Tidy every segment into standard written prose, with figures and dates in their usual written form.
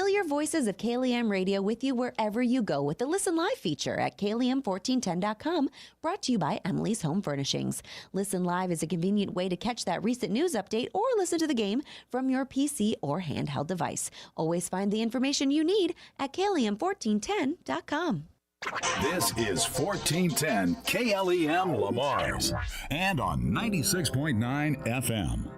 familiar voices of KLEM Radio with you wherever you go with the Listen Live feature at KLEM1410.com, brought to you by Emily's Home Furnishings. Listen Live is a convenient way to catch that recent news update or listen to the game from your PC or handheld device. Always find the information you need at KLEM1410.com. This is 1410 KLEM Lamar's and on 96.9 FM.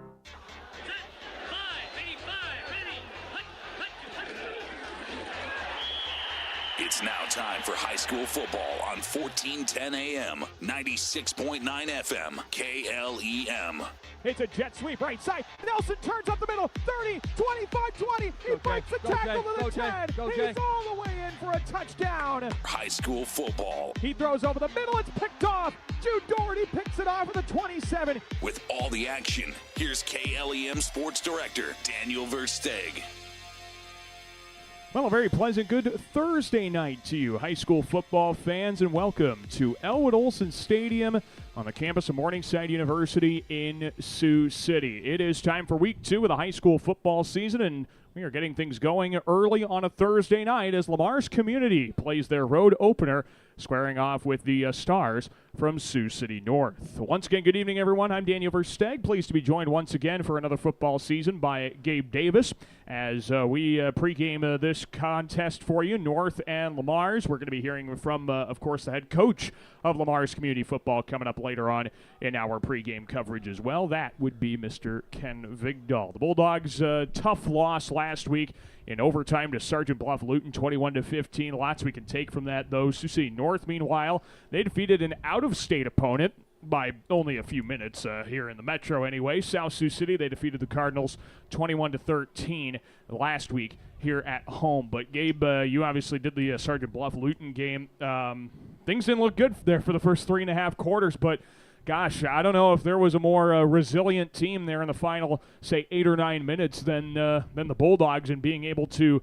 It's now time for high school football on 1410 AM, 96.9 FM, KLEM. It's a jet sweep right side. Nelson turns up the middle. 30, 25, 20. He breaks the tackle to the 10. He's all the way in for a touchdown. High school football. He throws over the middle. It's picked off. Jude Doherty picks it off at the 27. With all the action, here's KLEM Sports Director Daniel Versteeg. Well, a very pleasant good Thursday night to you, high school football fans, and welcome to Elwood Olson Stadium on the campus of Morningside University in Sioux City. It is time for week 2 of the high school football season, and we are getting things going early on a Thursday night as Lamar's Community plays their road opener, squaring off with the Stars from Sioux City North. Once again, good evening, everyone. I'm Daniel Versteeg, pleased to be joined once again for another football season by Gabe Davis as we pregame this contest for you, North and Lamar's. We're going to be hearing from, of course, the head coach of Lamar's Community Football coming up later on in our pregame coverage as well. That would be Mr. Ken Vigdahl. The Bulldogs, tough loss last week in overtime to Sergeant Bluff Luton, 21-15. Lots we can take from that, though. Sioux City North, meanwhile, they defeated an out-of-state opponent by only a few minutes here in the Metro anyway. South Sioux City, they defeated the Cardinals 21-13 last week here at home. But, Gabe, you obviously did the Sergeant Bluff Luton game. Things didn't look good there for the first 3.5 quarters, but gosh, I don't know if there was a more resilient team there in the final, say, 8 or 9 minutes than the Bulldogs, and being able to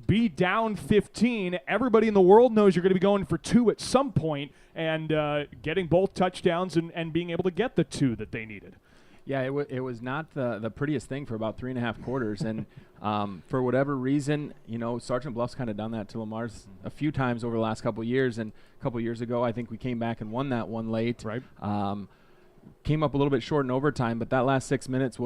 be down 15. Everybody in the world knows you're going to be going for 2 at some point, and getting both touchdowns and being able to get the 2 that they needed. Yeah, it was not the prettiest thing for about 3.5 quarters, and for whatever reason, you know, Sergeant Bluff's kind of done that to Lamar's a few times over the last couple of years, and a couple of years ago, I think we came back and won that one late. Right. Came up a little bit short in overtime, but that last 6 minutes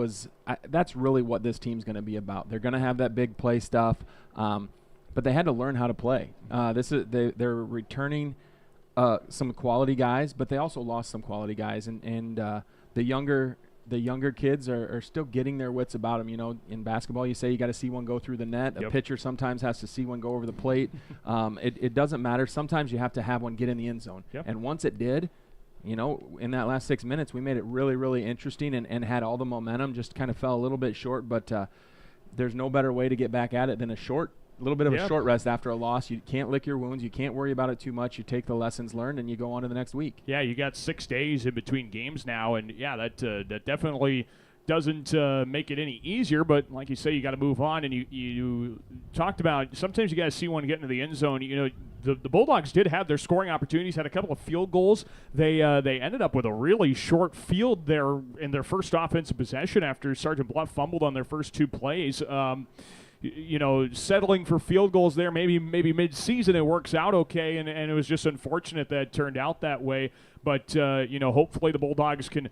that's really what this team's going to be about. They're going to have that big play stuff, but they had to learn how to play. They're returning some quality guys, but they also lost some quality guys, and the younger kids are still getting their wits about them. You know, in basketball, you say you got to see one go through the net. Yep. A pitcher sometimes has to see one go over the plate. It doesn't matter. Sometimes you have to have one get in the end zone. Yep. And once it did, you know, in that last 6 minutes, we made it really, really interesting and had all the momentum. Just kind of fell a little bit short, but there's no better way to get back at it than a little bit of a short rest after a loss. You can't lick your wounds. You can't worry about it too much. You take the lessons learned and you go on to the next week. Yeah, you got 6 days in between games now, and yeah, that definitely doesn't make it any easier, but like you say, you got to move on. And you talked about sometimes you got to see one get into the end zone. You know, the Bulldogs did have their scoring opportunities, had a couple of field goals. They ended up with a really short field there in their first offensive possession after Sergeant Bluff fumbled on their first 2 plays. You know, settling for field goals there, maybe mid-season it works out okay, and it was just unfortunate that it turned out that way. But, you know, hopefully the Bulldogs can,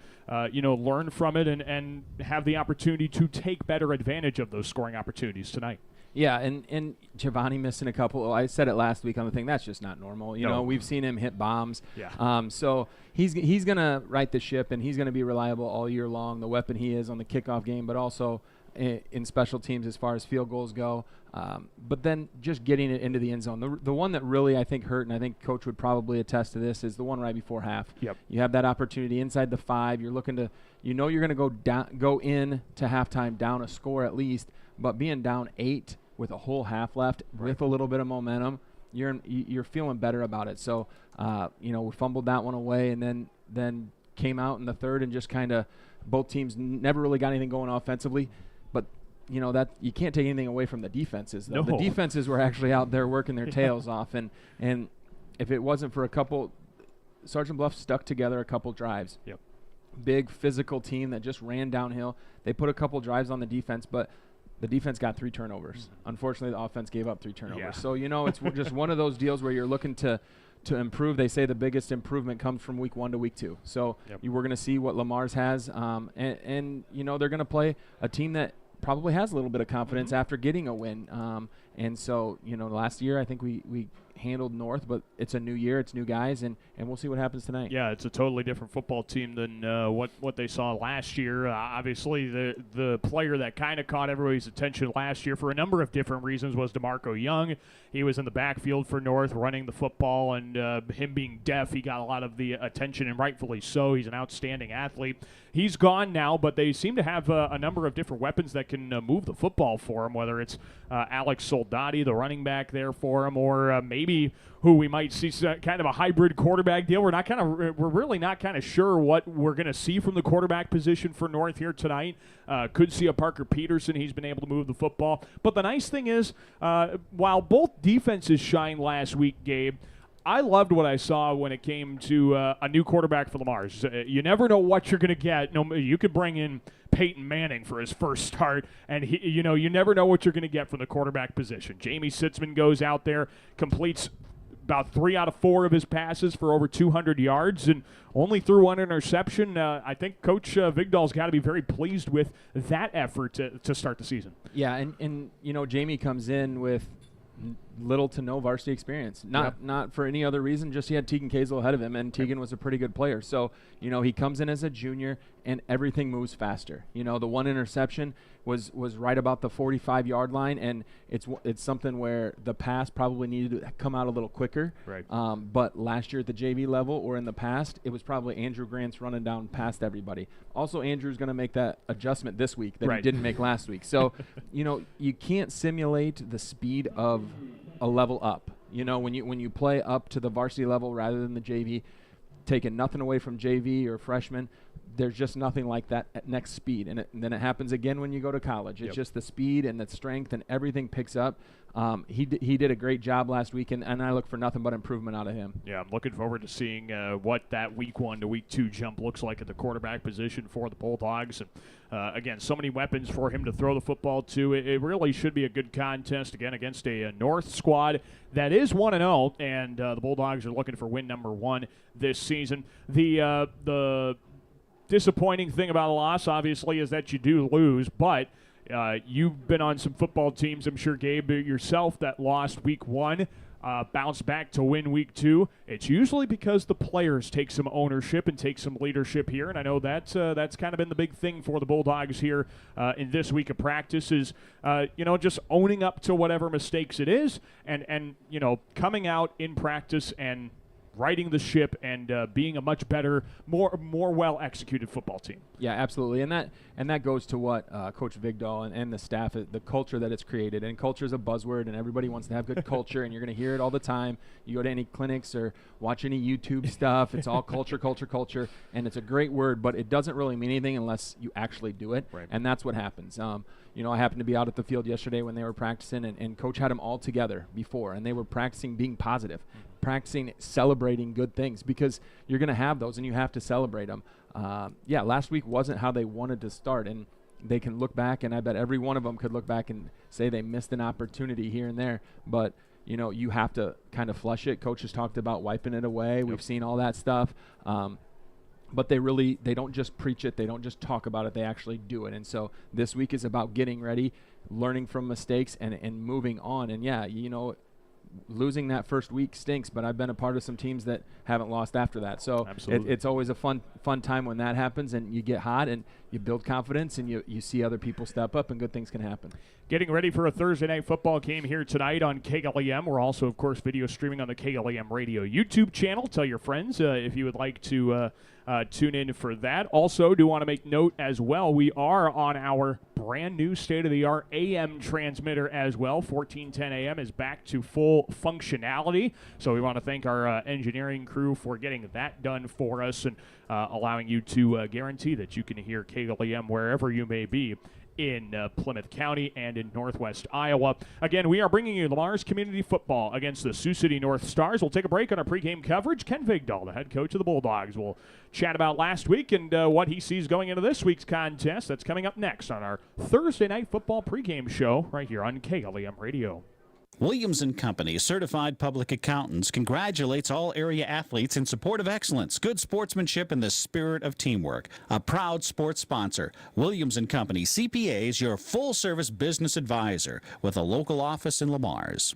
you know, learn from it and have the opportunity to take better advantage of those scoring opportunities tonight. Yeah, and Giovanni missing a couple. I said it last week on the thing. That's just not normal. You know, we've seen him hit bombs. Yeah. So he's going to right the ship, and he's going to be reliable all year long, the weapon he is on the kickoff game, but also in special teams as far as field goals go. But then just getting it into the end zone. The one that really I think hurt, and I think Coach would probably attest to this, is the one right before half. Yep. You have that opportunity inside the 5. You're looking to, you know, you're going to go in to halftime down a score at least, but being down 8 with a whole half left with a little bit of momentum, you're feeling better about it. So, you know, we fumbled that one away, and then came out in the third and just kind of both teams never really got anything going offensively. But you know that you can't take anything away from the defenses, though. No. The defenses were actually out there working their tails off, and if it wasn't for a couple, Sergeant Bluff stuck together a couple drives. Yep. Big physical team that just ran downhill. They put a couple drives on the defense, but The defense got 3 turnovers. Unfortunately, the offense gave up 3 turnovers. Yeah. So, it's just one of those deals where you're looking to improve. They say the biggest improvement comes from week 1 to week 2. So we're going to see what Lamar's has. And they're going to play a team that probably has a little bit of confidence after getting a win. And so, last year I think we handled North, but it's a new year, it's new guys, and we'll see what happens tonight. Yeah, it's a totally different football team than what they saw last year. Obviously, the player that kind of caught everybody's attention last year for a number of different reasons was DeMarco Young. He was in the backfield for North running the football, and him being deaf, he got a lot of the attention, and rightfully so. He's an outstanding athlete. He's gone now, but they seem to have a number of different weapons that can move the football for him, whether it's Alex Soldati, the running back there for him, or maybe who we might see kind of a hybrid quarterback deal. We're really not kind of sure what we're going to see from the quarterback position for North here tonight. Could see a Parker Peterson. He's been able to move the football. But the nice thing is, while both defenses shined last week, Gabe, I loved what I saw when it came to a new quarterback for the Mars. You never know what you're going to get. You could bring in Peyton Manning for his first start, and you never know what you're going to get from the quarterback position. Jamie Sitzman goes out there, completes about 3 out of 4 of his passes for over 200 yards, and only threw 1 interception. I think Coach Vigdal's got to be very pleased with that effort to start the season. Yeah, and Jamie comes in with little to no varsity experience. Not for any other reason, just he had Tegan Kazel ahead of him, and Tegan was a pretty good player. So, he comes in as a junior, and everything moves faster. The 1 interception was right about the 45-yard line, and it's something where the pass probably needed to come out a little quicker. Right. But last year at the JV level or in the past, it was probably Andrew Grant's running down past everybody. Also, Andrew's going to make that adjustment this week that he didn't make last week. So, you can't simulate the speed of a level up. When you play up to the varsity level rather than the JV, taking nothing away from JV or freshmen, there's just nothing like that at next speed. And then it happens again when you go to college. It's just the speed and the strength and everything picks up. He did a great job last week, and I look for nothing but improvement out of him. Yeah, I'm looking forward to seeing what that week 1 to week 2 jump looks like at the quarterback position for the Bulldogs. And again, so many weapons for him to throw the football to. It really should be a good contest, again, against a North squad that is 1-0, and the Bulldogs are looking for win number 1 this season. The disappointing thing about a loss, obviously, is that you do lose, but you've been on some football teams, I'm sure, Gabe, yourself, that lost week 1, bounced back to win week 2. It's usually because the players take some ownership and take some leadership here, and I know that's kind of been the big thing for the Bulldogs here in this week of practice is, just owning up to whatever mistakes it is and coming out in practice and righting the ship and being a much better, more well-executed football team. Yeah, absolutely, and that goes to what Coach Vigdal and the staff, the culture that it's created. And culture is a buzzword, and everybody wants to have good culture, and you're going to hear it all the time. You go to any clinics or watch any YouTube stuff, it's all culture, culture, culture, and it's a great word, but it doesn't really mean anything unless you actually do it, and that's what happens. I happened to be out at the field yesterday when they were practicing, and Coach had them all together before, and they were practicing being positive, practicing celebrating good things, because you're going to have those, and you have to celebrate them. Last week wasn't how they wanted to start, and they can look back, and I bet every one of them could look back and say they missed an opportunity here and there, but you have to kind of flush it. Coach has talked about wiping it away. We've seen all that stuff. But they don't just preach it. They don't just talk about it. They actually do it. And so this week is about getting ready, learning from mistakes, and moving on. And, losing that first week stinks, but I've been a part of some teams that haven't lost after that. So it's always a fun time when that happens, and you get hot and you build confidence, and you see other people step up, and good things can happen. Getting ready for a Thursday night football game here tonight on KLEM. We're also, of course, video streaming on the KLEM Radio YouTube channel. Tell your friends if you would like to tune in for that. Also, do want to make note as well, we are on our brand new state-of-the-art AM transmitter as well. 1410 AM is back to full functionality. So we want to thank our engineering crew for getting that done for us and allowing you to guarantee that you can hear KLEM wherever you may be in Plymouth County and in Northwest Iowa. Again, we are bringing you Mars Community Football against the Sioux City North Stars. We'll take a break on our pregame coverage. Ken Vigdahl, the head coach of the Bulldogs, will chat about last week and what he sees going into this week's contest. That's coming up next on our Thursday Night Football pregame show right here on KLEM Radio. Williams & Company, certified public accountants, congratulates all area athletes in support of excellence, good sportsmanship, and the spirit of teamwork. A proud sports sponsor. Williams & Company, CPAs, your full-service business advisor with a local office in Mars.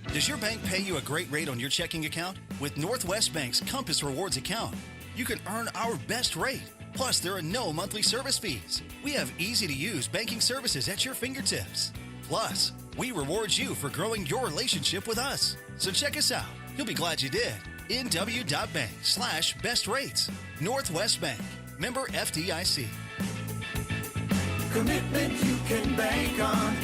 Does your bank pay you a great rate on your checking account? With Northwest Bank's Compass Rewards account, you can earn our best rate. Plus, there are no monthly service fees. We have easy-to-use banking services at your fingertips. Plus, we reward you for growing your relationship with us. So check us out. You'll be glad you did. nw.bank/best rates. Northwest Bank. Member FDIC. Commitment you can bank on.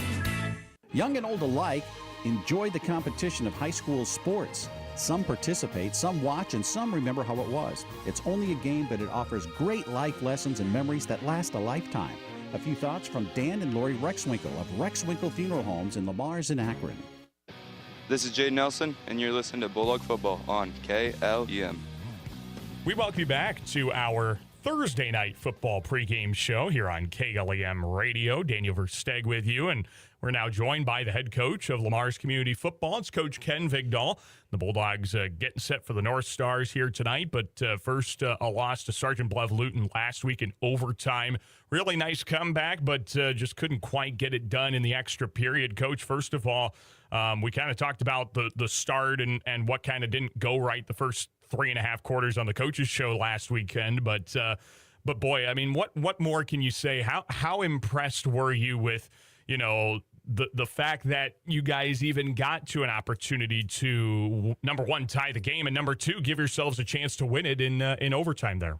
Young and old alike enjoy the competition of high school sports. Some participate, some watch, and some remember how it was. It's only a game, but it offers great life lessons and memories that last a lifetime. A few thoughts from Dan and Lori Rexwinkle of Rexwinkle Funeral Homes in Mars and Akron. This is Jay Nelson, and you're listening to Bulldog Football on KLEM. We welcome you back to our Thursday Night Football pregame show here on KLEM Radio. Daniel Versteg with you, and we're now joined by the head coach of Mars Community Football. It's Coach Ken Vigdahl. The Bulldogs getting set for the North Stars here tonight, but first a loss to Sergeant Bluff Luton last week in overtime. Really nice comeback, but just couldn't quite get it done in the extra period. Coach, first of all, we kind of talked about the start and what kind of didn't go right the first 3.5 quarters on the coaches show last weekend, but boy, I mean, what more can you say? How impressed were you with, you know, the fact that you guys even got to an opportunity to, number one, tie the game, and number two, give yourselves a chance to win it in overtime there?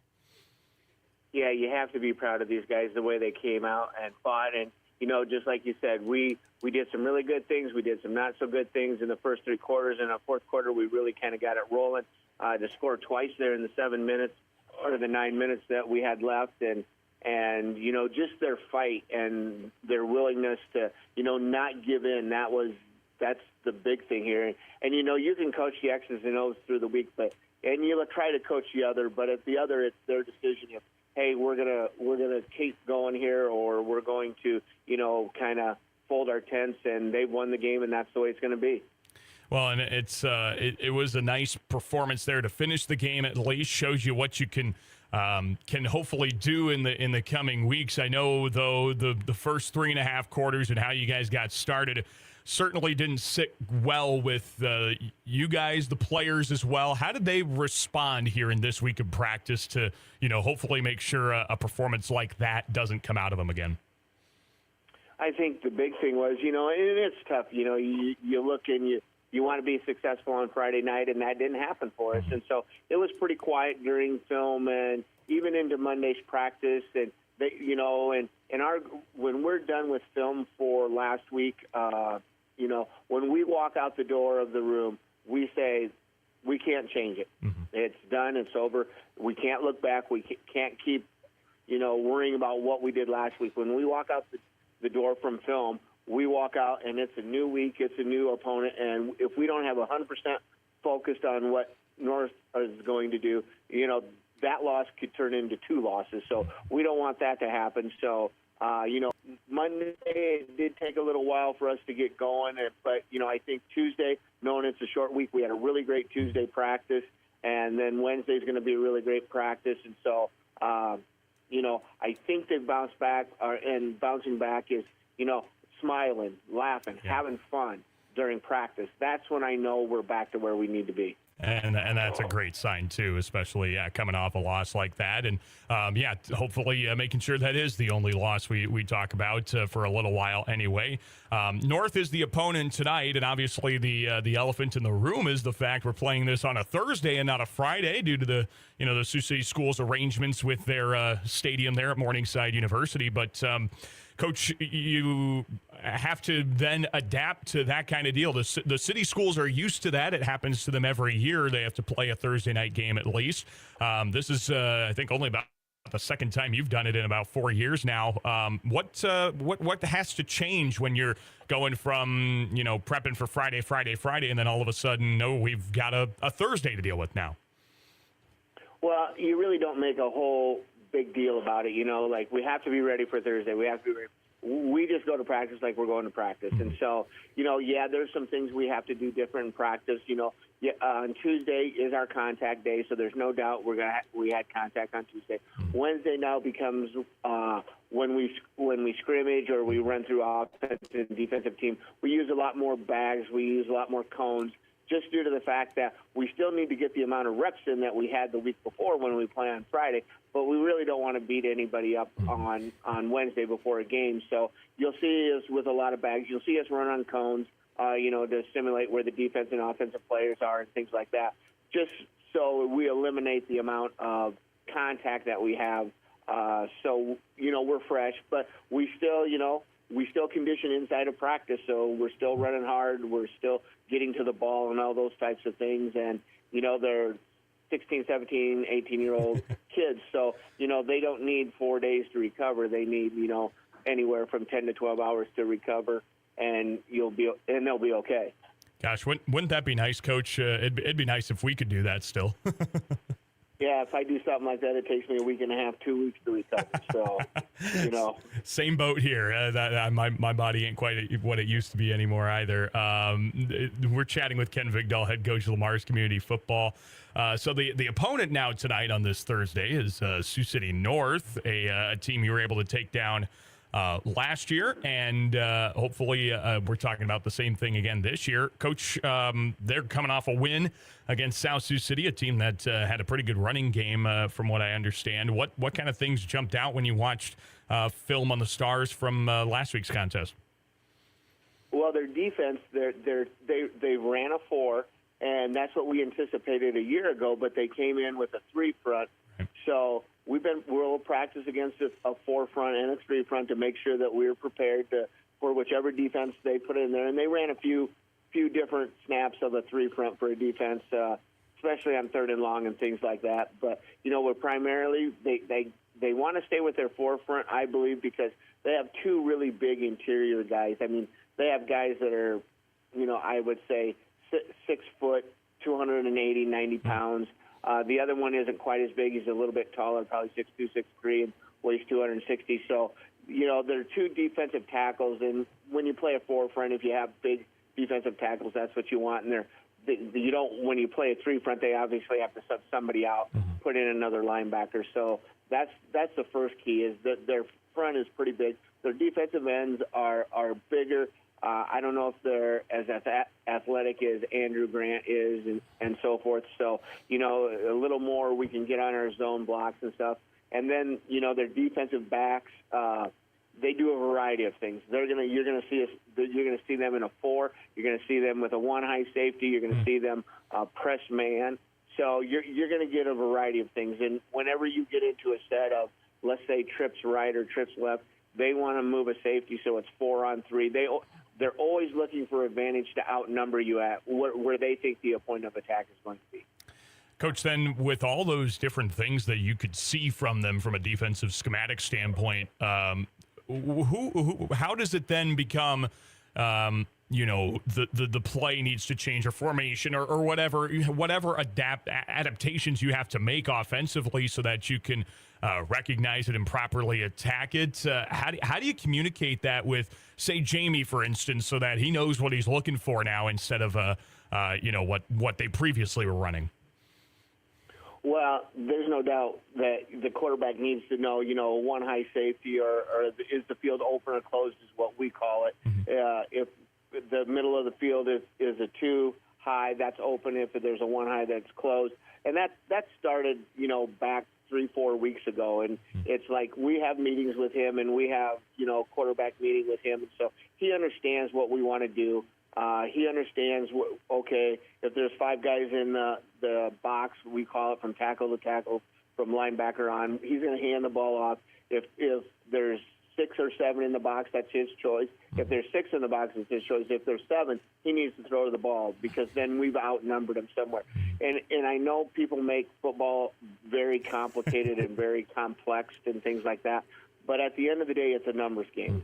Yeah, you have to be proud of these guys, the way they came out and fought. And, you know, just like you said, we did some really good things. We did some not so good things in the first 3 quarters. In the fourth quarter, we really kind of got it rolling. To score twice there in the 7 minutes or the 9 minutes that we had left. And, you know, just their fight and their willingness to, you know, not give in. That's the big thing here. And, you know, you can coach the X's and O's through the week, and you'll try to coach the other, but at the other, it's their decision if, hey, we're gonna keep going here, or we're going to, you know, kind of fold our tents, and they've won the game, and that's the way it's going to be. Well, and it was a nice performance there to finish the game. At least shows you what you can hopefully do in the coming weeks. I know, though, the first 3.5 quarters and how you guys got started certainly didn't sit well with you guys, the players as well. How did they respond here in this week of practice to, you know, hopefully make sure a performance like that doesn't come out of them again? I think the big thing was, you know, and it's tough. You know, you look and you want to be successful on Friday night, and that didn't happen for us. And so it was pretty quiet during film and even into Monday's practice. And, you know, and when we're done with film for last week, you know, when we walk out the door of the room, we say we can't change it. Mm-hmm. It's done. It's over. We can't look back. We can't keep, you know, worrying about what we did last week. When we walk out the door from film, we walk out, and it's a new week, it's a new opponent, and if we don't have 100% focused on what North is going to do, you know, that loss could turn into 2 losses. So we don't want that to happen. So, you know, Monday, it did take a little while for us to get going, but, you know, I think Tuesday, knowing it's a short week, we had a really great Tuesday practice, and then Wednesday's going to be a really great practice. And so, you know, I think they've bounced back, and bouncing back is, you know, smiling, laughing, having fun during practice. That's when I know we're back to where we need to be. And that's a great sign, too, especially coming off a loss like that. And, hopefully making sure that is the only loss we talk about for a little while anyway. North is the opponent tonight, and obviously the elephant in the room is the fact we're playing this on a Thursday and not a Friday due to the Sioux City Schools arrangements with their stadium there at Morningside University. But Coach, you have to then adapt to that kind of deal. The city schools are used to that. It happens to them every year. They have to play a Thursday night game at least. This is, I think, only about the second time you've done it in about 4 years now. What has to change when you're going from, prepping for Friday, and then all of a sudden, no, we've got a Thursday to deal with now? Well, you really don't make a whole big deal about it. Like we have to be ready for Thursday. We have to be ready. We just go to practice like we're going to practice. And so, there's some things we have to do different in practice. On Tuesday is our contact day, so there's no doubt we had contact on Tuesday. Wednesday now becomes when we scrimmage or we run through offensive and defensive team. We use a lot more bags. We use a lot more cones, just due to the fact that we still need to get the amount of reps in that we had the week before when we play on Friday, but we really don't want to beat anybody up on Wednesday before a game. So you'll see us with a lot of bags. You'll see us run on cones, to simulate where the defense and offensive players are and things like that, just so we eliminate the amount of contact that we have. So, we're fresh, but we still condition inside of practice, so we're still running hard. We're still getting to the ball and all those types of things. And, they're 16, 17, 18-year-old kids. So, they don't need 4 days to recover. They need, anywhere from 10 to 12 hours to recover, and they'll be okay. Gosh, wouldn't that be nice, Coach? It'd be nice if we could do that still. Yeah, if I do something like that, it takes me a week and a half, 2 weeks to recover. So, Same boat here. My body ain't quite what it used to be anymore either. We're chatting with Ken Vigdahl, head coach of Mars Community Football. So the opponent now tonight on this Thursday is Sioux City North, a team you were able to take down last year, and hopefully we're talking about the same thing again this year. Coach, they're coming off a win against South Sioux City, a team that had a pretty good running game from what I understand. What kind of things jumped out when you watched film on the Stars from last week's contest? Well, their defense, they ran a 4, and that's what we anticipated a year ago, but they came in with a 3 front. So we'll practice against a 4 front and a 3 front to make sure that we're prepared for whichever defense they put in there. And they ran a few different snaps of a 3 front for a defense, especially on 3rd and long and things like that. But we're primarily they want to stay with their 4 front, I believe, because they have 2 really big interior guys. I mean, they have guys that are, I would say 6 foot, 280, 90 pounds. The other one isn't quite as big. He's a little bit taller, probably 6'2", 6'3", and weighs 260. So, they're 2 defensive tackles, and when you play a 4 front, if you have big defensive tackles, that's what you want. And you don't. When you play a 3 front, they obviously have to sub somebody out, put in another linebacker. So that's the first key, is that their front is pretty big. Their defensive ends are bigger. I don't know if they're as athletic as Andrew Grant is and so forth. So, a little more we can get on our zone blocks and stuff. And then, their defensive backs, they do a variety of things. You're going to see them in a 4. You're going to see them with a 1 high safety. You're going to see them press man. So you're going to get a variety of things. And whenever you get into a set of, let's say, trips right or trips left, they want to move a safety, so it's 4 on 3. They're always looking for advantage to outnumber you at where they think the point of attack is going to be. Coach, then with all those different things that you could see from them from a defensive schematic standpoint, how does it then become, the play needs to change, or formation, or whatever adaptations you have to make offensively so that you can recognize it and properly attack it? How do you communicate that with, say, Jamie, for instance, so that he knows what he's looking for now instead of what they previously were running? Well, there's no doubt that the quarterback needs to know, 1 high safety or is the field open or closed is what we call it. If the middle of the field is a 2 high, that's open. If there's a 1 high, that's closed. And that started, back 3-4 weeks ago. And it's like we have meetings with him, and we have, quarterback meeting with him. And so he understands what we want to do. He understands, if there's 5 guys in the box, we call it from tackle to tackle, from linebacker on, he's going to hand the ball off. If there's 6 or 7 in the box, that's his choice. If there's 6 in the box, it's his choice. If there's 7, he needs to throw the ball because then we've outnumbered him somewhere. And I know people make football very complicated and very complex and things like that, but at the end of the day, it's a numbers game.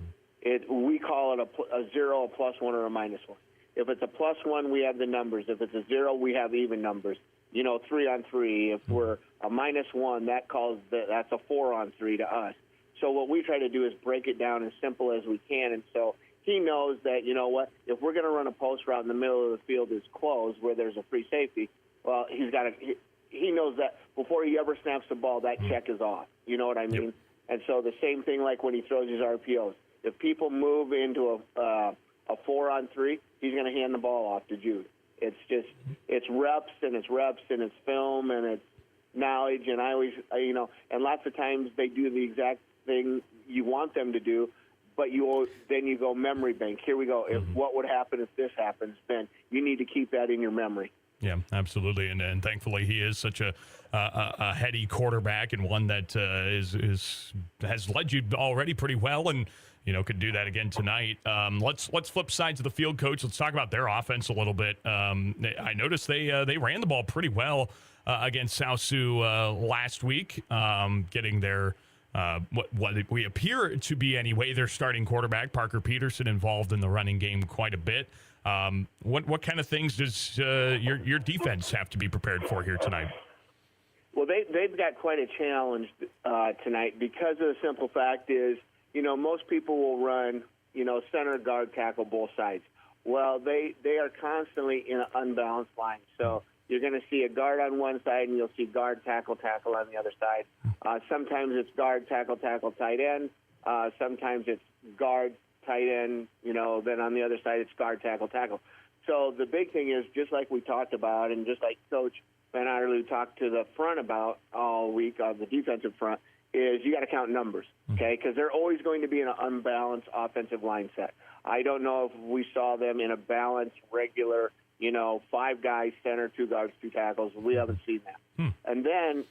We call it a 0, a +1, or a -1. If it's a +1, we have the numbers. If it's a 0, we have even numbers. 3-on-3. If we're a -1, that's a 4-on-3 to us. So what we try to do is break it down as simple as we can. And so he knows that, you know what, if we're going to run a post route in the middle of the field is closed where there's a free safety, well, he knows that before he ever snaps the ball, that check is off. You know what I mean? Yep. And so the same thing like when he throws his RPOs. If people move into a 4-on-3, he's going to hand the ball off to Jude. It's reps and it's film and it's knowledge. And I always, and lots of times they do the exact thing you want them to do, but then you go memory bank. Here we go. What would happen if this happens? Then you need to keep that in your memory. Yeah, absolutely, and thankfully he is such a heady quarterback and one that has led you already pretty well, and could do that again tonight. Let's flip sides of the field, Coach. Let's talk about their offense a little bit. I noticed they ran the ball pretty well against South Sioux last week, getting their what we appear to be anyway their starting quarterback Parker Peterson involved in the running game quite a bit. What kind of things does your defense have to be prepared for here tonight? Well, they've got quite a challenge tonight because of the simple fact is, most people will run, center, guard, tackle, both sides. Well, they are constantly in an unbalanced line. So you're going to see a guard on one side and you'll see guard, tackle on the other side. Sometimes it's guard, tackle, tight end. Sometimes it's guard, tight end, then on the other side it's guard, tackle. So the big thing is, just like we talked about and just like Coach Van Otterloo talked to the front about all week on the defensive front, is you got to count numbers, okay? Because they're always going to be in an unbalanced offensive line set. I don't know if we saw them in a balanced, regular, 5 guys, center, 2 guards, 2 tackles. We haven't seen that. And then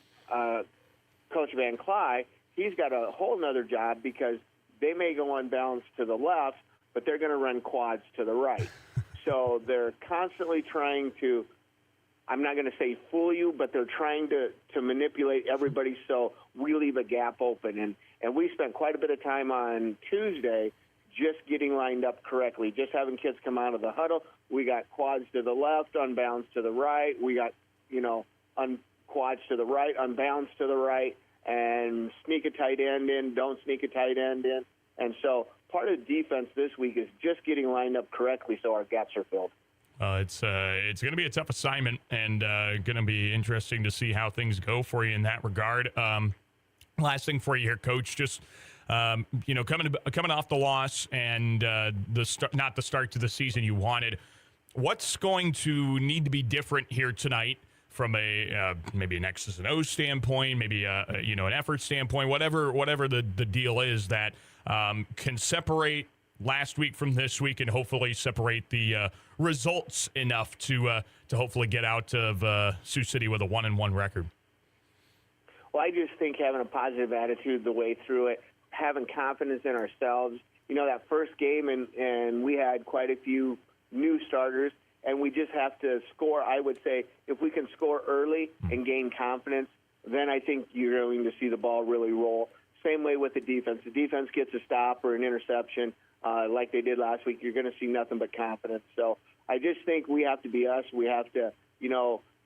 Coach Van Cly, he's got a whole nother job because they may go unbalanced to the left, but they're going to run quads to the right. So they're constantly trying to, I'm not going to say fool you, but they're trying to manipulate everybody so we leave a gap open. And we spent quite a bit of time on Tuesday just getting lined up correctly, just having kids come out of the huddle. We got quads to the left, unbalanced to the right. We got, quads to the right, unbalanced to the right, and sneak a tight end in, don't sneak a tight end in. And so part of the defense this week is just getting lined up correctly so our gaps are filled. It's going to be a tough assignment and going to be interesting to see how things go for you in that regard. Last thing for you here, Coach, just coming off the loss and not the start to the season you wanted. What's going to need to be different here tonight from a maybe an X's and O's standpoint, maybe an effort standpoint, whatever the deal is that can separate last week from this week and hopefully separate the results enough to hopefully get out of Sioux City with a 1-1 record? Well, I just think having a positive attitude the way through it, having confidence in ourselves. That first game, and we had quite a few new starters, and we just have to score. I would say if we can score early and gain confidence, then I think you're going to see the ball really roll. Same way with the defense. The defense gets a stop or an interception like they did last week, you're going to see nothing but confidence. So I just think we have to be us. We have to,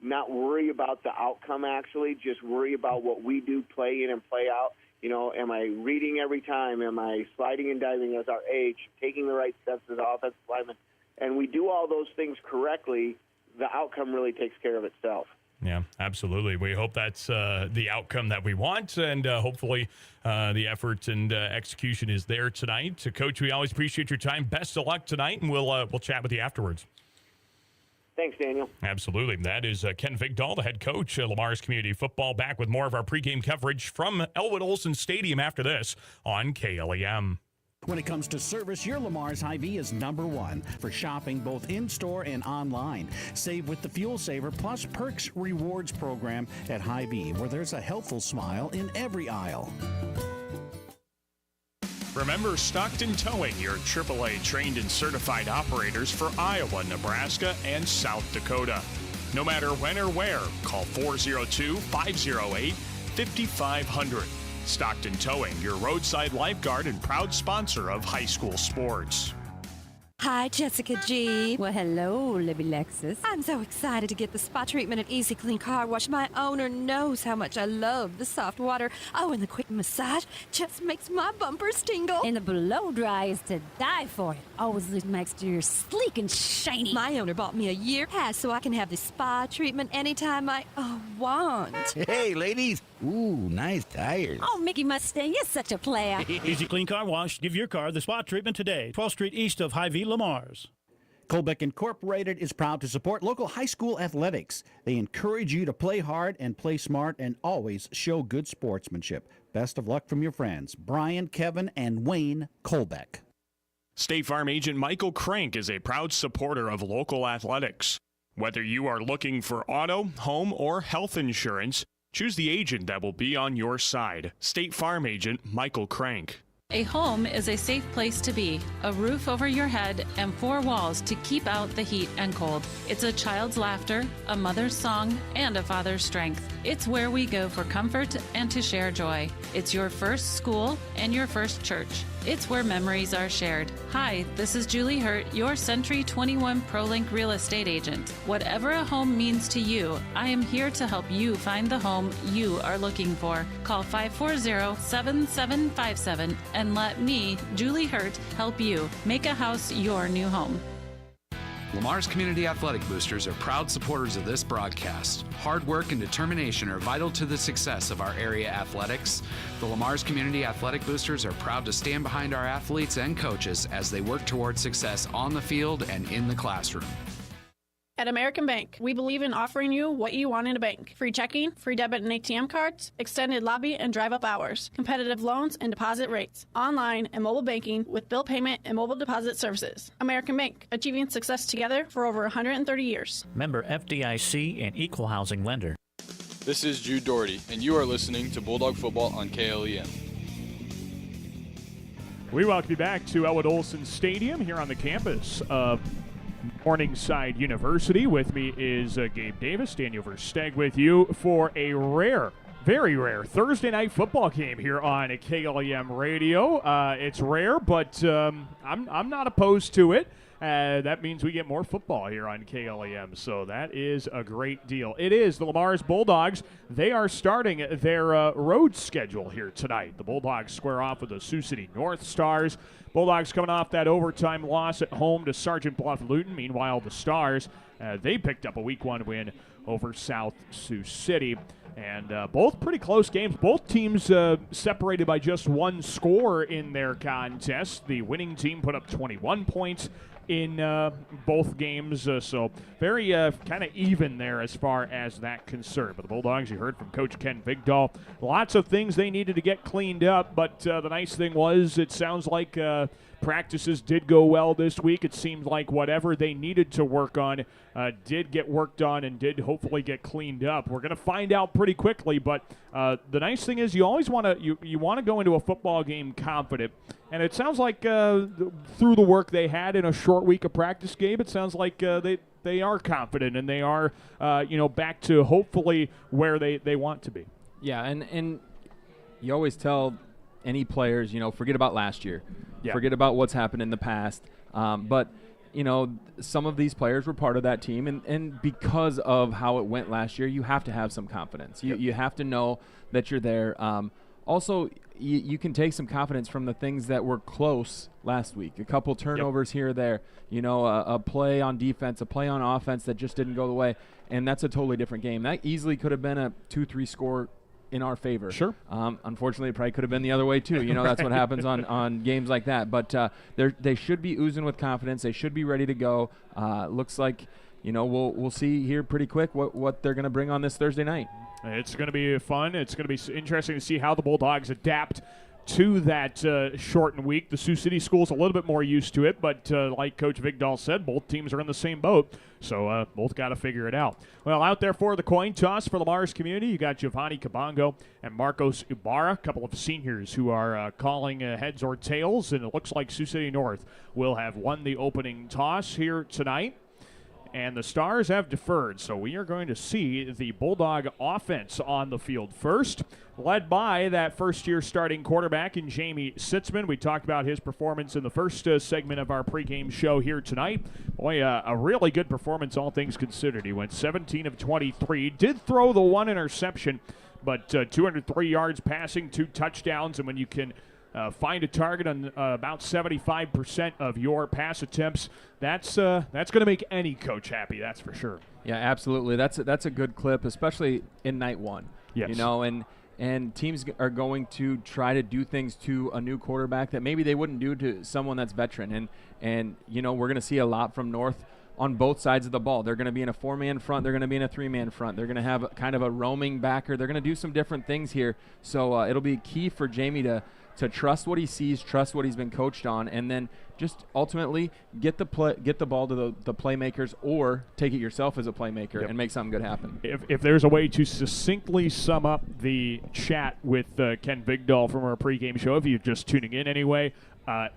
not worry about the outcome, actually, just worry about what we do, play in and play out. Am I reading every time? Am I sliding and diving as our age, taking the right steps as an offensive lineman? And we do all those things correctly, the outcome really takes care of itself. Yeah, absolutely. We hope that's the outcome that we want, and hopefully the effort and execution is there tonight. So, Coach, we always appreciate your time. Best of luck tonight, and we'll chat with you afterwards. Thanks, Daniel. Absolutely. That is Ken Vigdahl, the head coach of Lamar's Community Football, back with more of our pregame coverage from Elwood Olson Stadium after this on KLEM. When it comes to service, your Lamar's Hy-Vee is #1 for shopping both in-store and online. Save with the Fuel Saver Plus Perks Rewards program at Hy-Vee, where there's a helpful smile in every aisle. Remember Stockton Towing, your AAA trained and certified operators for Iowa, Nebraska, and South Dakota. No matter when or where, call 402-508-5500. Stockton Towing, your roadside lifeguard and proud sponsor of high school sports. Hi, Jessica G. Well, hello, Libby Lexus. I'm so excited to get the spa treatment at Easy Clean Car Wash. My owner knows how much I love the soft water. Oh, and the quick massage just makes my bumpers tingle. And the blow dry is to die for. It always leaves my exterior sleek and shiny. My owner bought me a year pass so I can have the spa treatment anytime I want. Hey, ladies. Ooh, nice tires. Oh, Mickey Mustang, you're such a player. Easy Clean Car Wash. Give your car the spa treatment today. 12th Street east of Hy-Vee, Mars. Colbeck Incorporated is proud to support local high school athletics. They encourage you to play hard and play smart and always show good sportsmanship. Best of luck from your friends, Brian, Kevin, and Wayne Colbeck. State Farm agent Michael Crank is a proud supporter of local athletics. Whether you are looking for auto, home, or health insurance, choose the agent that will be on your side. State Farm agent Michael Crank. A home is a safe place to be, a roof over your head, and 4 walls to keep out the heat and cold. It's a child's laughter, a mother's song, and a father's strength. It's where we go for comfort and to share joy. It's your first school and your first church. It's where memories are shared. Hi, this is Julie Hurt, your Century 21 ProLink real estate agent. Whatever a home means to you, I am here to help you find the home you are looking for. Call 540-7757 and let me, Julie Hurt, help you make a house your new home. Lamar's Community Athletic Boosters are proud supporters of this broadcast. Hard work and determination are vital to the success of our area athletics. The Lamar's Community Athletic Boosters are proud to stand behind our athletes and coaches as they work towards success on the field and in the classroom. At American Bank, we believe in offering you what you want in a bank. Free checking, free debit and ATM cards, extended lobby and drive-up hours, competitive loans and deposit rates, online and mobile banking with bill payment and mobile deposit services. American Bank, achieving success together for over 130 years. Member FDIC and equal housing lender. This is Jude Doherty, and you are listening to Bulldog Football on KLEM. We welcome you back to Elwood Olson Stadium here on the campus of Morningside University. With me is Gabe Davis. Daniel Versteg with you for a rare, very rare Thursday night football game here on KLEM Radio. It's rare, but I'm not opposed to it. That means we get more football here on KLEM, so that is a great deal. It is the Mars Bulldogs. They are starting their road schedule here tonight. The Bulldogs square off with the Sioux City North Stars. Bulldogs coming off that overtime loss at home to Sergeant Bluff Luton. Meanwhile, the Stars, they picked up a Week 1 win over South Sioux City. And both pretty close games. Both teams separated by just one score in their contest. The winning team put up 21 points in both games, so very kind of even there as far as that concerned. But the Bulldogs, you heard from Coach Ken Vigdahl, lots of things they needed to get cleaned up, but the nice thing was it sounds like practices did go well this week. It seemed like whatever they needed to work on did get worked on and did hopefully get cleaned up. We're going to find out pretty quickly, but the nice thing is you always want to you want to go into a football game confident. And it sounds like through the work they had in a short week of practice, Gabe, it sounds like they are confident and they are back to hopefully where they want to be. Yeah, and you always tell any players, forget about last year. Yeah. Forget about what's happened in the past. But some of these players were part of that team, and because of how it went last year, you have to have some confidence. You have to know that you're there. Also, you can take some confidence from the things that were close last week. A couple turnovers here or there, a play on defense, a play on offense that just didn't go the way, and that's a totally different game. That easily could have been a 2-3 score in our favor. Sure. Unfortunately, it probably could have been the other way too. That's what happens on games like that. But they should be oozing with confidence. They should be ready to go. Looks like, we'll see here pretty quick what they're going to bring on this Thursday night. It's going to be fun. It's going to be interesting to see how the Bulldogs adapt to that shortened week. The Sioux City school's a little bit more used to it, but like Coach Vigdahl said, both teams are in the same boat, so both got to figure it out. Well, out there for the coin toss for the Mars community, you got Giovanni Kabongo and Marcos Ibarra, a couple of seniors who are calling heads or tails, and it looks like Sioux City North will have won the opening toss here tonight. And the Stars have deferred, so we are going to see the Bulldog offense on the field first, led by that first-year starting quarterback in Jamie Sitzman. We talked about his performance in the first segment of our pregame show here tonight. Boy, a really good performance, all things considered. He went 17 of 23, did throw the one interception, but 203 yards passing, 2 touchdowns, and when you can find a target on about 75% of your pass attempts, that's going to make any coach happy, that's for sure. Yeah, absolutely. That's a good clip, especially in night one. Yes. You know, and teams are going to try to do things to a new quarterback that maybe they wouldn't do to someone that's veteran. And you know, we're going to see a lot from North on both sides of the ball. They're going to be in a 4-man front. They're going to be in a 3-man front. They're going to have kind of a roaming backer. They're going to do some different things here. So it'll be key for Jamie to trust what he sees, trust what he's been coached on, and then just ultimately get the ball to the playmakers, or take it yourself as a playmaker and make something good happen. If there's a way to succinctly sum up the chat with Ken Vigdahl from our pregame show, if you're just tuning in anyway,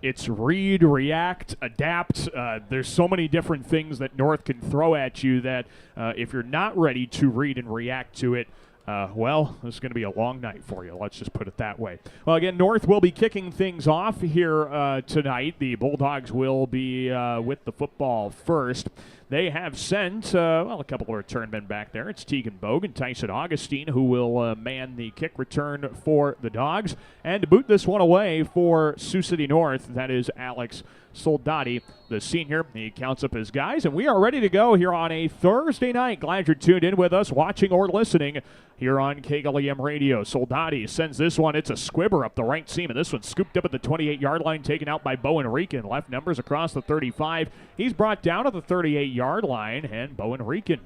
it's read, react, adapt. There's so many different things that North can throw at you that if you're not ready to read and react to it, well, this is going to be a long night for you. Let's just put it that way. Well, again, North will be kicking things off here tonight. The Bulldogs will be with the football first. They have sent, a couple of return men back there. It's Tegan Bogue and Tyson Augustine who will man the kick return for the Dogs. And to boot this one away for Sioux City North, that is Alex Soldati, the senior. He counts up his guys, and we are ready to go here on a Thursday night. Glad you're tuned in with us, watching or listening here on KLEM Radio. Soldati sends this one. It's a squibber up the right seam, and this one scooped up at the 28-yard line, taken out by Bowen Rican. Left numbers across the 35. He's brought down at the 38-yard line, and Bowen Rican,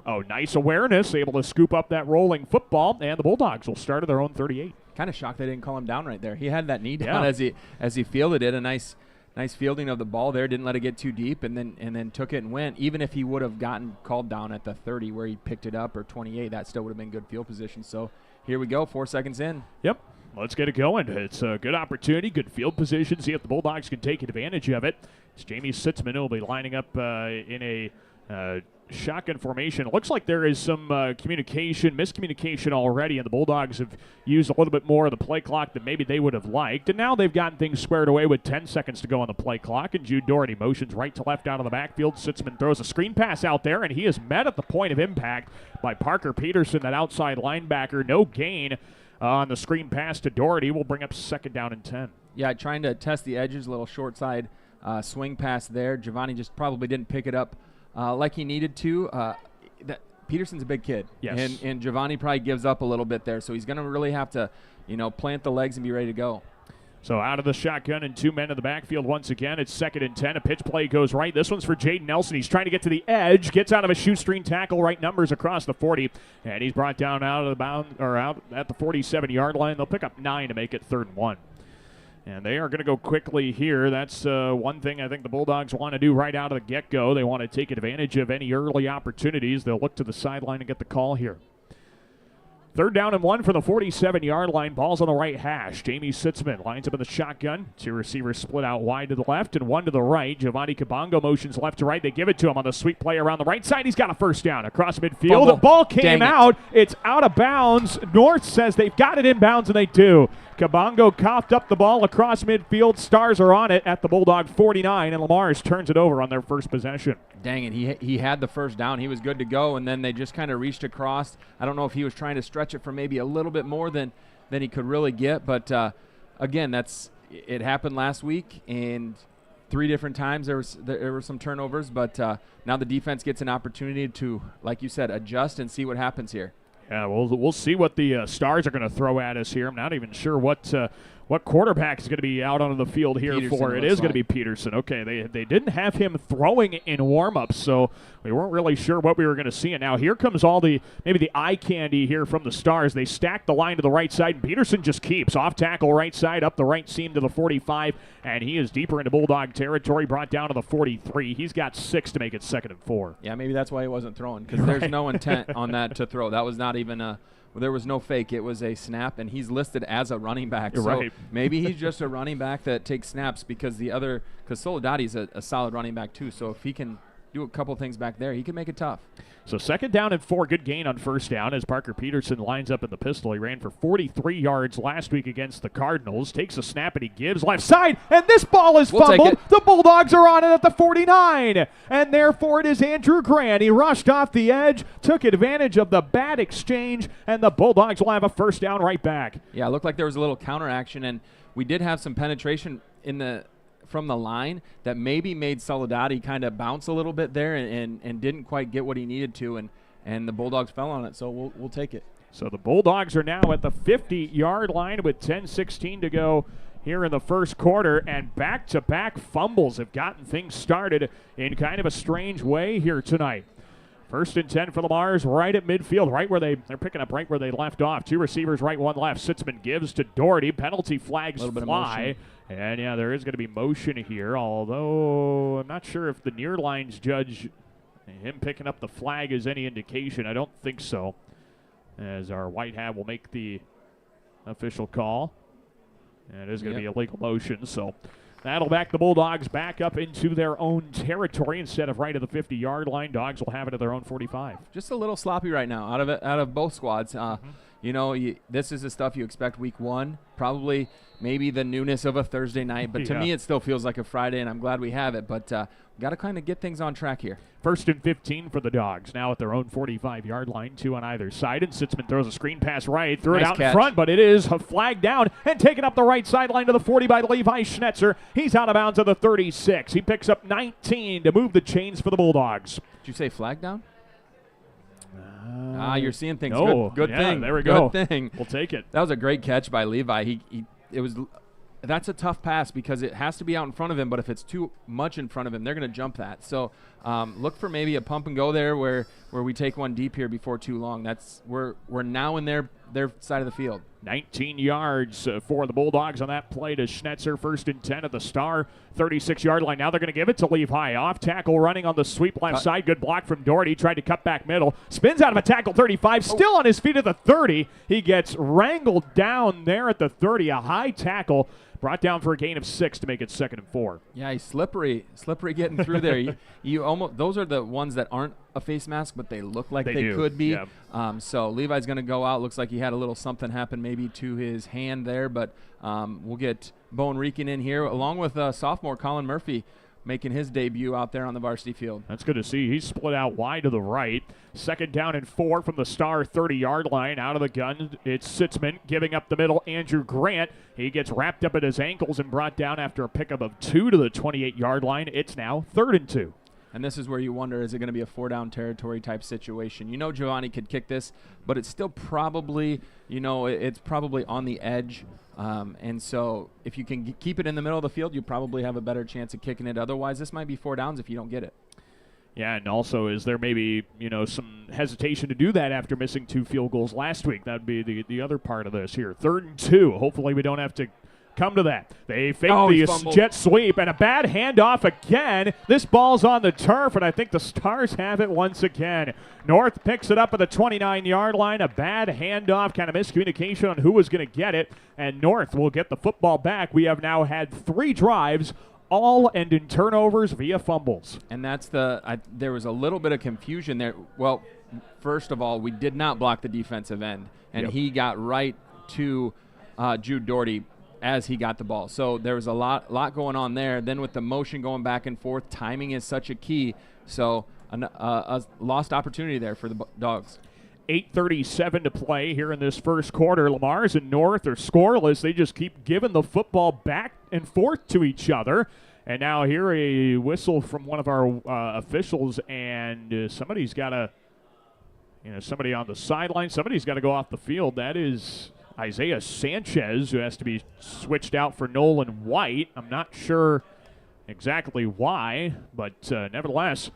nice awareness, able to scoop up that rolling football, and the Bulldogs will start at their own 38. Kind of shocked they didn't call him down right there. He had that knee down as he fielded it. A nice fielding of the ball there. Didn't let it get too deep, and then took it and went. Even if he would have gotten called down at the 30 where he picked it up, or 28, that still would have been good field position. So here we go, 4 seconds in. Yep. Let's get it going. It's a good opportunity, good field position. See if the Bulldogs can take advantage of it. It's Jamie Sitzman who will be lining up in a shotgun formation. It looks like there is some miscommunication already, and the Bulldogs have used a little bit more of the play clock than maybe they would have liked. And now they've gotten things squared away with 10 seconds to go on the play clock. And Jude Doherty motions right to left out of the backfield. Sitzman throws a screen pass out there, and he is met at the point of impact by Parker Peterson, that outside linebacker. No gain on the screen pass to Doherty. Will bring up 2nd down and 10. Yeah, trying to test the edges, a little short side swing pass there. Giovanni just probably didn't pick it up like he needed to. Peterson's a big kid. Yes. And Giovanni probably gives up a little bit there, so he's going to really have to, plant the legs and be ready to go. So out of the shotgun and 2 men in the backfield once again. It's 2nd and 10. A pitch play goes right. This one's for Jaden Nelson. He's trying to get to the edge. Gets out of a shoestring tackle. Right numbers across the 40. And he's brought down out at the 47-yard line. They'll pick up 9 to make it 3rd and 1. And they are going to go quickly here. That's one thing I think the Bulldogs want to do right out of the get-go. They want to take advantage of any early opportunities. They'll look to the sideline and get the call here. 3rd down and 1 for the 47-yard line. Ball's on the right hash. Jamie Sitzman lines up in the shotgun. 2 receivers split out wide to the left and 1 to the right. Giovanni Kabongo motions left to right. They give it to him on the sweep play around the right side. He's got a 1st down across midfield. The ball came out. It's out of bounds. North says they've got it inbounds, and they do. Kabongo coughed up the ball across midfield. Stars are on it at the Bulldog 49, and Lamar's turns it over on their first possession. Dang it, he had the 1st down. He was good to go, and then they just kind of reached across. I don't know if he was trying to stretch it for maybe a little bit more than he could really get, but again, it happened last week, and 3 different times there were some turnovers, but now the defense gets an opportunity to, like you said, adjust and see what happens here. Yeah, we'll see what the Stars are going to throw at us here. I'm not even sure what what quarterback is going to be out on the field here Peterson, for? It is going to be Peterson. Okay, they didn't have him throwing in warm-ups, so we weren't really sure what we were going to see. And now here comes all the eye candy here from the Stars. They stack the line to the right side, and Peterson just keeps off tackle right side, up the right seam to the 45, and he is deeper into Bulldog territory, brought down to the 43. He's got 6 to make it 2nd and 4. Yeah, maybe that's why he wasn't throwing, because there's no intent on that to throw. That was not even there was no fake. It was a snap, and he's listed as a running back. So maybe he's just a running back that takes snaps because Soledadi's a solid running back too. So if he can do a couple things back there, he can make it tough. So 2nd down and 4, good gain on 1st down as Parker Peterson lines up in the pistol. He ran for 43 yards last week against the Cardinals. Takes a snap and he gives left side, and this ball is fumbled. The Bulldogs are on it at the 49, and therefore it is Andrew Grant. He rushed off the edge, took advantage of the bad exchange, and the Bulldogs will have a 1st down right back. Yeah, it looked like there was a little counter action, and we did have some penetration from the line that maybe made Soledadi kind of bounce a little bit there and didn't quite get what he needed to, and the Bulldogs fell on it, so we'll take it. So the Bulldogs are now at the 50-yard line with 10:16 to go here in the first quarter, and back-to-back fumbles have gotten things started in kind of a strange way here tonight. 1st and 10 for the Mars, right at midfield, right where they're picking up right where they left off. 2 receivers, right, 1 left. Sitzman gives to Doherty. Penalty flags fly. And, yeah, there is going to be motion here, although I'm not sure if the near lines judge him picking up the flag is any indication. I don't think so, as our white hat will make the official call. And it is going to be a legal motion, so that'll back the Bulldogs back up into their own territory instead of right at the 50-yard line. Dogs will have it at their own 45. Just a little sloppy right now out of both squads. You know, this is the stuff you expect week 1, probably maybe the newness of a Thursday night, but to me it still feels like a Friday, and I'm glad we have it, but we got to kind of get things on track here. 1st and 15 for the Dogs, now at their own 45-yard line, 2 on either side, and Sitzman throws a screen pass right, threw it out in front, but it is a flag down and taken up the right sideline to the 40 by Levi Schnetzer. He's out of bounds at the 36. He picks up 19 to move the chains for the Bulldogs. Did you say flag down? You're seeing things. No, Good thing. There we go. Good thing. We'll take it. That was a great catch by Levi. That's a tough pass because it has to be out in front of him, but if it's too much in front of him, they're going to jump that. So look for maybe a pump and go there where we take one deep here before too long. We're now in their side of the field. 19 yards for the Bulldogs on that play to Schnetzer. 1st and 10 at the Star 36-yard line. Now they're going to give it to Levi. Off tackle running on the sweep left side. Good block from Doherty. Tried to cut back middle. Spins out of a tackle 35. Still on his feet at the 30. He gets wrangled down there at the 30. A high tackle. Brought down for a gain of 6 to make it 2nd and 4. Yeah, he's slippery getting through there. You almost, those are the ones that aren't a face mask, but they look like they could be. Yeah. So Levi's going to go out. Looks like he had a little something happen maybe to his hand there, but we'll get Bowen Reekin in here along with sophomore Colin Murphy making his debut out there on the varsity field. That's good to see. He's split out wide to the right. 2nd down and 4 from the Star 30-yard line. Out of the gun, it's Sitzman giving up the middle. Andrew Grant, he gets wrapped up at his ankles and brought down after a pickup of 2 to the 28-yard line. It's now 3rd and 2. And this is where you wonder, is it going to be a 4-down territory type situation? You know Giovanni could kick this, but it's still probably, it's probably on the edge. And so if you can keep it in the middle of the field, you probably have a better chance of kicking it. Otherwise, this might be 4 downs if you don't get it. Yeah, and also is there maybe, some hesitation to do that after missing 2 field goals last week? That would be the other part of this here. 3rd and 2. Hopefully we don't have to come to that. They fake the jet sweep, and a bad handoff again. This ball's on the turf, and I think the Stars have it once again. North picks it up at the 29-yard line. A bad handoff, kind of miscommunication on who was going to get it, and North will get the football back. We have now had 3 drives, all end in turnovers via fumbles. And that's there was a little bit of confusion there. Well, first of all, we did not block the defensive end, and he got right to Jude Doherty as he got the ball. So there was a lot going on there. Then with the motion going back and forth, timing is such a key. So a lost opportunity there for the Dogs. 8:37 to play here in this first quarter. Lamars and North are scoreless. They just keep giving the football back and forth to each other. And now here a whistle from one of our officials, and somebody's got to, somebody on the sideline, somebody's got to go off the field. That is, Isaiah Sanchez, who has to be switched out for Nolan White. I'm not sure exactly why, but nevertheless,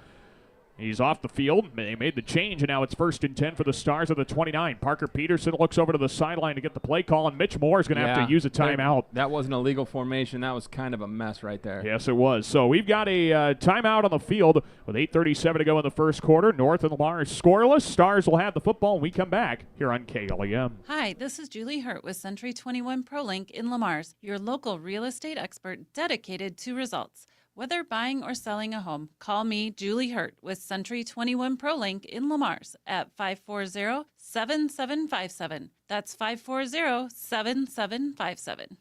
he's off the field. They made the change, and now it's 1st and 10 for the Stars of the 29. Parker Peterson looks over to the sideline to get the play call, and Mitch Moore is going to have to use a timeout. That wasn't a legal formation. That was kind of a mess right there. Yes, it was. So we've got a timeout on the field with 8:37 to go in the first quarter. North and Lamar scoreless. Stars will have the football when we come back here on KLEM. Hi, this is Julie Hurt with Century 21 ProLink in Lamar's, your local real estate expert dedicated to results. Whether buying or selling a home, call me, Julie Hurt, with Century 21 ProLink in Lamar's at 540-7757. That's 540-7757.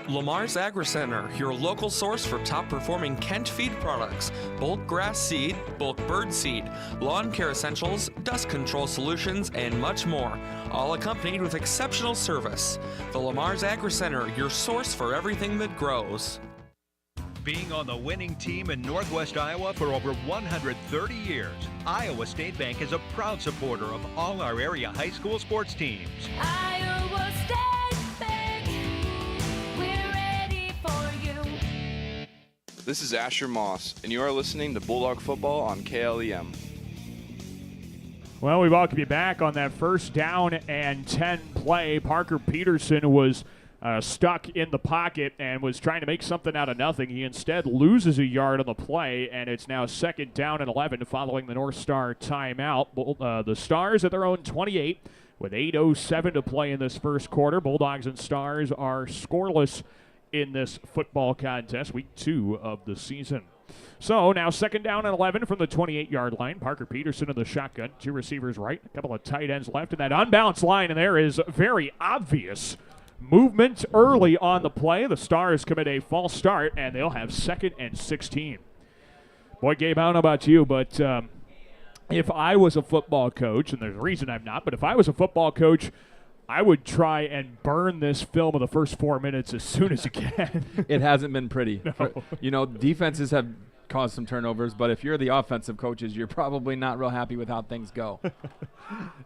Lamar's Agri Center, your local source for top-performing Kent feed products, bulk grass seed, bulk bird seed, lawn care essentials, dust control solutions, and much more, all accompanied with exceptional service. The Lamar's Agri Center, your source for everything that grows. Being on the winning team in Northwest Iowa for over 130 years, Iowa State Bank is a proud supporter of all our area high school sports teams. Iowa State Bank, we're ready for you. This is Asher Moss, and you are listening to Bulldog Football on KLEM. Well, we welcome you back on that 1st down and 10 play. Parker Peterson was stuck in the pocket and was trying to make something out of nothing. He instead loses a yard on the play, and it's now 2nd down and 11 following the North Star timeout. The Stars at their own 28 with 8:07 to play in this first quarter. Bulldogs and Stars are scoreless in this football contest, week 2 of the season. So now 2nd down and 11 from the 28-yard line. Parker Peterson in the shotgun. 2 receivers right, a couple of tight ends left in that unbalanced line, and there is very obvious movement early on the play. The Stars commit a false start, and they'll have 2nd and 16. Boy, Gabe, I don't know about you, but if I was a football coach, and there's a reason I'm not, but if I was a football coach, I would try and burn this film of the first 4 minutes as soon as you can. It hasn't been pretty. No. Defenses have caused some turnovers, but if you're the offensive coaches, you're probably not real happy with how things go.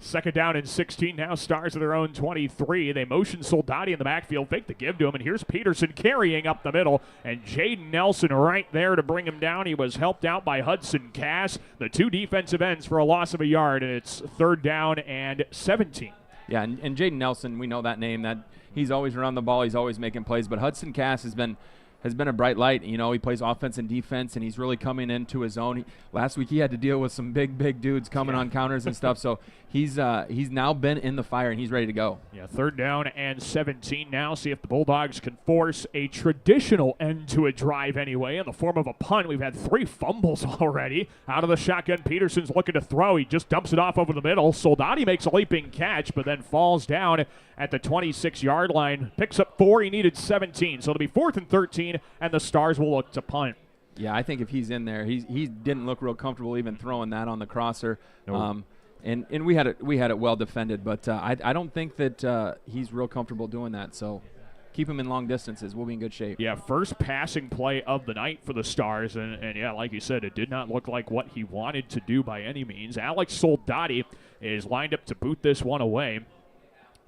2nd down and 16 now. Stars of their own 23. They motion Soldati in the backfield, fake the give to him, and here's Peterson carrying up the middle, and Jaden Nelson right there to bring him down. He was helped out by Hudson Cass, the 2 defensive ends for a loss of a yard, and it's 3rd down and 17. Yeah, and Jaden Nelson, we know that name. That he's always around the ball. He's always making plays, but Hudson Cass has been a bright light. He plays offense and defense, and he's really coming into his own. Last week he had to deal with some big dudes coming on counters and stuff, so he's now been in the fire, and he's ready to go. Yeah, 3rd down and 17 now. See if the Bulldogs can force a traditional end to a drive anyway in the form of a punt. We've had 3 fumbles already. Out of the shotgun, Peterson's looking to throw. He just dumps it off over the middle. Soldati makes a leaping catch, but then falls down at the 26-yard line. Picks up 4. He needed 17. So it'll be 4th and 13, and the Stars will look to punt. Yeah, I think if he's in there, he didn't look real comfortable even throwing that on the crosser. Nope. And we had it well defended, but I don't think that he's real comfortable doing that. So keep him in long distances. We'll be in good shape. Yeah, first passing play of the night for the Stars, and yeah, like you said, it did not look like what he wanted to do by any means. Alex Soldati is lined up to boot this one away.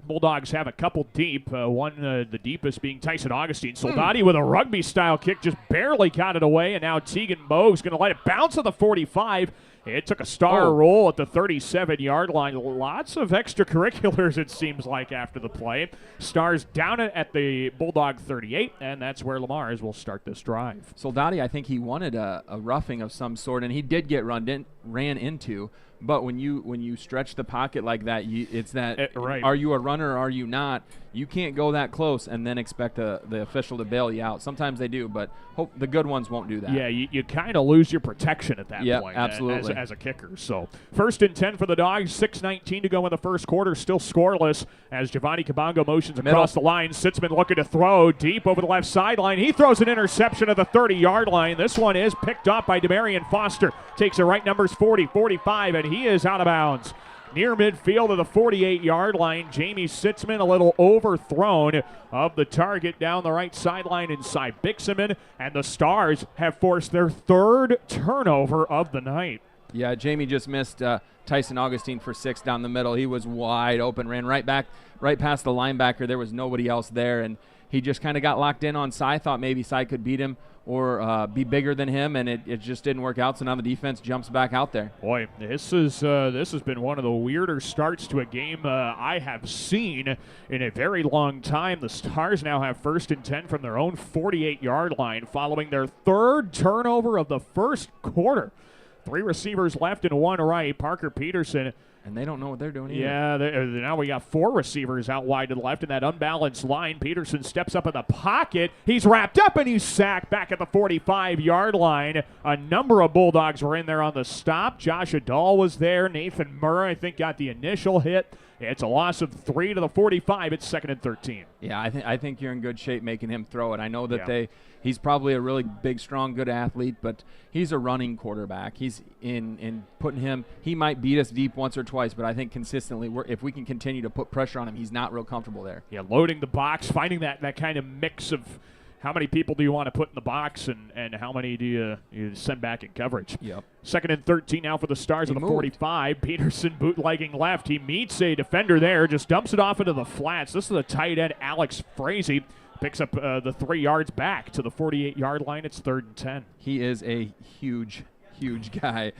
Bulldogs have a couple deep, the deepest being Tyson Augustine. Soldati with a rugby-style kick just barely got it away, and now Tegan Bogue's going to let it bounce at the 45. It took a star roll at the 37-yard line. Lots of extracurriculars, it seems like, after the play. Stars down at the Bulldog 38, and that's where Lamar's will start this drive. Soldati, I think he wanted a roughing of some sort, and he did get ran into. But when you stretch the pocket like that, it's that right. Are you a runner or are you not? You can't go that close and then expect the official to bail you out. Sometimes they do, but the good ones won't do that. Yeah, you kind of lose your protection at that point. Absolutely. As a kicker. So 1st and 10 for the Dogs, 6:19 to go in the first quarter, still scoreless as Giovanni Kabongo motions across the line. Sitzman looking to throw deep over the left sideline. He throws an interception at the 30-yard line. This one is picked up by Demarion Foster. Takes the right numbers 40, 45, and he is out of bounds. Near midfield of the 48-yard line, Jamie Sitzman a little overthrown of the target down the right sideline inside Bixaman, and the Stars have forced their 3rd turnover of the night. Yeah, Jamie just missed Tyson Augustine for 6 down the middle. He was wide open, ran right past the linebacker. There was nobody else there, and he just kind of got locked in on Cy. Thought maybe Cy could beat him or be bigger than him, and it just didn't work out. So now the defense jumps back out there. Boy, this has been one of the weirder starts to a game I have seen in a very long time. The Stars now have 1st and 10 from their own 48-yard line following their 3rd turnover of the first quarter. 3 receivers left and 1 right. Parker Peterson. And they don't know what they're doing either. Yeah, now we got 4 receivers out wide to the left in that unbalanced line. Peterson steps up in the pocket. He's wrapped up and he's sacked back at the 45-yard line. A number of Bulldogs were in there on the stop. Josh Adall was there. Nathan Murray, I think, got the initial hit. It's a loss of 3 to the 45. It's 2nd and 13. Yeah, I think you're in good shape making him throw it. I know that he's probably a really big, strong, good athlete, but he's a running quarterback. He's in putting him. He might beat us deep once or twice, but I think consistently, if we can continue to put pressure on him, he's not real comfortable there. Yeah, loading the box, finding that kind of mix of how many people do you want to put in the box and how many do you send back in coverage. Yep. 2nd and 13 now for the Stars at the 45. Peterson bootlegging left. He meets a defender there, just dumps it off into the flats. This is the tight end, Alex Frazee. Picks up the 3 yards back to the 48-yard line. It's 3rd and 10. He is a huge guy.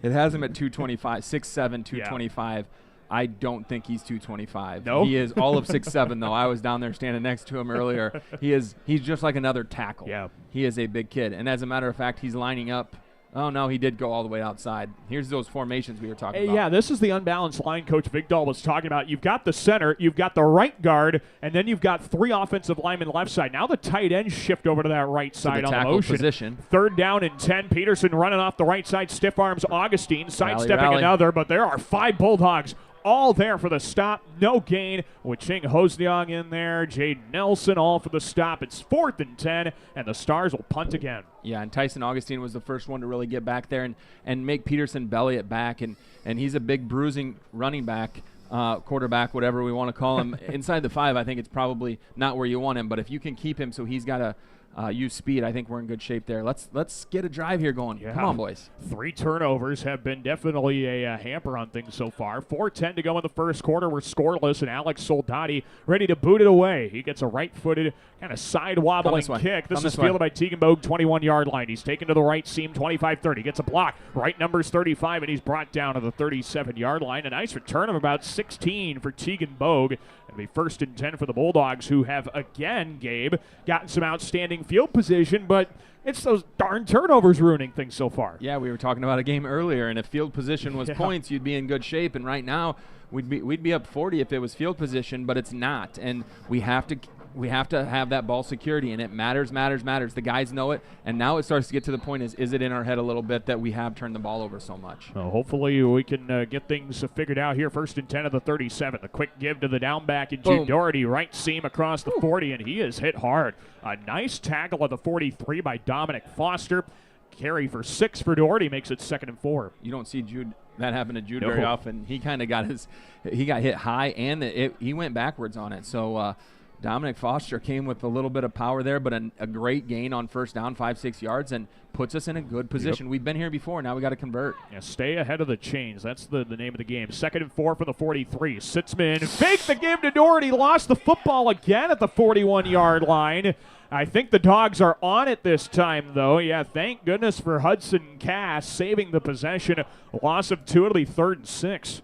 It has him at 225, 6'7", 225. Yeah. I don't think he's 225. No? He is all of 6'7", though. I was down there standing next to him earlier. He's just like another tackle. Yeah. He is a big kid. And as a matter of fact, he's lining up. Oh, no, he did go all the way outside. Here's those formations we were talking about. Yeah, this is the unbalanced line Coach Vigdahl was talking about. You've got the center, you've got the right guard, and then you've got 3 offensive linemen left side. Now the tight ends shift over to that right side on the motion. Position. 3rd down and 10. Peterson running off the right side, stiff arms Augustine, sidestepping another, but there are 5 Bulldogs all there for the stop, no gain. With Ching Hosniong in there, Jaden Nelson all for the stop. It's 4th and 10, and the Stars will punt again. Yeah, and Tyson Augustine was the first one to really get back there and make Peterson belly it back, and he's a big bruising running back, quarterback, whatever we want to call him. Inside the 5, I think it's probably not where you want him, but if you can keep him so he's got to use speed, I think we're in good shape there. Let's get a drive here going. Yeah. Come on, boys. 3 turnovers have been definitely a hamper on things so far. 4:10 to go in the first quarter. We're scoreless, and Alex Soldati ready to boot it away. He gets a right-footed, kind of side-wobbling kick. This is fielded by Tegan Bogue, 21-yard line. He's taken to the right seam, 25-30. Gets a block. Right number's 35, and he's brought down to the 37-yard line. A nice return of about 16 for Tegan Bogue. It'll be 1st and 10 for the Bulldogs, who have, again, Gabe, gotten some outstanding field position, but it's those darn turnovers ruining things so far. Yeah, we were talking about a game earlier, and if field position was points, you'd be in good shape, and right now we'd be up 40 if it was field position, but it's not, and we have to have that ball security, and it matters. The guys know it, and now it starts to get to the point is it in our head a little bit that we have turned the ball over so much. Well, hopefully we can get things figured out here. 1st and 10 of the 37. The quick give to the down back, and Jude Doherty, right seam across the 40, and he is hit hard. A nice tackle at the 43 by Dominic Foster. Carry for 6 for Doherty, makes it 2nd and 4. You don't see that happen to Jude very often. He kind of got hit high, and he went backwards on it. So Dominic Foster came with a little bit of power there, but a great gain on 1st down, 5-6 yards, and puts us in a good position. We've been here before. Now we got to convert. Yeah, stay ahead of the chains. That's the name of the game. 2nd and 4 from the 43. Sitzman faked the give to Doherty. Lost the football again at the 41-yard line. I think the Dogs are on it this time, though. Yeah, thank goodness for Hudson Cass saving the possession. Loss of 2. It'll be 3rd and 6.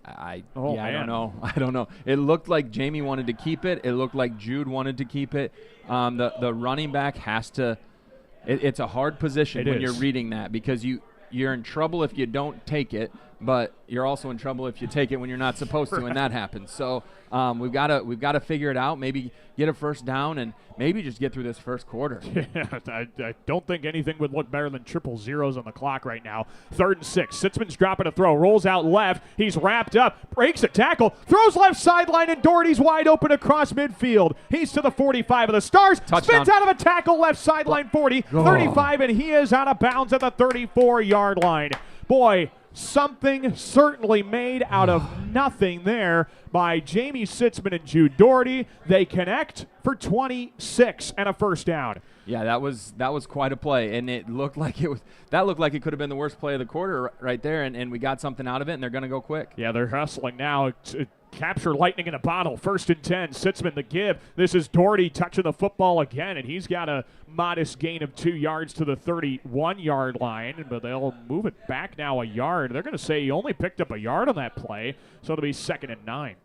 I don't know. It looked like Jamie wanted to keep it. It looked like Jude wanted to keep it. The running back has to. It's a hard position when you're reading that, because you're in trouble if you don't take it, but you're also in trouble if you take it when you're not supposed to, and that happens. So we've got to figure it out. Maybe get a 1st down and maybe just get through this first quarter. Yeah, I don't think anything would look better than 000s on the clock right now. 3rd and 6. Sitzman's dropping a throw, rolls out left. He's wrapped up, breaks a tackle, throws left sideline, and Doherty's wide open across midfield. He's to the 45 of the Stars. Touchdown. Spins out of a tackle left sideline 40, 35, and he is out of bounds at the 34-yard line. Boy, something certainly made out of nothing there by Jamie Sitzman and Jude Doherty. They connect for 26 and a first down. Yeah, that was quite a play, and it looked like it could have been the worst play of the quarter right there, and we got something out of it, and they're going to go quick. Yeah, they're hustling now to capture lightning in a bottle. 1st and 10, Sitzman the give. This is Doherty touching the football again, and he's got a modest gain of 2 yards to the 31-yard line, but they'll move it back now a yard. They're going to say he only picked up a yard on that play, so it'll be 2nd and 9.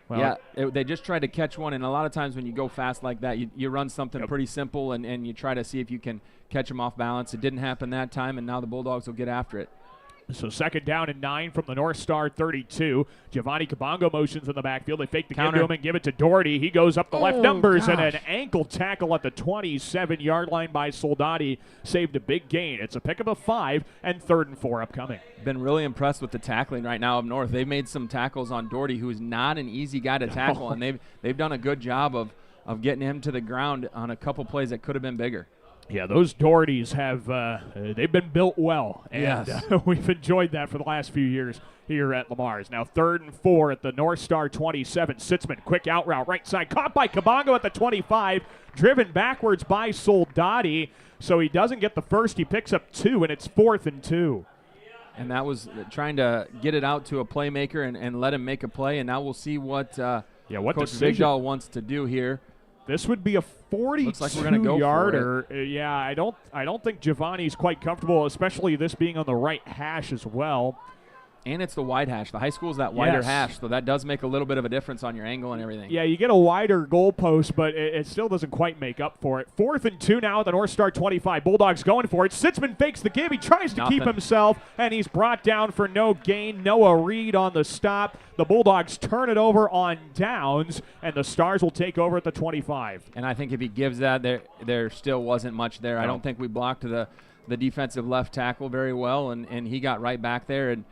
Well, they just tried to catch one, and a lot of times when you go fast like that, you run something pretty simple, and you try to see if you can catch them off balance. It didn't happen that time, and now the Bulldogs will get after it. So 2nd down and 9 from the North Star 32. Giovanni Kabongo motions in the backfield. They fake the give to him and give it to Doherty. He goes up the left numbers, and an ankle tackle at the 27-yard line by Soldati saved a big gain. It's a pickup of 5 and 3rd and 4 upcoming. Been really impressed with the tackling right now up north. They've made some tackles on Doherty, who is not an easy guy to tackle, and they've done a good job of getting him to the ground on a couple plays that could have been bigger. Yeah, those Dohertys have they've been built well, and we've enjoyed that for the last few years here at Lamar's. Now 3rd and 4 at the North Star 27. Sitzman, quick out route, right side, caught by Kabongo at the 25, driven backwards by Soldati, so he doesn't get the first. He picks up 2, and it's 4th and 2. And that was trying to get it out to a playmaker and let him make a play, and now we'll see what Coach Vigdal wants to do here. This would be a 42-yarder. Yeah, I don't think Giovanni's quite comfortable, especially this being on the right hash as well. And it's the wide hash. The high school is that wider hash, so that does make a little bit of a difference on your angle and everything. Yeah, you get a wider goalpost, but it still doesn't quite make up for it. 4th and 2 now at the North Star 25. Bulldogs going for it. Sitzman fakes the give. He tries to keep himself, and he's brought down for no gain. Noah Reed on the stop. The Bulldogs turn it over on downs, and the Stars will take over at the 25. And I think if he gives that, there still wasn't much there. No. I don't think we blocked the defensive left tackle very well, and he got right back there. And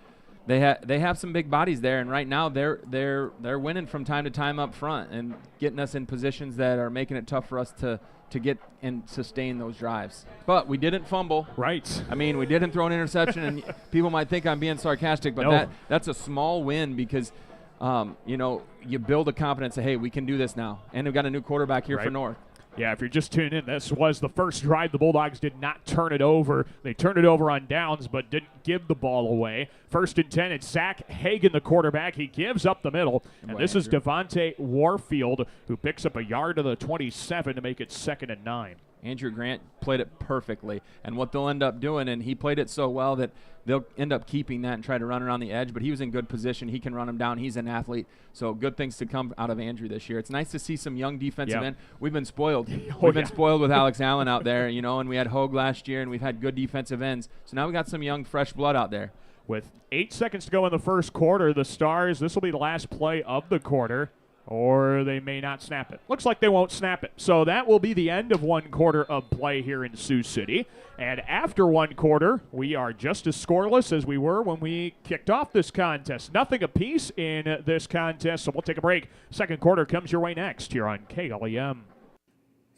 they have some big bodies there, and right now they're winning from time to time up front and getting us in positions that are making it tough for us to get and sustain those drives. But we didn't fumble. Right. I mean, we didn't throw an interception, and people might think I'm being sarcastic, but that's a small win because you build a confidence that, hey, we can do this now. And we've got a new quarterback here for North. Yeah, if you're just tuning in, this was the first drive. The Bulldogs did not turn it over. They turned it over on downs, but didn't give the ball away. 1st and 10, it's Zach Hagan, the quarterback. He gives up the middle, and this is Devontae Warfield, who picks up a yard to the 27 to make it 2nd and 9. Andrew Grant played it perfectly, and what they'll end up doing, and he played it so well that they'll end up keeping that and try to run around the edge, but he was in good position. He can run him down. He's an athlete, so good things to come out of Andrew this year. It's nice to see some young defensive end. We've been spoiled. We've been spoiled with Alex Allen out there, and we had Hogue last year, and we've had good defensive ends. So now we got some young, fresh blood out there. With 8 seconds to go in the first quarter, the Stars, this will be the last play of the quarter, or they may not snap it. Looks like they won't snap it. So that will be the end of one quarter of play here in Sioux City. And after one quarter, we are just as scoreless as we were when we kicked off this contest. Nothing apiece in this contest, so we'll take a break. Second quarter comes your way next here on KLEM.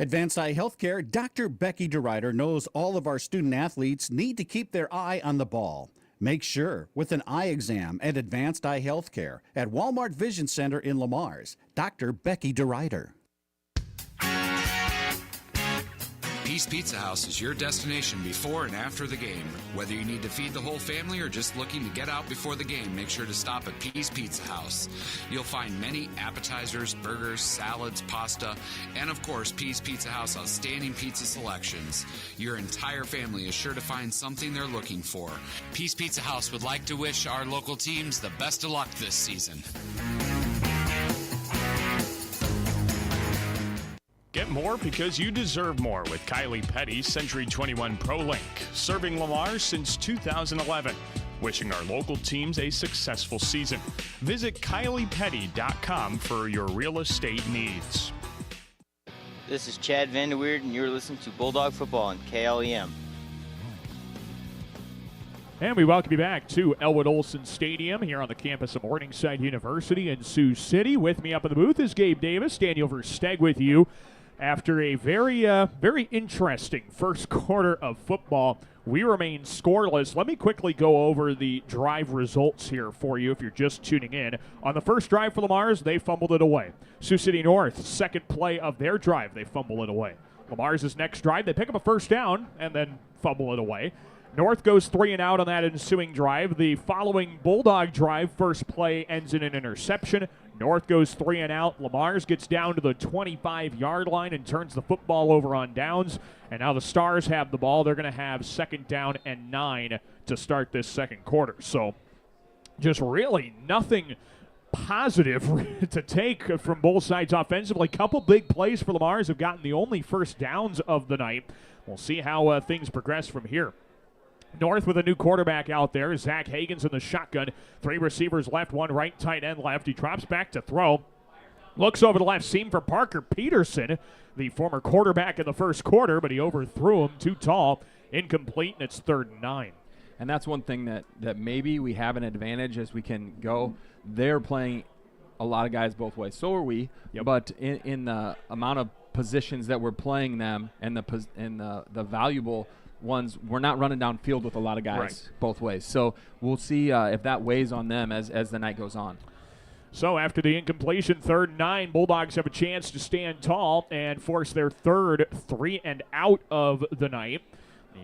Advanced Eye Healthcare, Dr. Becky DeRuyter knows all of our student athletes need to keep their eye on the ball. Make sure with an eye exam at Advanced Eye Healthcare at Walmart Vision Center in Lamar's. Dr. Becky DeRuyter. Peace Pizza House is your destination before and after the game. Whether you need to feed the whole family or just looking to get out before the game, make sure to stop at Peace Pizza House. You'll find many appetizers, burgers, salads, pasta, and of course, Peace Pizza House outstanding pizza selections. Your entire family is sure to find something they're looking for. Peace Pizza House would like to wish our local teams the best of luck this season. Get more because you deserve more with Kylie Petty's Century 21 ProLink, serving Lamar since 2011. Wishing our local teams a successful season. Visit KyliePetty.com for your real estate needs. This is Chad Vanderweerd, and you're listening to Bulldog Football on KLEM. And we welcome you back to Elwood Olson Stadium here on the campus of Morningside University in Sioux City. With me up in the booth is Gabe Davis, Daniel Versteg with you. after a very interesting first quarter of football. We remain scoreless. Let me quickly go over the drive results here for you if you're just tuning in. On the first drive for the Mars, they fumbled it away. Sioux City North, second play of their drive, they fumble it away. Lamar's next drive, they pick up a first down and then fumble it away. North goes 3 and out on that ensuing drive. The following Bulldog drive, first play ends in an interception. North goes 3 and out. Lamar's gets down to the 25-yard line and turns the football over on downs. And now the Stars have the ball. They're going to have 2nd down and 9 to start this second quarter. So just really nothing positive to take from both sides offensively. A couple big plays for Lamar's have gotten the only first downs of the night. We'll see how things progress from here. North with a new quarterback out there. Zach Hagen's in the shotgun. 3 receivers left, 1 right, tight end left. He drops back to throw. Looks over the left seam for Parker Peterson, the former quarterback in the first quarter, but he overthrew him, too tall. Incomplete, and it's 3rd and 9. And that's one thing that maybe we have an advantage as we can go. They're playing a lot of guys both ways. So are we. Yep. But in the amount of positions that we're playing them and the valuable ones, we're not running downfield with a lot of guys both ways. So we'll see if that weighs on them as the night goes on. So after the incompletion, 3rd and 9, Bulldogs have a chance to stand tall and force their third 3 and out of the night.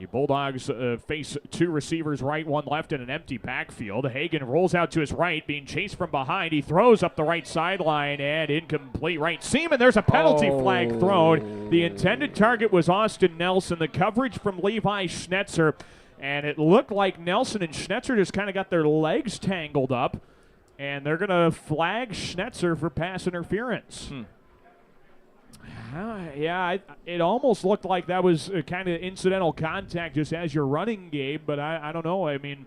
The Bulldogs face 2 receivers right, 1 left in an empty backfield. Hagen rolls out to his right, being chased from behind. He throws up the right sideline and incomplete right seam, and there's a penalty flag thrown. The intended target was Austin Nelson. The coverage from Levi Schnetzer, and it looked like Nelson and Schnetzer just kind of got their legs tangled up, and they're going to flag Schnetzer for pass interference. It almost looked like that was kind of incidental contact just as you're running, Gabe, but I don't know. I mean,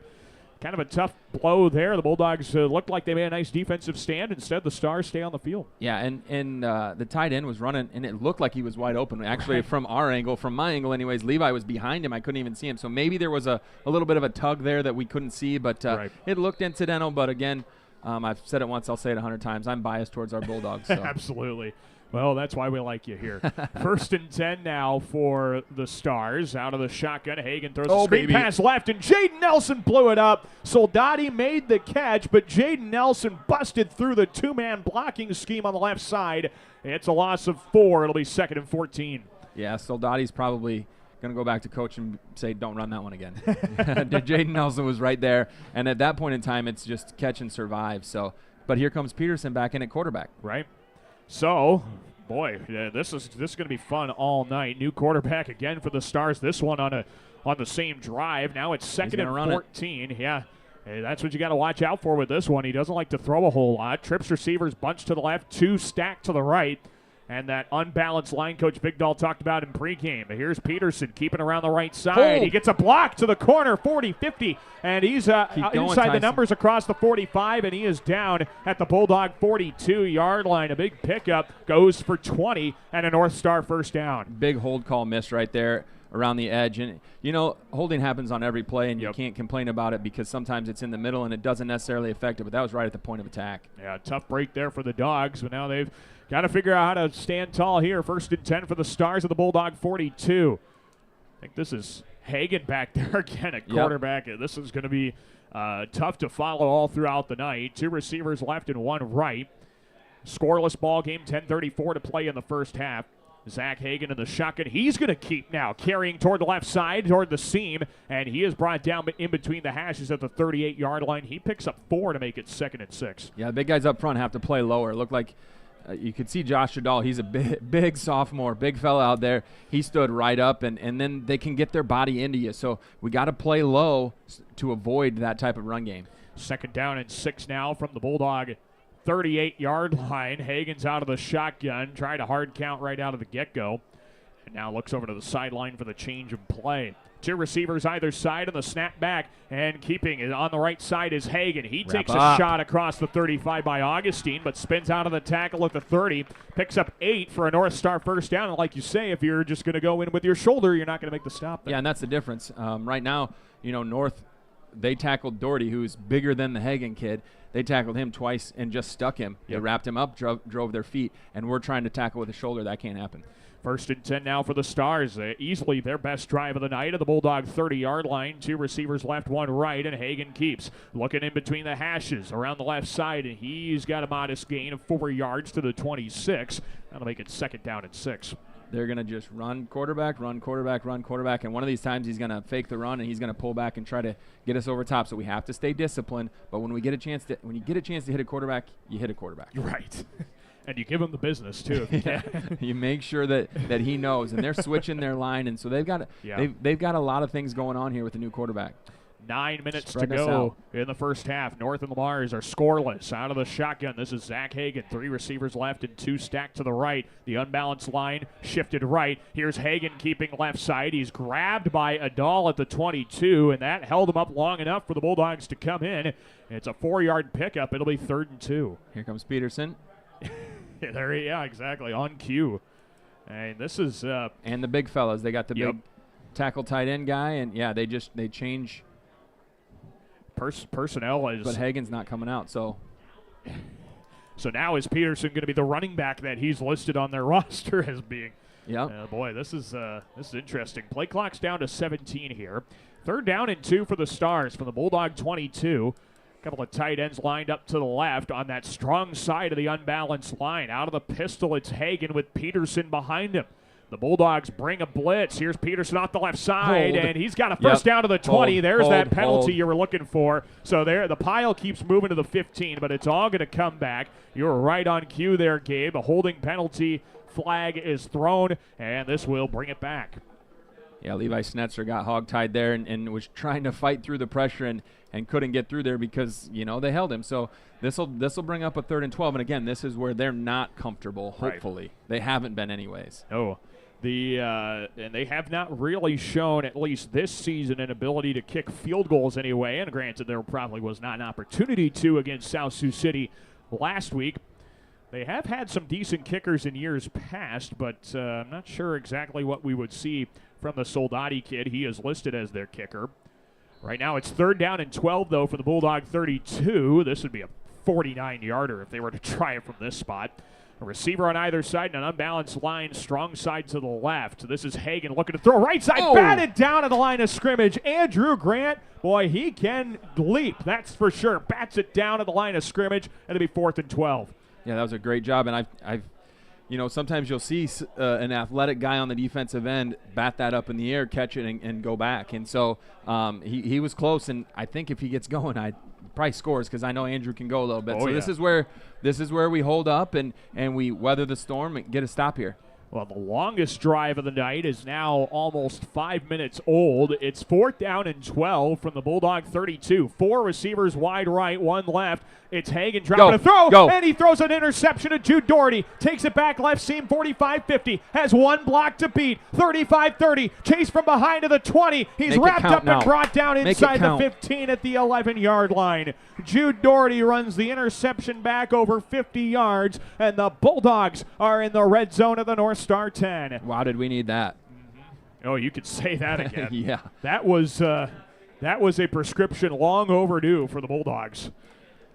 kind of a tough blow there. The Bulldogs looked like they made a nice defensive stand. Instead, the Stars stay on the field. Yeah, and the tight end was running, and it looked like he was wide open. Actually, from our angle, from my angle anyways, Levi was behind him. I couldn't even see him. So maybe there was a little bit of a tug there that we couldn't see, but it looked incidental. But again, I've said it once, I'll say it 100 times. I'm biased towards our Bulldogs. So. Absolutely. Well, that's why we like you here. 1st and 10 now for the Stars. Out of the shotgun, Hagen throws a screen pass left, and Jaden Nelson blew it up. Soldati made the catch, but Jaden Nelson busted through the 2-man blocking scheme on the left side. It's a loss of 4. It'll be 2nd and 14. Yeah, Soldati's probably going to go back to coach and say, don't run that one again. Jaden Nelson was right there, and at that point in time, it's just catch and survive. So, but here comes Peterson back in at quarterback. Right. So, boy, this is going to be fun all night. New quarterback again for the Stars. This one on the same drive. Now it's 2nd and 14. Yeah, that's what you got to watch out for with this one. He doesn't like to throw a whole lot. Trips receivers bunched to the left, 2 stacked to the right. And that unbalanced line coach Bigdahl talked about in pregame. Here's Peterson keeping around the right side. He gets a block to the corner, 40, 50, and he's inside the numbers across the 45, and he is down at the Bulldog 42-yard line. A big pickup, goes for 20, and a North Star first down. Big hold call miss right there around the edge. And, holding happens on every play, and you can't complain about it because sometimes it's in the middle and it doesn't necessarily affect it, but that was right at the point of attack. Yeah, tough break there for the Dogs, but now they've got to figure out how to stand tall here. 1st and 10 for the Stars of the Bulldog 42. I think this is Hagen back there again at quarterback. This is going to be tough to follow all throughout the night. 2 receivers left and 1 right. Scoreless ball game, 10:34 to play in the first half. Zach Hagen in the shotgun. He's going to keep now, carrying toward the left side, toward the seam, and he is brought down in between the hashes at the 38-yard line. He picks up 4 to make it 2nd and 6. Yeah, the big guys up front have to play lower. It looked like you could see Josh Shadal. He's a big sophomore, big fella out there. He stood right up, and then they can get their body into you. So we got to play low to avoid that type of run game. 2nd down and 6 now from the Bulldog 38-yard line. Hagen's out of the shotgun. Tried a hard count right out of the get-go. And now looks over to the sideline for the change of play. 2 receivers either side on the snap back, and keeping it on the right side is Hagen. He takes a shot across the 35 by Augustine, but spins out of the tackle at the 30. Picks up 8 for a North Star first down. And like you say, if you're just going to go in with your shoulder, you're not going to make the stop there. Yeah, and that's the difference. Right now, North they tackled Doherty, who's bigger than the Hagen kid. They tackled him twice and just stuck him. They wrapped him up, drove their feet, and we're trying to tackle with a shoulder. That can't happen. 1st and 10 now for the Stars. Easily their best drive of the night at the Bulldog 30-yard line. 2 receivers left, 1 right, and Hagen keeps looking in between the hashes around the left side, and he's got a modest gain of 4 yards to the 26. That'll make it 2nd down and 6. They're going to just run quarterback, and one of these times he's going to fake the run and he's going to pull back and try to get us over top. So we have to stay disciplined. But when you get a chance to hit a quarterback, you hit a quarterback. Right. And you give him the business too. If you can. You make sure that he knows, and they're switching their line, and so they've got a lot of things going on here with the new quarterback. 9 minutes to go in the first half. North and Mars are scoreless out of the shotgun. This is Zach Hagen. 3 receivers left and 2 stacked to the right. The unbalanced line shifted right. Here's Hagen keeping left side. He's grabbed by Adal at the 22, and that held him up long enough for the Bulldogs to come in. It's a 4-yard pickup. It'll be 3rd and 2. Here comes Peterson. Exactly. On cue. And this is and the big fellas. They got the big tackle tight end guy, and they change personnel is. But Hagen's not coming out, so now is Peterson going to be the running back that he's listed on their roster as being? Yeah. Boy, this is interesting. Play clock's down to 17 here. 3rd down and 2 for the Stars from the Bulldog 22. Couple of tight ends lined up to the left on that strong side of the unbalanced line. Out of the pistol, it's Hagen with Peterson behind him. The Bulldogs bring a blitz. Here's Peterson off the left side, and he's got a first down to the 20. There's that penalty you were looking for. So there, the pile keeps moving to the 15, but it's all going to come back. You were right on cue there, Gabe. A holding penalty flag is thrown, and this will bring it back. Yeah, Levi Snetzer got hogtied there and was trying to fight through the pressure and couldn't get through there because, they held him. So this will bring up a 3rd and 12. And, again, this is where they're not comfortable, hopefully. Right. They haven't been anyways. Oh, and they have not really shown, at least this season, an ability to kick field goals anyway. And granted, there probably was not an opportunity to against South Sioux City last week. They have had some decent kickers in years past, but I'm not sure exactly what we would see from the Soldati kid. He is listed as their kicker. Right now it's 3rd down and 12, though, for the Bulldog 32. This would be a 49-yarder if they were to try it from this spot. A receiver on either side and an unbalanced line, strong side to the left. This is Hagen looking to throw right side, batted down at the line of scrimmage. Andrew Grant, boy, he can leap, that's for sure. Bats it down at the line of scrimmage, and it'll be 4th and 12. Yeah, that was a great job, and I've sometimes you'll see an athletic guy on the defensive end bat that up in the air, catch it, and go back. And so he was close, and I think if he gets going, I probably scores because I know Andrew can go a little bit. This is where we hold up and we weather the storm and get a stop here. Well, the longest drive of the night is now almost 5 minutes old. It's 4th down and 12 from the Bulldog 32. 4 receivers wide right, 1 left. It's Hagen dropping a throw, and he throws an interception to Jude Doherty. Takes it back left seam, 45-50. Has 1 block to beat, 35-30. Chase from behind to the 20. He's wrapped up and brought down inside the 15 at the 11-yard line. Jude Doherty runs the interception back over 50 yards, and the Bulldogs are in the red zone of the North Star 10. Wow, did we need that? Mm-hmm. Oh, you could say that again. Yeah. That was a prescription long overdue for the Bulldogs.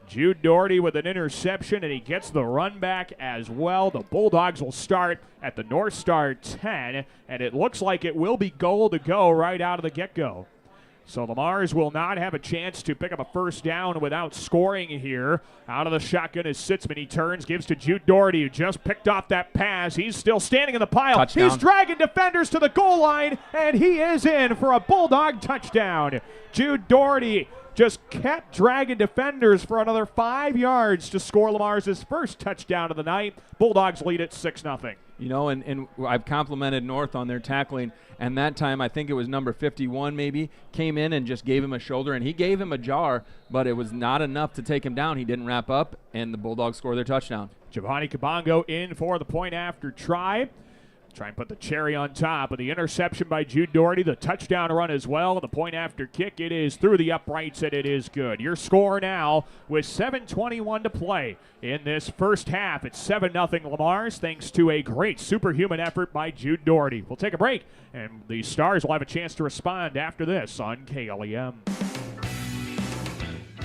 Jude Doherty with an interception, and he gets the run back as well. The Bulldogs will start at the North Star 10, and it looks like it will be goal to go right out of the get-go. So the Mars will not have a chance to pick up a first down without scoring here. Out of the shotgun is Sitzman. He turns, gives to Jude Doherty, who just picked off that pass. He's still standing in the pile. Touchdown. He's dragging defenders to the goal line, and he is in for a Bulldog touchdown. Jude Doherty just kept dragging defenders for another 5 yards to score Lamar's first touchdown of the night. Bulldogs lead it 6-0. And I've complimented North on their tackling, and that time I think it was number 51 maybe, came in and just gave him a shoulder, and he gave him a jar, but it was not enough to take him down. He didn't wrap up, and the Bulldogs score their touchdown. Giovanni Kabongo in for the point after try. Try and put the cherry on top of the interception by Jude Doherty, the touchdown run as well. The point after kick, it is through the uprights, and it is good. Your score now with 7:21 to play in this first half. It's 7-0 Lamar's, thanks to a great superhuman effort by Jude Doherty. We'll take a break, and the Stars will have a chance to respond after this on KLEM.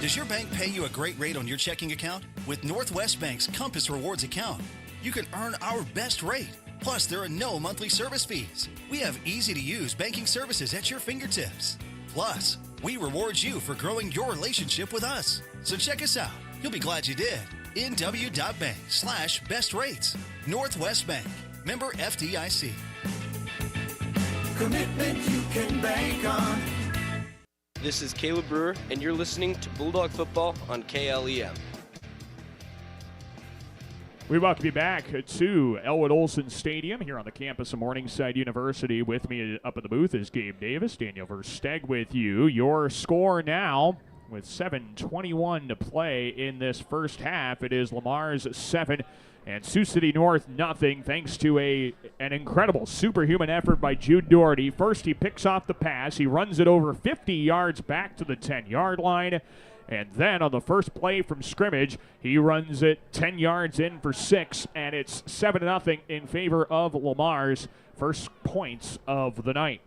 Does your bank pay you a great rate on your checking account? With Northwest Bank's Compass Rewards account, you can earn our best rate. Plus, there are no monthly service fees. We have easy-to-use banking services at your fingertips. Plus, we reward you for growing your relationship with us. So check us out. You'll be glad you did. nw.bank/best rates. Northwest Bank. Member FDIC. Commitment you can bank on. This is Caleb Brewer, and you're listening to Bulldog Football on KLEM. We welcome you back to Elwood Olson Stadium here on the campus of Morningside University. With me up in the booth is Gabe Davis, Daniel Versteg with you. Your score now, with 7:21 to play in this first half, it is Lamar's 7 and Sioux City North nothing, thanks to an incredible superhuman effort by Jude Doherty. First, he picks off the pass. He runs it over 50 yards back to the 10-yard line. And then on the first play from scrimmage, he runs it 10 yards in for 6, and it's 7-0 in favor of Lamar's first points of the night.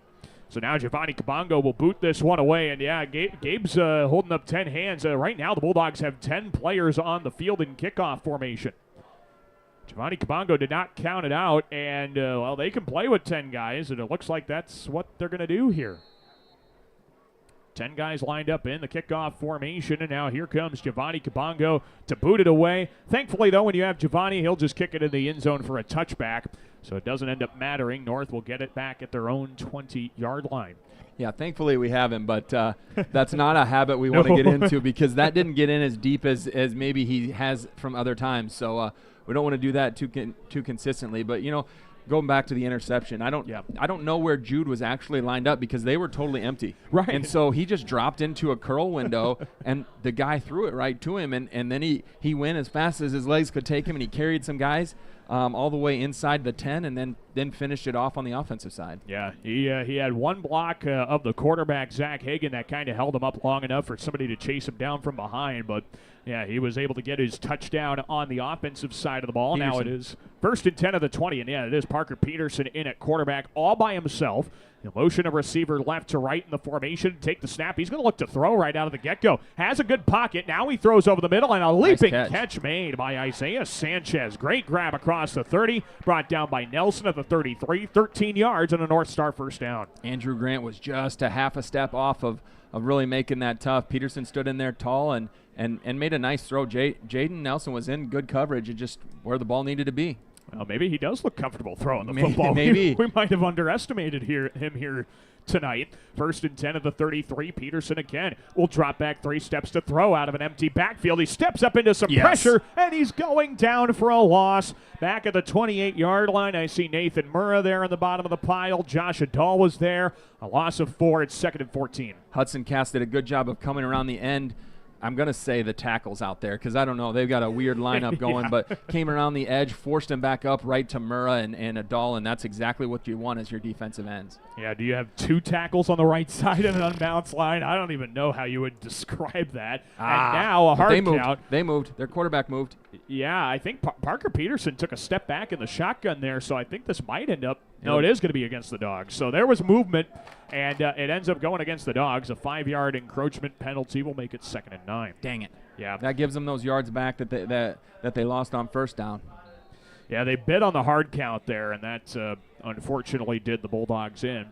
So now Giovanni Kabongo will boot this one away, and yeah, Gabe's holding up 10 hands. Right now the Bulldogs have 10 players on the field in kickoff formation. Giovanni Kabongo did not count it out, and well, they can play with 10 guys, and it looks like that's what they're going to do here. 10 guys lined up in the kickoff formation, and now here comes Giovanni Kabongo to boot it away. Thankfully, though, when you have Giovanni, he'll just kick it in the end zone for a touchback, so it doesn't end up mattering. North will get it back at their own 20-yard line. Yeah, thankfully we have him, but that's not a habit we want to get into, because that didn't get in as deep as maybe he has from other times. So we don't want to do that too consistently. But, you know, going back to the interception, I don't know where Jude was actually lined up, because they were totally empty. Right. And so he just dropped into a curl window, and the guy threw it right to him, and then he went as fast as his legs could take him, and he carried some guys all the way inside the 10, and then finished it off on the offensive side. Yeah, he had one block of the quarterback, Zach Hagan, that kind of held him up long enough for somebody to chase him down from behind, but yeah, he was able to get his touchdown on the offensive side of the ball. Peterson. Now it is 1st and 10 of the 20, and yeah, it is Parker Peterson in at quarterback all by himself. He'll motion a receiver left to right in the formation, take the snap. He's going to look to throw right out of the get-go. Has a good pocket. Now he throws over the middle, and a leaping catch made by Isaiah Sanchez. Great grab across the 30, brought down by Nelson at the 33, 13 yards and a North Star first down. Andrew Grant was just a half a step off of really making that tough. Peterson stood in there tall and made a nice throw. Jaden Nelson was in good coverage and just where the ball needed to be. Well, maybe he does look comfortable throwing the football. Maybe. We might have underestimated him here tonight. 1st and 10 of the 33. Peterson again will drop back 3 steps to throw out of an empty backfield. He steps up into some pressure, and he's going down for a loss. Back at the 28-yard line, I see Nathan Murrah there in the bottom of the pile. Josh Adall was there. A loss of 4. It's 2nd and 14. Hudson Cass did a good job of coming around the end. I'm going to say the tackles out there, because I don't know. They've got a weird lineup going, but came around the edge, forced him back up right to Murrah and Adall, and that's exactly what you want as your defensive ends. Yeah, do you have 2 tackles on the right side of an unbalanced line? I don't even know how you would describe that. And now a hard count. They moved. Their quarterback moved. Yeah, I think Parker Peterson took a step back in the shotgun there, so I think this might end up – no, it is going to be against the Dogs. So there was movement, and it ends up going against the Dogs. A 5-yard encroachment penalty will make it 2nd and 9. Dang it. Yeah. That gives them those yards back that they lost on first down. Yeah, they bid on the hard count there, and that unfortunately did the Bulldogs in.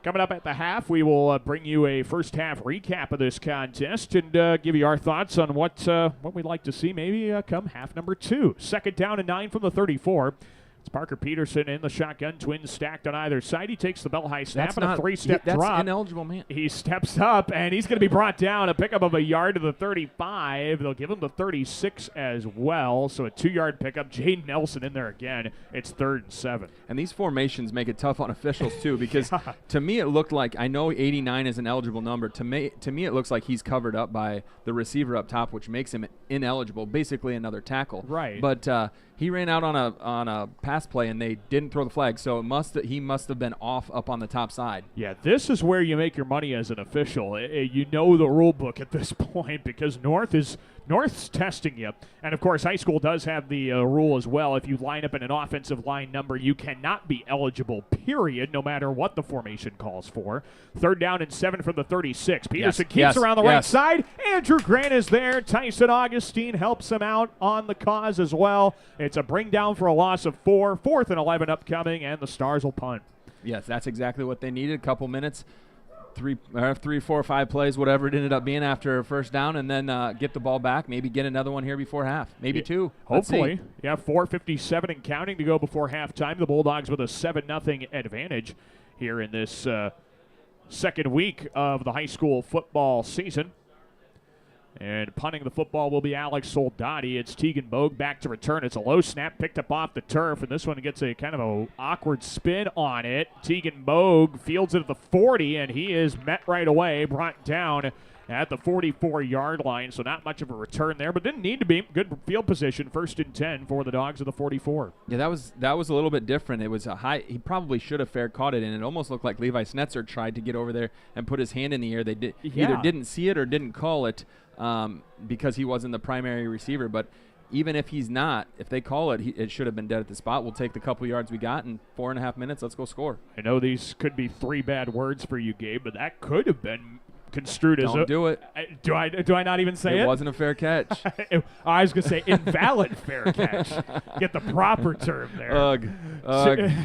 Coming up at the half, we will bring you a first-half recap of this contest and give you our thoughts on what we'd like to see maybe come half number 2. 2nd down and 9 from the 34. It's Parker Peterson in the shotgun, twins stacked on either side. He takes the bell-high snap and a 3-step drop. That's ineligible, man. He steps up, and he's going to be brought down. A pickup of a yard to the 35. They'll give him the 36 as well, so a 2-yard pickup. Jaden Nelson in there again. It's 3rd and 7. And these formations make it tough on officials, too, because to me it looked like, I know 89 is an eligible number. To me it looks like he's covered up by the receiver up top, which makes him ineligible, basically another tackle. Right. But he ran out on a pass play, and they didn't throw the flag, so he must have been off up on the top side. Yeah, this is where you make your money as an official. You know the rule book at this point, because North is North's testing you. And, of course, high school does have the rule as well. If you line up in an offensive line number, you cannot be eligible, period, no matter what the formation calls for. 3rd down and 7 from the 36. Peterson keeps around the right side. Andrew Grant is there. Tyson Augustine helps him out on the cause as well. It's a bring down for a loss of 4. 4th and 11 upcoming, and the Stars will punt. Yes, that's exactly what they needed. A couple minutes. 3, 4, 5 plays, whatever it ended up being after a first down, and then get the ball back, maybe get another one here before half, maybe 2. Hopefully. Yeah, 4:57 and counting to go before halftime. The Bulldogs with a 7-0 advantage here in this second week of the high school football season. And punting the football will be Alex Soldati. It's Tegan Bogue back to return. It's a low snap picked up off the turf, and this one gets a kind of a awkward spin on it. Tegan Bogue fields it at the 40, and he is met right away, brought down at the 44-yard line. So not much of a return there, but didn't need to be. Good field position, 1st and 10 for the Dogs of the 44. Yeah, that was a little bit different. It was a high. He probably should have fair caught it, and it almost looked like Levi Snetzer tried to get over there and put his hand in the air. They either didn't see it or didn't call it. Because he wasn't the primary receiver. But even if he's not, if they call it, it should have been dead at the spot. We'll take the couple yards we got in 4.5 minutes. Let's go score. I know these could be 3 bad words for you, Gabe, but that could have been construed as Don't do it. Do I not even say it? It wasn't a fair catch. I was going to say invalid fair catch. Get the proper term there. Ugh.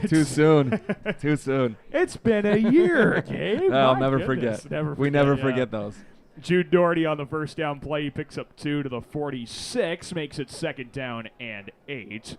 Too soon. Too soon. It's been a year, Gabe. I'll never forget. We never forget those. Jude Doherty on the first down play. He picks up 2 to the 46, makes it 2nd down and 8.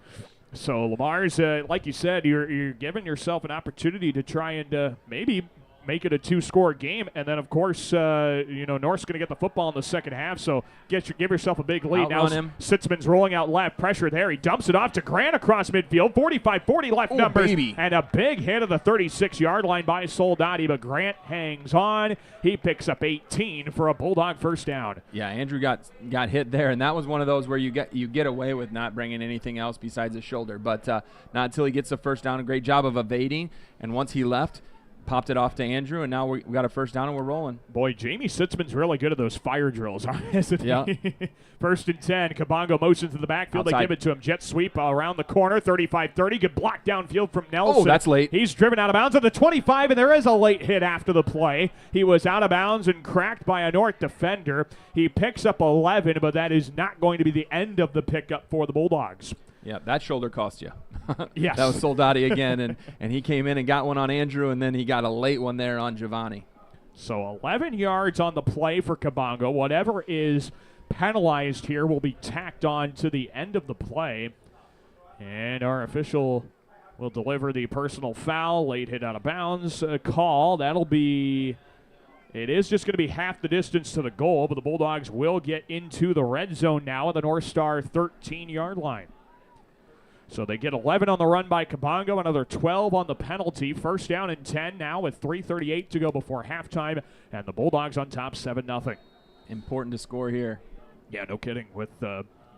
So Lamar's, like you said, you're giving yourself an opportunity to try and maybe make it a 2-score game, and then of course North's going to get the football in the second half, so give yourself a big lead. Outrun now him. Sitzman's rolling out left, pressure there. He dumps it off to Grant across midfield, 45-40 left numbers, baby. And a big hit of the 36-yard line by Soldati, but Grant hangs on. He picks up 18 for a Bulldog first down. Yeah, Andrew got hit there, and that was one of those where you get away with not bringing anything else besides his shoulder, but not until he gets the first down. A great job of evading, and once he left, popped it off to Andrew, and now we got a first down and we're rolling. Boy, Jamie Sitzman's really good at those fire drills, isn't yeah. he? 1st and 10. Kabongo motions to the backfield. Outside. They give it to him. Jet sweep around the corner. 35-30. Good block downfield from Nelson. Oh, that's late. He's driven out of bounds at the 25, and there is a late hit after the play. He was out of bounds and cracked by a North defender. He picks up 11, but that is not going to be the end of the pickup for the Bulldogs. Yeah, that shoulder cost you. Yes. That was Soldati again, and he came in and got one on Andrew, and then he got a late one there on Giovanni. So 11 yards on the play for Kabongo. Whatever is penalized here will be tacked on to the end of the play. And our official will deliver the personal foul, late hit out of bounds call. That'll be... It is just going to be half the distance to the goal, but the Bulldogs will get into the red zone now at the North Star 13-yard line. So they get 11 on the run by Kabongo, another 12 on the penalty. First down and 10 now with 3:38 to go before halftime, and the Bulldogs on top 7-0. Important to score here. Yeah, no kidding. With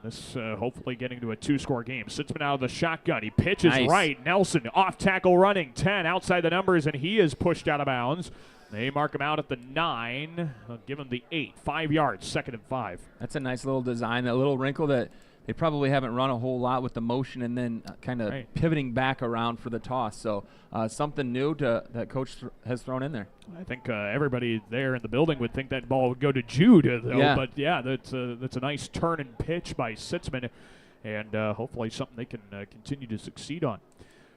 this hopefully getting to a 2-score game. Sitzman out of the shotgun. He pitches right. Nelson off tackle running. 10 outside the numbers, and he is pushed out of bounds. They mark him out at the 9. They'll give him the 8. 5 yards, 2nd and 5. That's a nice little design, that little wrinkle that they probably haven't run a whole lot with the motion and then kind of pivoting back around for the toss. So something new that Coach has thrown in there. I think everybody there in the building would think that ball would go to Jude, though. Yeah. But, yeah, that's a nice turn and pitch by Sitzman, and hopefully something they can continue to succeed on.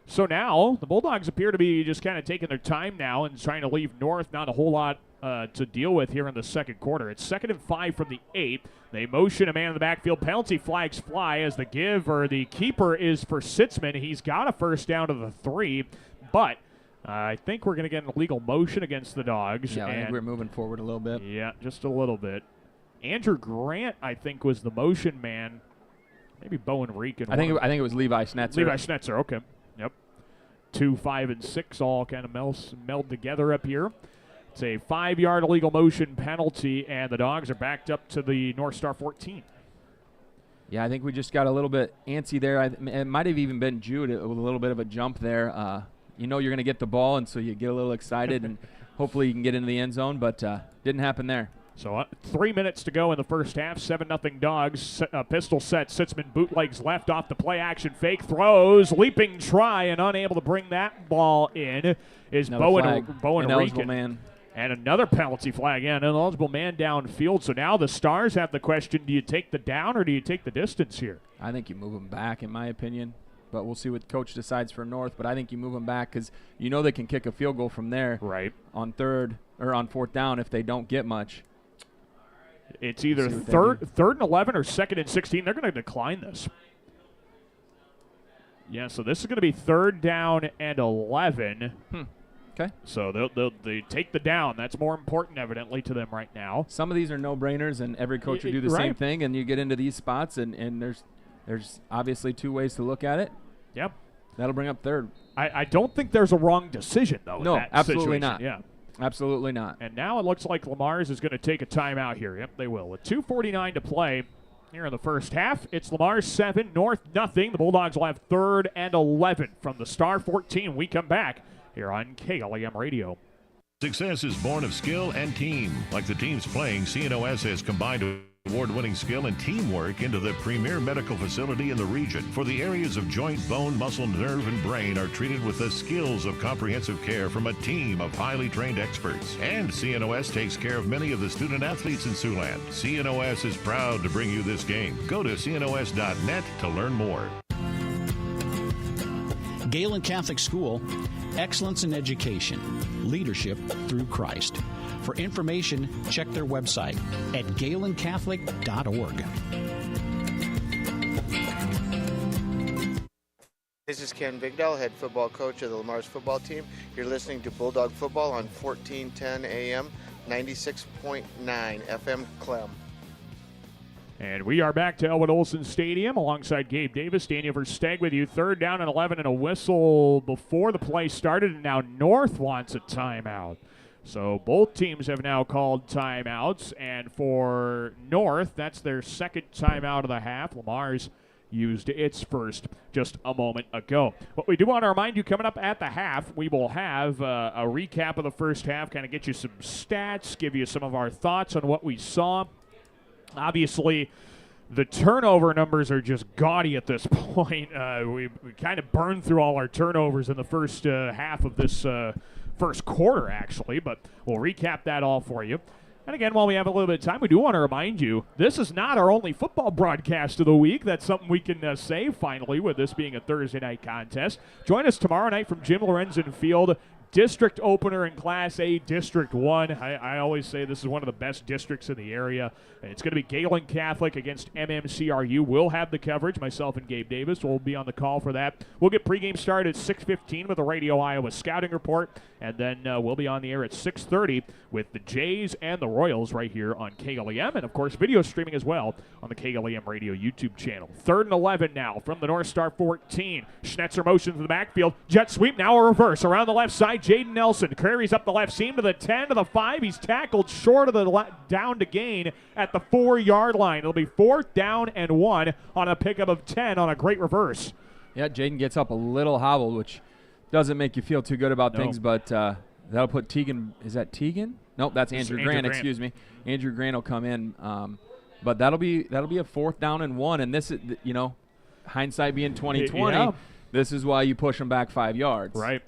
So now the Bulldogs appear to be just kind of taking their time now and trying to leave North. Not a whole lot to deal with here in the second quarter. It's 2nd and 5 from the 8. They motion a man in the backfield. Penalty flags fly as the keeper is for Sitzman. He's got a first down to the 3, but I think we're going to get an illegal motion against the Dogs. Yeah, I think we're moving forward a little bit. Yeah, just a little bit. Andrew Grant, I think, was the motion man. Maybe Bowen Reek. I think it was Levi Snetzer. Levi Snetzer, okay. Yep. 2, 5, and 6 all kind of meld together up here. It's a 5-yard illegal motion penalty, and the Dogs are backed up to the North Star 14. Yeah, I think we just got a little bit antsy there. It might have even been Jude with a little bit of a jump there. You're going to get the ball, and so you get a little excited, and hopefully you can get into the end zone, but didn't happen there. So 3 minutes to go in the first half. 7-0 Dogs. Pistol set. Sitzman bootlegs left off the play action fake. Throws. Leaping try and unable to bring that ball in is Bowen Ineligible man. And another penalty flag. Yeah, an ineligible man downfield. So now the Stars have the question, do you take the down or do you take the distance here? I think you move them back, in my opinion. But we'll see what the coach decides for North. But I think you move them back because you know they can kick a field goal from there. Right. On third or on fourth down if they don't get much. It's either third and 11 or 2nd and 16. They're going to decline this. Yeah, so this is going to be 3rd down and 11. Okay. So they take the down. That's more important, evidently, to them right now. Some of these are no-brainers, and every coach will do the same thing, and you get into these spots, and there's obviously 2 ways to look at it. Yep. That'll bring up 3rd. I don't think there's a wrong decision, though. No, in that absolutely situation. not. Yeah. Absolutely not. And now it looks like Lamar's is going to take a timeout here. Yep, they will. With 2:49 to play here in the first half, it's Lamar's 7, North nothing. The Bulldogs will have 3rd and 11 from the Star 14. We come back here on KLEM Radio. Success is born of skill and team. Like the teams playing, CNOS has combined award-winning skill and teamwork into the premier medical facility in the region. For the areas of joint, bone, muscle, nerve, and brain are treated with the skills of comprehensive care from a team of highly trained experts. And CNOS takes care of many of the student athletes in Siouxland. CNOS is proud to bring you this game. Go to cnos.net to learn more. Galen Catholic School, excellence in education, leadership through Christ. For information, check their website at galencatholic.org. This is Ken Bigdahl, head football coach of the Mars football team. You're listening to Bulldog Football on 1410 AM, 96.9 FM KLEM. And we are back to Elwood Olson Stadium alongside Gabe Davis. Daniel Versteg with you. 3rd down and 11 and a whistle before the play started, and now North wants a timeout. So both teams have now called timeouts, and for North, that's their 2nd timeout of the half. Lamar's used its first just a moment ago. What we do want to remind you, coming up at the half, we will have a recap of the first half, kind of get you some stats, give you some of our thoughts on what we saw. Obviously, the turnover numbers are just gaudy at this point. We kind of burned through all our turnovers in the first half of this first quarter, actually, but we'll recap that all for you. And again, while we have a little bit of time, we do want to remind you, this is not our only football broadcast of the week. That's something we can say, finally, with this being a Thursday night contest. Join us tomorrow night from Jim Lorenzen Field. District opener in Class A, District 1. I always say this is one of the best districts in the area. It's going to be Galen Catholic against MMCRU. We'll have the coverage. Myself and Gabe Davis will be on the call for that. We'll get pregame started at 6:15 with a Radio Iowa scouting report, and then we'll be on the air at 6:30 with the Jays and the Royals right here on KLEM, and, of course, video streaming as well on the KLEM Radio YouTube channel. 3rd and 11 now from the North Star 14. Schnetzer motions to the backfield. Jet sweep, now a reverse. Around the left side, Jaden Nelson carries up the left seam to the 10, to the 5. He's tackled short of the down to gain at the 4-yard line. It'll be 4th down and 1 on a pickup of 10 on a great reverse. Yeah, Jaden gets up a little hobbled, which doesn't make you feel too good about things, but that'll put Tegan. Is that Tegan? Nope, that's Andrew Grant. Excuse me. Andrew Grant will come in, but that'll be a 4th down and 1. And this is, hindsight being 2020. Yeah. This is why you push them back 5 yards. Right.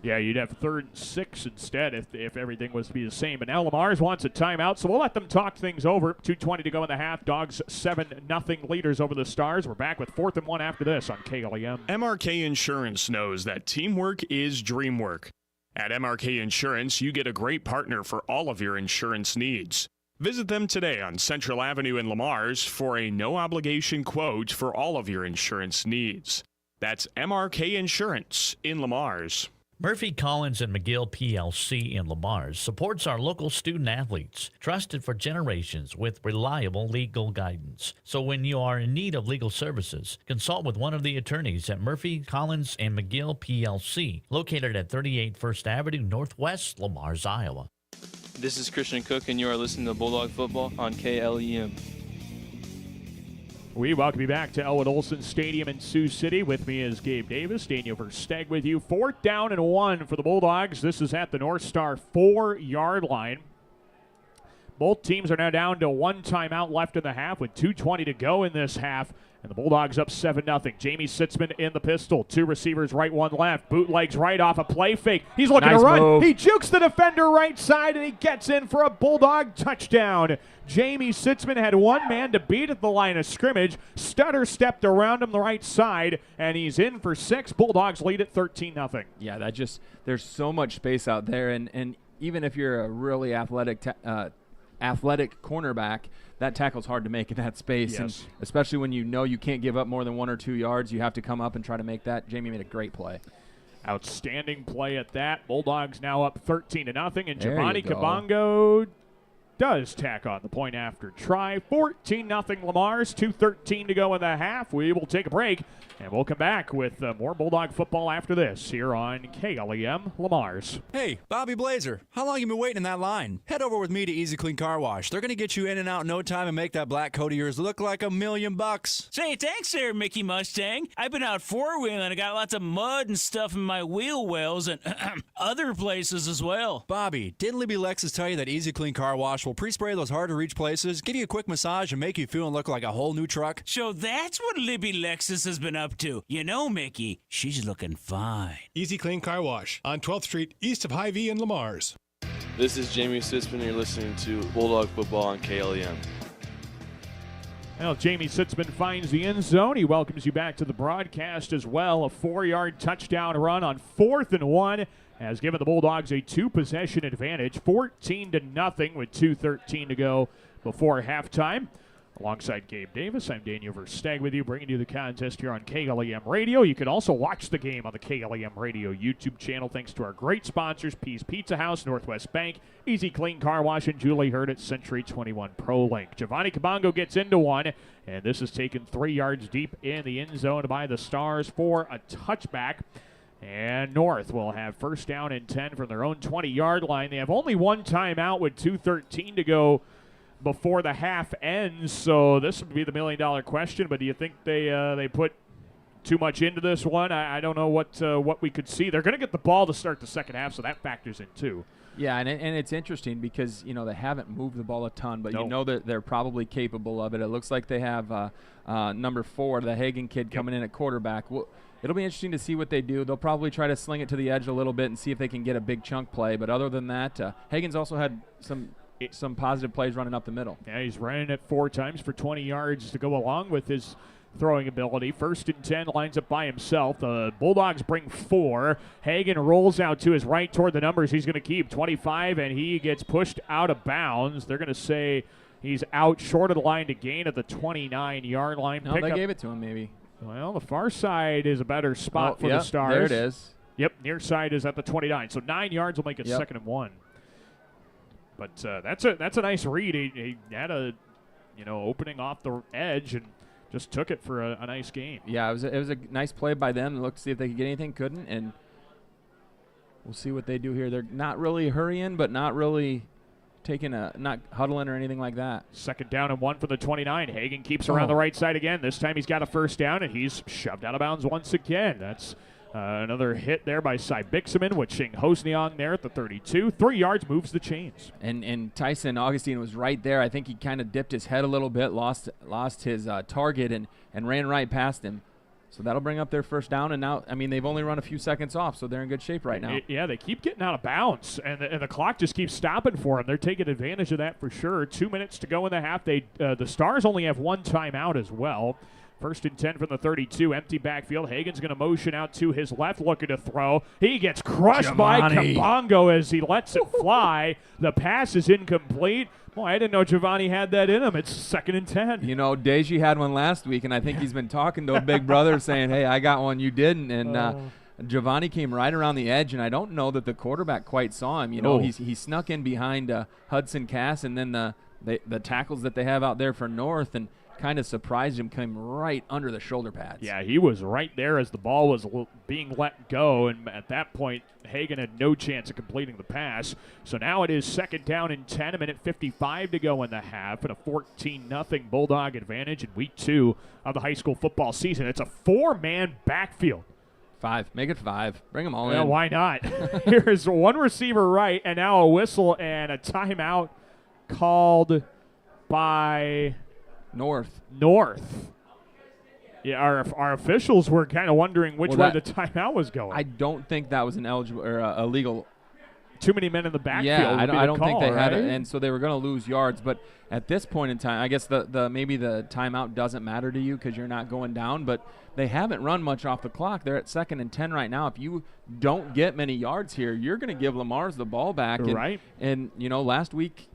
Yeah, you'd have 3rd and 6 instead if everything was to be the same. But now Lamar's wants a timeout, so we'll let them talk things over. 2:20 to go in the half. Dogs 7-0 leaders over the Stars. We're back with 4th and 1 after this on KLEM. MRK Insurance knows that teamwork is dream work. At MRK Insurance, you get a great partner for all of your insurance needs. Visit them today on Central Avenue in Lamar's for a no-obligation quote for all of your insurance needs. That's MRK Insurance in Lamar's. Murphy, Collins, and McGill PLC in Lamar's supports our local student athletes, trusted for generations with reliable legal guidance. So when you are in need of legal services, consult with one of the attorneys at Murphy, Collins, and McGill PLC, located at 38 First Avenue Northwest, Lamar's, Iowa. This is Christian Cook, and you are listening to Bulldog Football on KLEM. We welcome you back to Elwood Olson Stadium in Sioux City. With me is Gabe Davis. Daniel Versteg with you. 4th down and 1 for the Bulldogs. This is at the North Star 4-yard line. Both teams are now down to one timeout left in the half with 2:20 to go in this half. And the Bulldogs up 7-0. Jamie Sitzman in the pistol. 2 receivers right, 1 left. Bootlegs right off a play fake. He's looking to run. Move. He jukes the defender right side, and he gets in for a Bulldog touchdown. Jamie Sitzman had one man to beat at the line of scrimmage. Stutter stepped around him the right side, and he's in for 6. Bulldogs lead at 13-0. Yeah, there's so much space out there, and even if you're a really athletic cornerback, that tackle's hard to make in that space. Yes. And especially when you know you can't give up more than 1 or 2 yards, you have to come up and try to make that. Jamie made a great play. Outstanding play at that. Bulldogs now up 13-0, and There Giovanni you go. Kabongo does tack on the point after try. 14-0 Lamar's, 2:13 to go in the half. We will take a break, and we'll come back with more Bulldog football after this here on KLEM Lamar's. Hey, Bobby Blazer, how long you been waiting in that line? Head over with me to Easy Clean Car Wash. They're going to get you in and out in no time and make that black coat of yours look like $1,000,000. Say, thanks there, Mickey Mustang. I've been out four-wheeling and I got lots of mud and stuff in my wheel wells and other places as well. Bobby, didn't Libby Lexus tell you that Easy Clean Car Wash will pre-spray those hard-to-reach places, give you a quick massage, and make you feel and look like a whole new truck? So that's what Libby Lexus has been up to. You know, Mickey, she's looking fine. Easy Clean Car Wash on 12th Street east of Hy-Vee and Lamar's. This is Jamie Sitzman, and you're listening to Bulldog Football on KLEM. Well, Jamie Sitzman finds the end zone. He welcomes you back to the broadcast as well. A 4-yard touchdown run on 4th and 1 has given the Bulldogs a 2-possession advantage, 14-0 with 2:13 to go before halftime. Alongside Gabe Davis, I'm Daniel Versteg with you, bringing you the contest here on KLEM Radio. You can also watch the game on the KLEM Radio YouTube channel thanks to our great sponsors, Pease Pizza House, Northwest Bank, Easy Clean Car Wash, and Julie Hurd at Century 21 Pro Link. Giovanni Kabongo gets into one, and this is taken 3 yards deep in the end zone by the Stars for a touchback. And North will have 1st down and 10 from their own 20-yard line. They have only one timeout with 2:13 to go before the half ends, so this would be the million-dollar question. But do you think they put too much into this one? I don't know what we could see. They're going to get the ball to start the second half, so that factors in too. Yeah, and it's interesting because, they haven't moved the ball a ton, but you know that they're probably capable of it. It looks like they have number 4, the Hagen kid, coming in at quarterback. Well, it'll be interesting to see what they do. They'll probably try to sling it to the edge a little bit and see if they can get a big chunk play. But other than that, Hagen's also had some positive plays running up the middle. Yeah, he's running it 4 times for 20 yards to go along with his throwing ability. 1st and 10, lines up by himself. The Bulldogs bring 4. Hagen rolls out to his right toward the numbers he's going to keep, 25, and he gets pushed out of bounds. They're going to say he's out short of the line to gain at the 29-yard line. No, they gave it to him maybe. Well, the far side is a better spot for the Stars. There it is. Yep, near side is at the 29. So 9 yards will make it 2nd and 1. But that's a nice read. He had a opening off the edge and just took it for a nice game. Yeah, it was a nice play by them. Look to see if they could get anything. Couldn't, and we'll see what they do here. They're not really hurrying, but not really not huddling or anything like that. 2nd down and 1 for the 29. Hagen keeps around the right side again. This time he's got a 1st down, and he's shoved out of bounds once again. That's another hit there by Cy Bixaman with Ching Hosniong there at the 32. 3 yards moves the chains. And Tyson Augustine was right there. I think he kind of dipped his head a little bit, lost his target, and ran right past him. So that'll bring up their 1st down. And now, they've only run a few seconds off, so they're in good shape right now. Yeah, they keep getting out of bounds, and the clock just keeps stopping for them. They're taking advantage of that for sure. 2 minutes to go in the half. The Stars only have 1 timeout as well. 1st and 10 from the 32, empty backfield. Hagen's going to motion out to his left, looking to throw. He gets crushed by Kabongo as he lets it fly. The pass is incomplete. Boy, I didn't know Giovanni had that in him. It's 2nd and 10. Deji had one last week, and I think he's been talking to a big brother saying, hey, I got one, you didn't. And Giovanni came right around the edge, and I don't know that the quarterback quite saw him. He snuck in behind Hudson Cass, and then the tackles that they have out there for North, and kind of surprised him, came right under the shoulder pads. Yeah, he was right there as the ball was being let go, and at that point, Hagen had no chance of completing the pass. So now it is 2nd down and 10, a minute 55 to go in the half, and a 14-0 Bulldog advantage in week 2 of the high school football season. It's a 4-man backfield. 5. Make it 5. Bring them all in. Why not? Here's one receiver right, and now a whistle and a timeout called by North. Yeah, our officials were kind of wondering which way the timeout was going. I don't think that was an eligible or a legal. Too many men in the backfield. Yeah, I don't think they had it, right? and so they were going to lose yards. But at this point in time, I guess maybe the timeout doesn't matter to you because you're not going down. But they haven't run much off the clock. They're at 2nd and 10 right now. If you don't get many yards here, you're going to give Lamar's the ball back. Right. And last week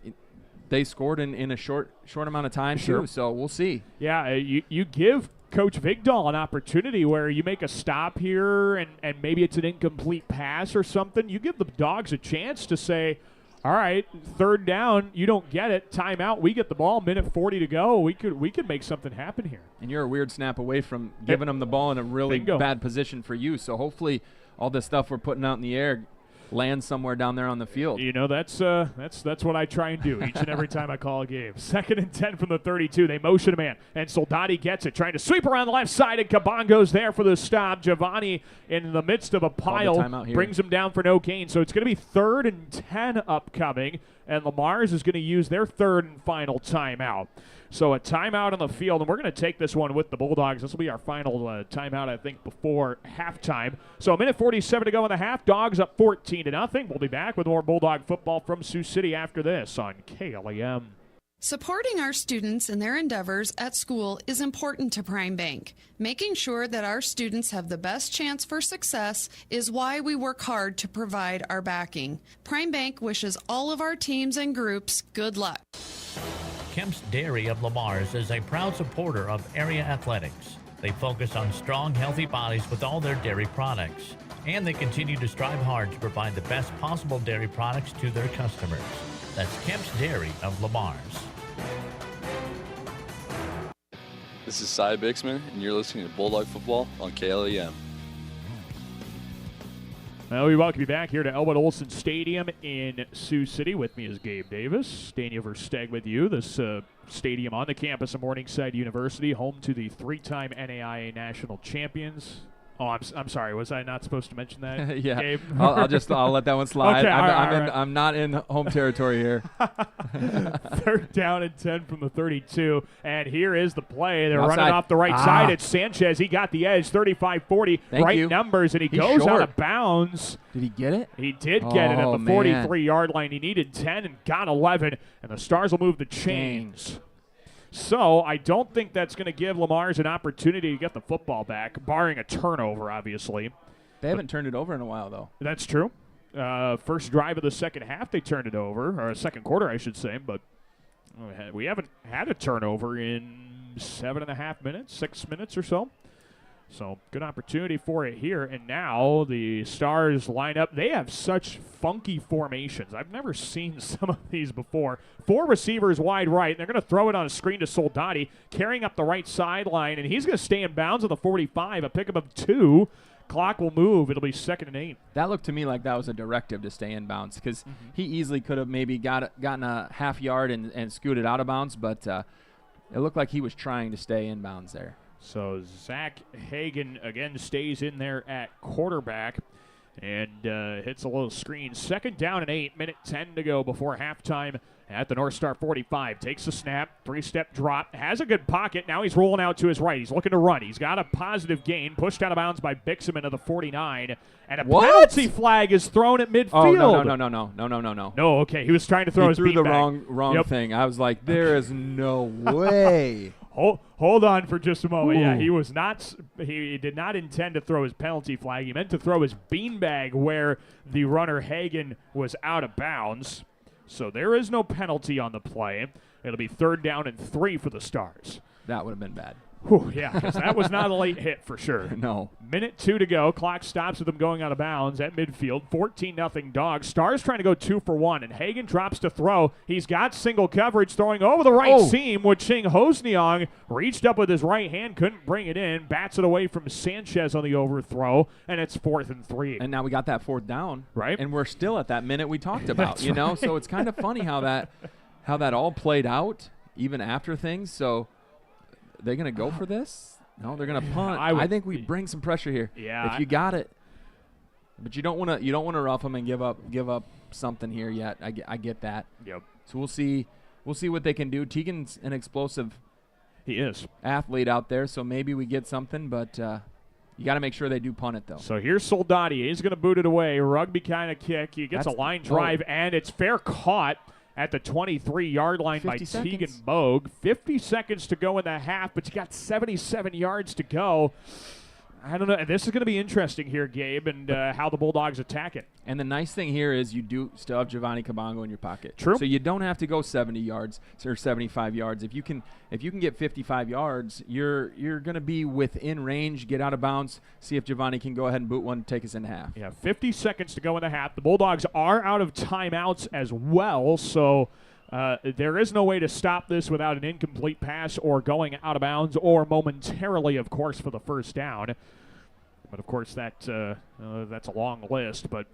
they scored in a short amount of time too. So we'll see. Yeah, you give Coach Vigdahl an opportunity where you make a stop here and maybe it's an incomplete pass or something. You give the Dogs a chance to say, all right, 3rd down, you don't get it, timeout, we get the ball, minute 40 to go. We could make something happen here. And you're a weird snap away from giving them the ball in a really bad position for you. So hopefully all this stuff we're putting out in the air lands somewhere down there on the field. That's what I try and do each and every time I call a game. 2nd and 10 from the 32. They motion a man, and Soldati gets it, trying to sweep around the left side, and Cabango's there for the stop. Giovanni in the midst of a pile brings him down for no gain. So it's going to be 3rd and 10 upcoming, and Lamar's is going to use their 3rd and final timeout. So a timeout on the field, and we're going to take this one with the Bulldogs. This will be our final timeout, I think, before halftime. So a minute 47 to go in the half. Dogs up 14-0. We'll be back with more Bulldog football from Sioux City after this on KLEM. Supporting our students in their endeavors at school is important to Prime Bank. Making sure that our students have the best chance for success is why we work hard to provide our backing. Prime Bank wishes all of our teams and groups good luck. Kemp's Dairy of Lamar's is a proud supporter of area athletics. They focus on strong, healthy bodies with all their dairy products, and they continue to strive hard to provide the best possible dairy products to their customers. That's Kemp's Dairy of Lamar's. This is Cy Bixman, and you're listening to Bulldog Football on KLEM. Well, we welcome you back here to Elwood Olson Stadium in Sioux City. With me is Gabe Davis. Daniel Versteg with you. This stadium on the campus of Morningside University, home to the 3-time NAIA national champions. Oh, I'm sorry. Was I not supposed to mention that? Yeah. Gabe? I'll let that one slide. Okay, I'm not in home territory here. 3rd down and 10 from the 32. And here is the play. They're Outside. running off the right side. It's Sanchez. He got the edge, 35-40. Right numbers, and he goes out of bounds. Did he get it? He did get it at the 43-yard line. He needed 10 and got 11. And the Stars will move the chains. So I don't think that's going to give Lamar's an opportunity to get the football back, barring a turnover, obviously. They haven't turned it over in a while, though. That's true. First drive of the second half, they turned it over, or second quarter, I should say. But we haven't had a turnover in 7.5 minutes, 6 minutes or so. So good opportunity for it here. And now the Stars line up. They have such funky formations. I've never seen some of these before. 4 receivers wide right. And they're going to throw it on a screen to Soldati, carrying up the right sideline. And he's going to stay in bounds at the 45, a pickup of 2. Clock will move. It'll be 2nd and 8. That looked to me like that was a directive to stay in bounds because he easily could have maybe gotten a half yard and scooted out of bounds. But it looked like he was trying to stay in bounds there. So Zach Hagan again stays in there at quarterback and hits a little screen. 2nd down and 8, minute 10 to go before halftime at the North Star 45. Takes the snap, 3-step drop, has a good pocket. Now he's rolling out to his right. He's looking to run. He's got a positive gain, pushed out of bounds by Bixman of the 49. And a penalty flag is thrown at midfield. Oh, no. No, okay. He was trying to throw his threw the beanbag. wrong thing. I was like, there is no way. Hold on for just a moment. Ooh. Yeah, he was not. He did not intend to throw his penalty flag. He meant to throw his beanbag where the runner Hagan was out of bounds. So there is no penalty on the play. It'll be 3rd down and 3 for the Stars. That would have been bad. Whew, yeah, because that was not a late hit for sure. No. Minute 2 to go. Clock stops with them going out of bounds at midfield. 14-0 Dogs. Stars trying to go 2 for 1, and Hagan drops to throw. He's got single coverage throwing over the right seam, which Ching Hosniong reached up with his right hand, couldn't bring it in, bats it away from Sanchez on the overthrow, and it's 4th and 3. And now we got that 4th down. Right. And we're still at that minute we talked about, So it's kind of funny how that all played out, even after things. So they're going to go for this? No, they're going to punt. I think we bring some pressure here. Yeah. If you got it. But you don't want to rough them and give up something here yet. I get that. Yep. So we'll see we'll see what they can do. Tegan's an explosive He is. athlete out there, so maybe we get something, but you got to make sure they do punt it, though. So here's Soldati. He's going to boot it away. Rugby kind of kick. He gets a line drive, and it's fair caught at the 23-yard line by Tegan Bogue. 50 seconds to go in the half, but you got 77 yards to go. I don't know. This is going to be interesting here, Gabe, and how the Bulldogs attack it. And the nice thing here is you do still have Giovanni Kabongo in your pocket. True. So you don't have to go 70 yards or 75 yards. If you can get 55 yards, you're going to be within range, get out of bounds, see if Giovanni can go ahead and boot one, take us in half. Yeah, 50 seconds to go in the half. The Bulldogs are out of timeouts as well, so there is no way to stop this without an incomplete pass or going out of bounds or momentarily, of course, for the first down. But, of course, that's a long list, but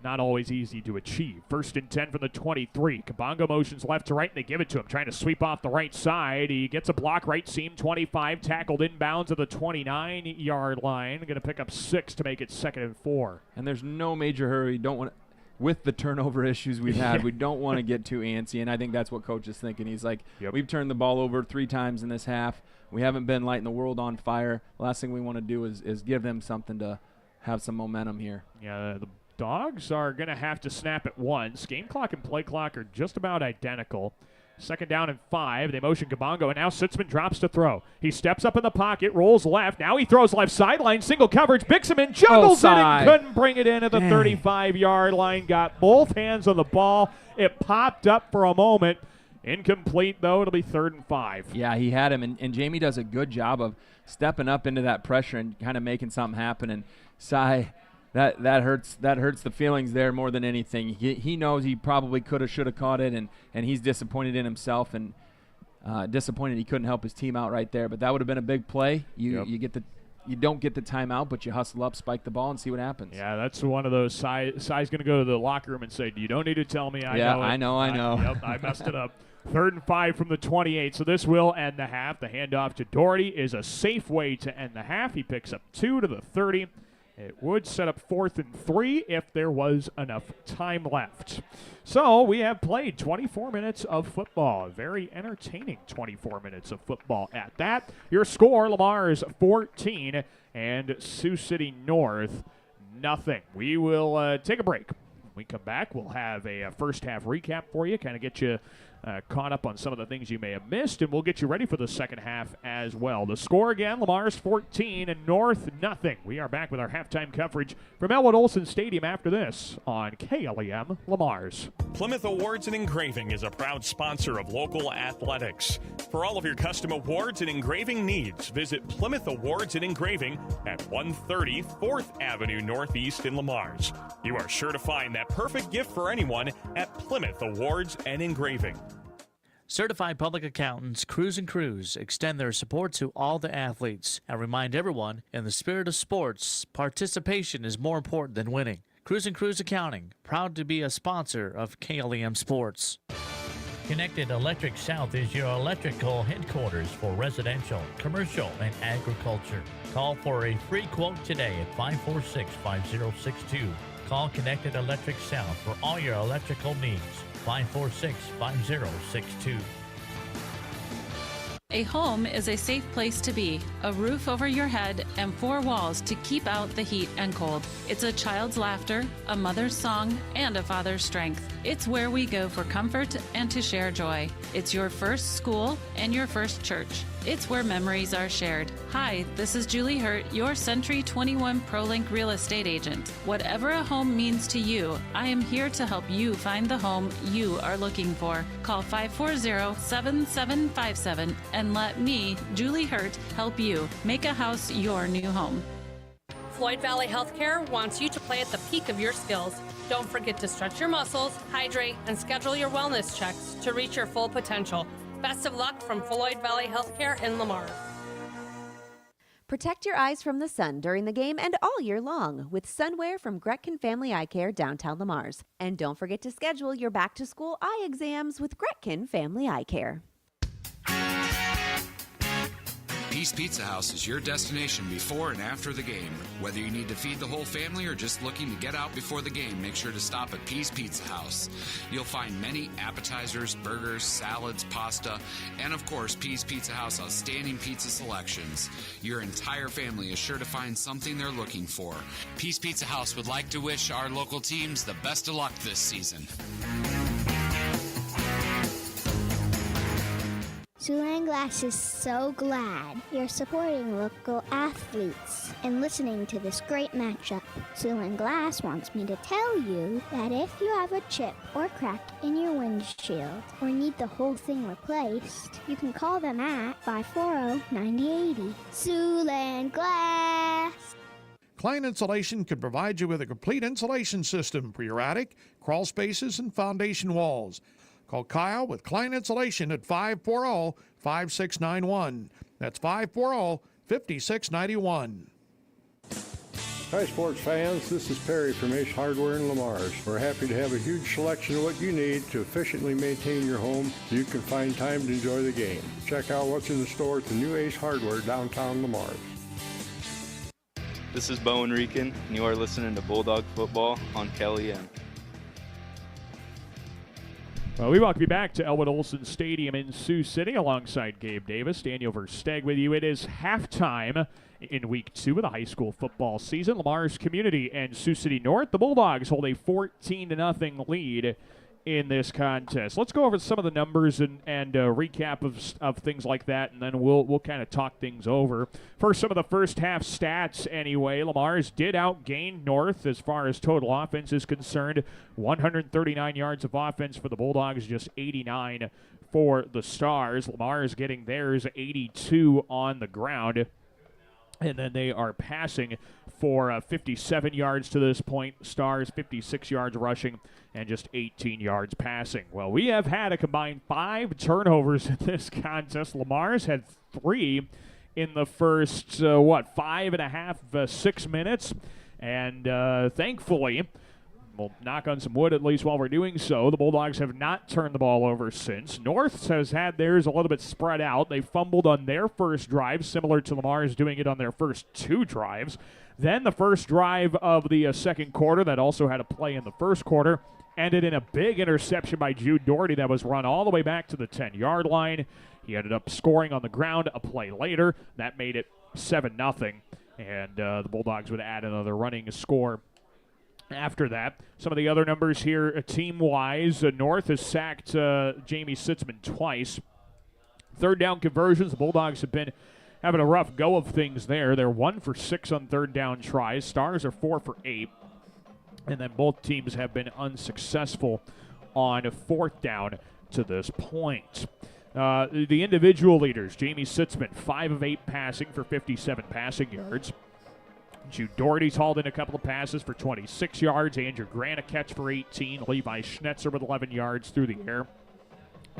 not always easy to achieve. 1st and 10 from the 23. Kabongo motions left to right, and they give it to him, trying to sweep off the right side. He gets a block right seam, 25, tackled inbounds at the 29-yard line. Going to pick up 6 to make it 2nd and 4. And there's no major hurry. Don't want with the turnover issues we've had, we don't want to get too antsy, and I think that's what Coach is thinking. He's like, we've turned the ball over 3 times in this half. We haven't been lighting the world on fire. The last thing we want to do is give them something to have some momentum here. Yeah, the Dogs are going to have to snap at once. Game clock and play clock are just about identical. 2nd down and 5. They motion Kabongo, and now Sitzman drops to throw. He steps up in the pocket, rolls left. Now he throws left sideline, single coverage. Bixaman juggles it and couldn't bring it in at the 35-yard line. Got both hands on the ball. It popped up for a moment. Incomplete, though. It'll be 3rd and 5. Yeah, he had him, and Jamie does a good job of stepping up into that pressure and kind of making something happen. And Cy, that hurts the feelings there more than anything. He knows he probably could have, should have caught it, and he's disappointed in himself and disappointed he couldn't help his team out right there. But that would have been a big play. You don't get the timeout, but you hustle up, spike the ball, and see what happens. Yeah, that's one of those. Cy's going to go to the locker room and say, you don't need to tell me. I know. Yep, I messed it up. 3rd and 5 from the 28. So this will end the half. The handoff to Doherty is a safe way to end the half. He picks up 2 to the 30. It would set up 4th and 3 if there was enough time left. So we have played 24 minutes of football. Very entertaining 24 minutes of football at that. Your score, Lamar's 14 and Sioux City North nothing. We will take a break. When we come back, we'll have a first half recap for you, kind of get you caught up on some of the things you may have missed, and we'll get you ready for the second half as well. The score again, Lamar's 14 and North nothing. We are back with our halftime coverage from Elwood Olson Stadium after this on KLEM Lamar's. Plymouth Awards and Engraving is a proud sponsor of local athletics. For all of your custom awards and engraving needs, visit Plymouth Awards and Engraving at 130 4th Avenue Northeast in Lamar's. You are sure to find that perfect gift for anyone at Plymouth Awards and Engraving. Certified public accountants Cruz & Cruz extend their support to all the athletes and remind everyone, in the spirit of sports, participation is more important than winning. Cruz & Cruz Accounting, proud to be a sponsor of KLEM Sports. Connected Electric South is your electrical headquarters for residential, commercial, and agriculture. Call for a free quote today at 546-5062. Call Connected Electric South for all your electrical needs. 546-5062. A home is a safe place to be, a roof over your head, and 4 walls to keep out the heat and cold. It's a child's laughter, a mother's song, and a father's strength. It's where we go for comfort and to share joy. It's your first school and your first church. It's where memories are shared. Hi, this is Julie Hurt, your Century 21 ProLink real estate agent. Whatever a home means to you, I am here to help you find the home you are looking for. Call 540-7757 and let me, Julie Hurt, help you make a house your new home. Floyd Valley Healthcare wants you to play at the peak of your skills. Don't forget to stretch your muscles, hydrate, and schedule your wellness checks to reach your full potential. Best of luck from Floyd Valley Healthcare in Lamar. Protect your eyes from the sun during the game and all year long with sunwear from Gretkin Family Eye Care downtown Lamar's. And don't forget to schedule your back-to-school eye exams with Gretkin Family Eye Care. Peace Pizza House is your destination before and after the game. Whether you need to feed the whole family or just looking to get out before the game, make sure to stop at Peace Pizza House. You'll find many appetizers, burgers, salads, pasta, and of course, Peace Pizza House outstanding pizza selections. Your entire family is sure to find something they're looking for. Peace Pizza House would like to wish our local teams the best of luck this season. Siouxland Glass is so glad you're supporting local athletes and listening to this great matchup. Siouxland Glass wants me to tell you that if you have a chip or crack in your windshield or need the whole thing replaced, you can call them at 540-9080. Siouxland Glass. Klein Insulation can provide you with a complete insulation system for your attic, crawl spaces, and foundation walls. Call Kyle with Klein Insulation at 540-5691. That's 540-5691. Hi, sports fans. This is Perry from Ace Hardware in Lamar's. We're happy to have a huge selection of what you need to efficiently maintain your home so you can find time to enjoy the game. Check out what's in the store at the new Ace Hardware downtown Lamar's. This is Bo Enrican, and you are listening to Bulldog Football on KLEM. Well, we welcome you back to Elwood Olson Stadium in Sioux City alongside Gabe Davis. Daniel Versteg with you. It is halftime in Week 2 of the high school football season. Lamar's Community and Sioux City North. The Bulldogs hold a 14-0 lead in this contest. Let's go over some of the numbers and recap of things like that, and then we'll kind of talk things over. First, some of the first half stats anyway. Lamar's did outgain North as far as total offense is concerned. 139 yards of offense for the Bulldogs, just 89 for the Stars. Lamar's getting theirs 82 on the ground. And then they are passing for 57 yards to this point. Stars 56 yards rushing and just 18 yards passing. Well, we have had a combined 5 turnovers in this contest. Lamar's had 3 in the first, 5.5, 6 minutes. And thankfully, we'll knock on some wood at least while we're doing so, the Bulldogs have not turned the ball over since. North has had theirs a little bit spread out. They fumbled on their first drive, similar to Lamar's doing it on their first 2 drives. Then the first drive of the second quarter, that also had a play in the first quarter, ended in a big interception by Jude Doherty that was run all the way back to the 10-yard line. He ended up scoring on the ground a play later. That made it 7-0, and the Bulldogs would add another running score after that. Some of the other numbers here, team-wise, North has sacked Jamie Sitzman twice. Third down conversions, the Bulldogs have been having a rough go of things there. They're 1 for 6 on third down tries. Stars are 4 for 8. And then both teams have been unsuccessful on fourth down to this point. The individual leaders, Jamie Sitzman, 5 of 8 passing for 57 passing yards. Jude Doherty's hauled in a couple of passes for 26 yards. Andrew Grant a catch for 18. Levi Schnetzer with 11 yards through the air.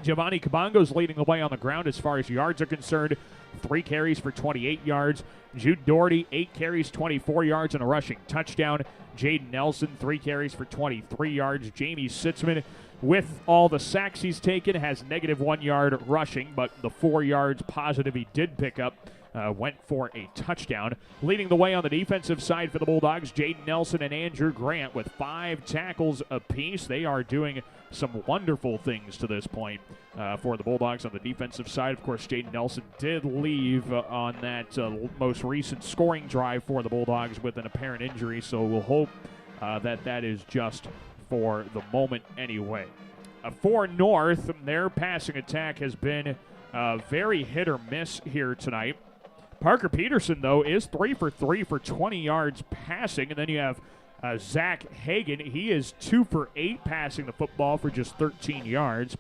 Giovanni Kabongo's leading the way on the ground as far as yards are concerned. 3 carries for 28 yards. Jude Doherty, 8 carries, 24 yards, and a rushing touchdown. Jaden Nelson, 3 carries for 23 yards. Jamie Sitzman, with all the sacks he's taken, has negative 1 yard rushing, but the 4 yards positive he did pick up went for a touchdown. Leading the way on the defensive side for the Bulldogs, Jaden Nelson and Andrew Grant with 5 tackles apiece. They are doing some wonderful things to this point for the Bulldogs on the defensive side. Of course, Jaden Nelson did leave on that most recent scoring drive for the Bulldogs with an apparent injury, so we'll hope that is just for the moment anyway. For North, their passing attack has been very hit or miss here tonight. Parker Peterson, though, is 3 for 3 for 20 yards passing. And then you have Zach Hagan. He is 2 for 8 passing the football for just 13 yards.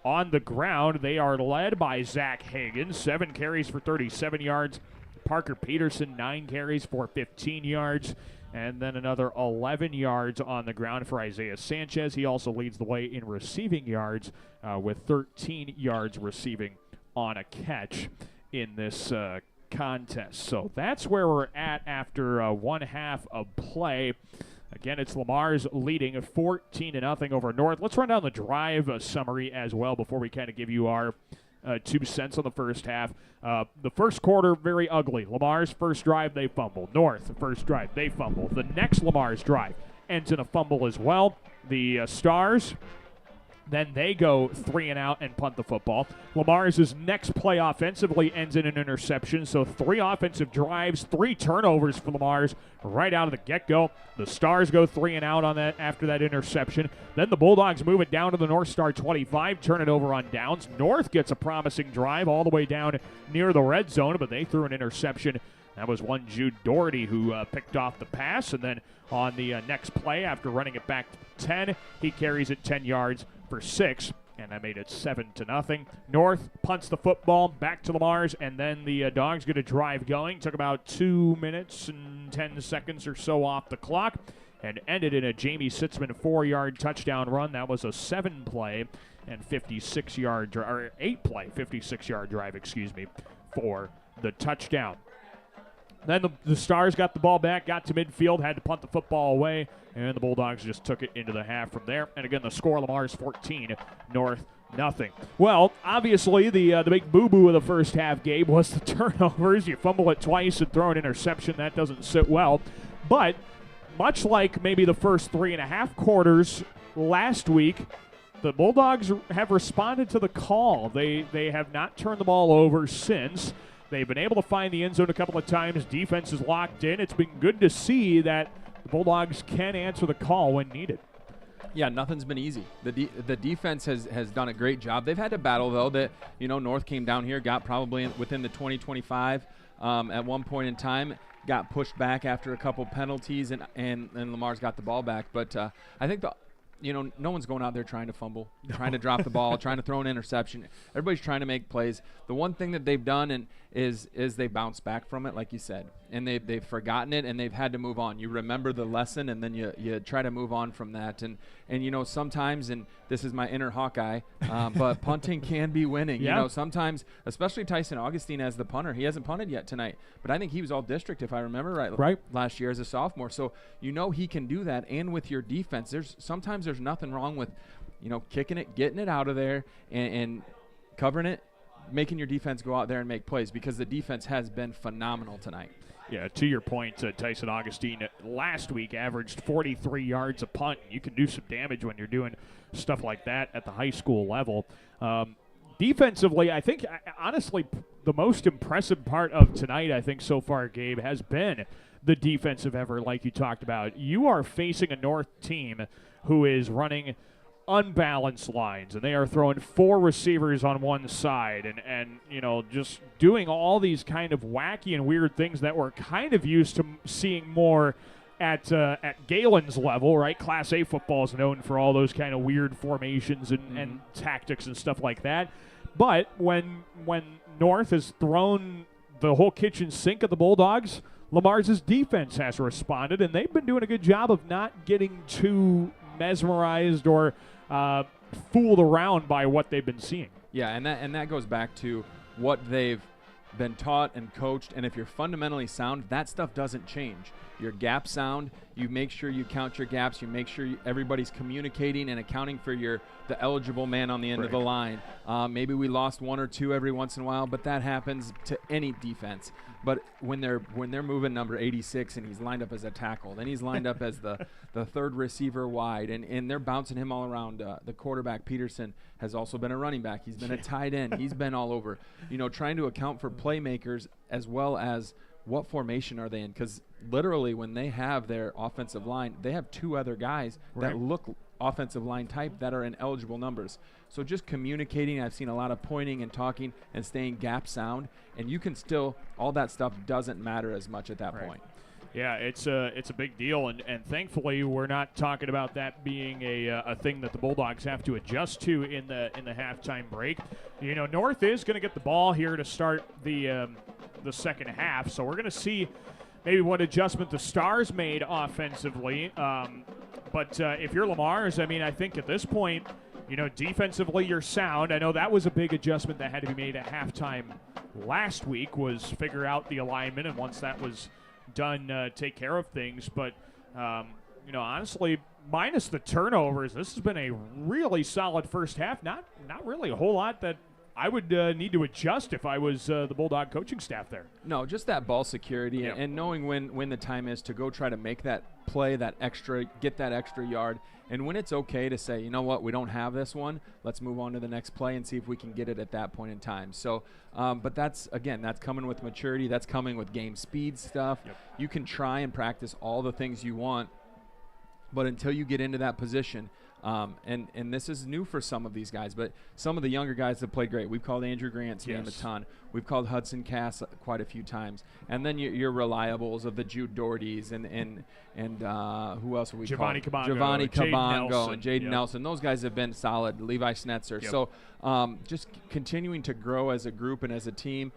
On the ground, they are led by Zach Hagan, 7 carries for 37 yards. Parker Peterson, 9 carries for 15 yards. And then another 11 yards on the ground for Isaiah Sanchez. He also leads the way in receiving yards with 13 yards receiving on a catch in this contest. So that's where we're at after one half of play. Again, it's Lamar's leading 14-0 over North. Let's run down the drive summary as well before we kind of give you our 2 cents on the first half. The first quarter, very ugly. Lamar's first drive, they fumble. North, first drive, they fumble. The next Lamar's drive ends in a fumble as well. The Stars, then they go 3 and out and punt the football. Lamar's next play offensively ends in an interception. So 3 offensive drives, 3 turnovers for Lamar's right out of the get-go. The Stars go 3 and out on that after that interception. Then the Bulldogs move it down to the North Star 25, turn it over on downs. North gets a promising drive all the way down near the red zone, but they threw an interception. That was one Jude Doherty who picked off the pass. And then on the next play, after running it back to 10, he carries it 10 yards for 6, and that made it 7-0. North punts the football back to Lamar's, and then the Dogs get a drive going. Took about 2 minutes and 10 seconds or so off the clock, and ended in a Jamie Sitzman 4-yard touchdown run. That was a 7-play and 56-yard or 8-play 56-yard drive, for the touchdown. Then the Stars got the ball back, got to midfield, had to punt the football away, and the Bulldogs just took it into the half from there. And again, the score, Lamar's 14, North nothing. Well, obviously, the big boo-boo of the first half, Gabe, was the turnovers. You fumble it twice and throw an interception. That doesn't sit well. But much like maybe the first 3.5 quarters last week, the Bulldogs have responded to the call. They have not turned the ball over since. They've been able to find the end zone a couple of times. Defense is locked in. It's been good to see that the Bulldogs can answer the call when needed. Yeah, nothing's been easy. The defense has done a great job. They've had to battle, though, that, North came down here, got probably within the 20-25 at one point in time, got pushed back after a couple penalties, and Lamar's got the ball back. But I think no one's going out there trying to fumble, trying to drop the ball, trying to throw an interception. Everybody's trying to make plays. The one thing that they've done is they bounce back from it, like you said, and they've forgotten it, and they've had to move on. You remember the lesson, and then you try to move on from that. And sometimes, and this is my inner Hawkeye, but punting can be winning. Yeah. Sometimes, especially Tyson Augustine as the punter, he hasn't punted yet tonight, but I think he was all district, if I remember right last year as a sophomore. So he can do that. And with your defense, sometimes there's nothing wrong with kicking it, getting it out of there, and covering it, making your defense go out there and make plays, because the defense has been phenomenal tonight. Yeah, to your point, Tyson Augustine last week averaged 43 yards a punt. You can do some damage when you're doing stuff like that at the high school level. Defensively, I think, honestly, the most impressive part of tonight, I think, so far, Gabe, has been the defensive effort, like you talked about. You are facing a North team who is running unbalanced lines, and they are throwing 4 receivers on one side and just doing all these kind of wacky and weird things that we're kind of used to seeing more at Galen's level, right? Class A football is known for all those kind of weird formations and tactics and stuff like that. But when North has thrown the whole kitchen sink at the Bulldogs, Lamar's defense has responded, and they've been doing a good job of not getting too mesmerized or fooled around by what they've been seeing. Yeah, and that goes back to what they've been taught and coached, and if you're fundamentally sound, that stuff doesn't change. You're gap sound. You make sure you count your gaps. You make sure everybody's communicating and accounting for the eligible man on the end of the line. Maybe we lost 1 or 2 every once in a while, but that happens to any defense. But when they're moving number 86 and he's lined up as a tackle, then he's lined up as the third receiver wide, and they're bouncing him all around. The quarterback, Peterson, has also been a running back. He's been a tight end. He's been all over. Trying to account for playmakers as well as what formation are they in, because literally when they have their offensive line, they have 2 other guys that look offensive line type that are in eligible numbers. So just communicating, I've seen a lot of pointing and talking and staying gap sound, and you can still, all that stuff doesn't matter as much at that point. Yeah, it's a big deal, and thankfully we're not talking about that being a thing that the Bulldogs have to adjust to in the halftime break. North is going to get the ball here to start the second half, so we're going to see maybe what adjustment the Stars made offensively. But if you're Lamar's, I think at this point, defensively you're sound. I know that was a big adjustment that had to be made at halftime last week, was figure out the alignment, and once that was done, take care of things. But, honestly, minus the turnovers, this has been a really solid first half. Not really a whole lot that I would need to adjust if I was the Bulldog coaching staff there. No, just that ball security and knowing when the time is to go try to make that play, get that extra yard. And when it's okay to say, you know what, we don't have this one, let's move on to the next play and see if we can get it at that point in time. So, but that's coming with maturity. That's coming with game speed stuff. Yep. You can try and practice all the things you want, but until you get into that position, and this is new for some of these guys, but some of the younger guys have played great. We've called Andrew Grant's name a ton. We've called Hudson Cass quite a few times. And then your reliables of the Jude Dohertys and who else have we Giovanni called? Kabongo, Giovanni Kabongo and Jaden Yep. Nelson. Those guys have been solid. Levi Schnetzer. Yep. So just continuing to grow as a group and as a team.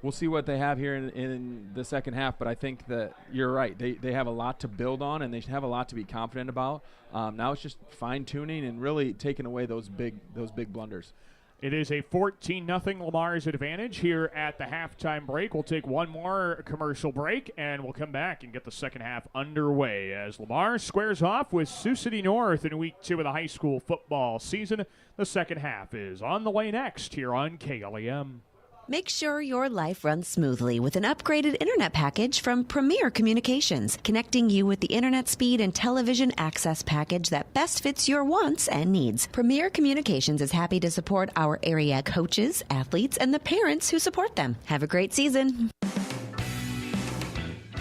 We'll see what they have here in the second half, but I think that you're right. They have a lot to build on, and they have a lot to be confident about. Now it's just fine-tuning and really taking away those big blunders. It is a 14-0 Lamar's advantage here at the halftime break. We'll take one more commercial break, and we'll come back and get the second half underway as Lamar squares off with Sioux City North in Week 2 of the high school football season. The second half is on the way next here on KLEM. Make sure your life runs smoothly with an upgraded internet package from Premier Communications, connecting you with the internet speed and television access package that best fits your wants and needs. Premier Communications is happy to support our area coaches, athletes, and the parents who support them. Have a great season.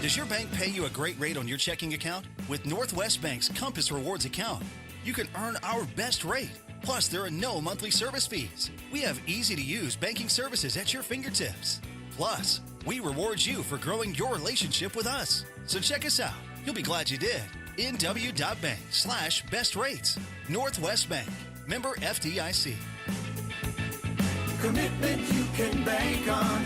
Does your bank pay you a great rate on your checking account? With Northwest Bank's Compass Rewards account, you can earn our best rate. Plus, there are no monthly service fees. We have easy-to-use banking services at your fingertips. Plus, we reward you for growing your relationship with us. So check us out. You'll be glad you did. nw.bank/best rates. Northwest Bank. Member FDIC. Commitment you can bank on.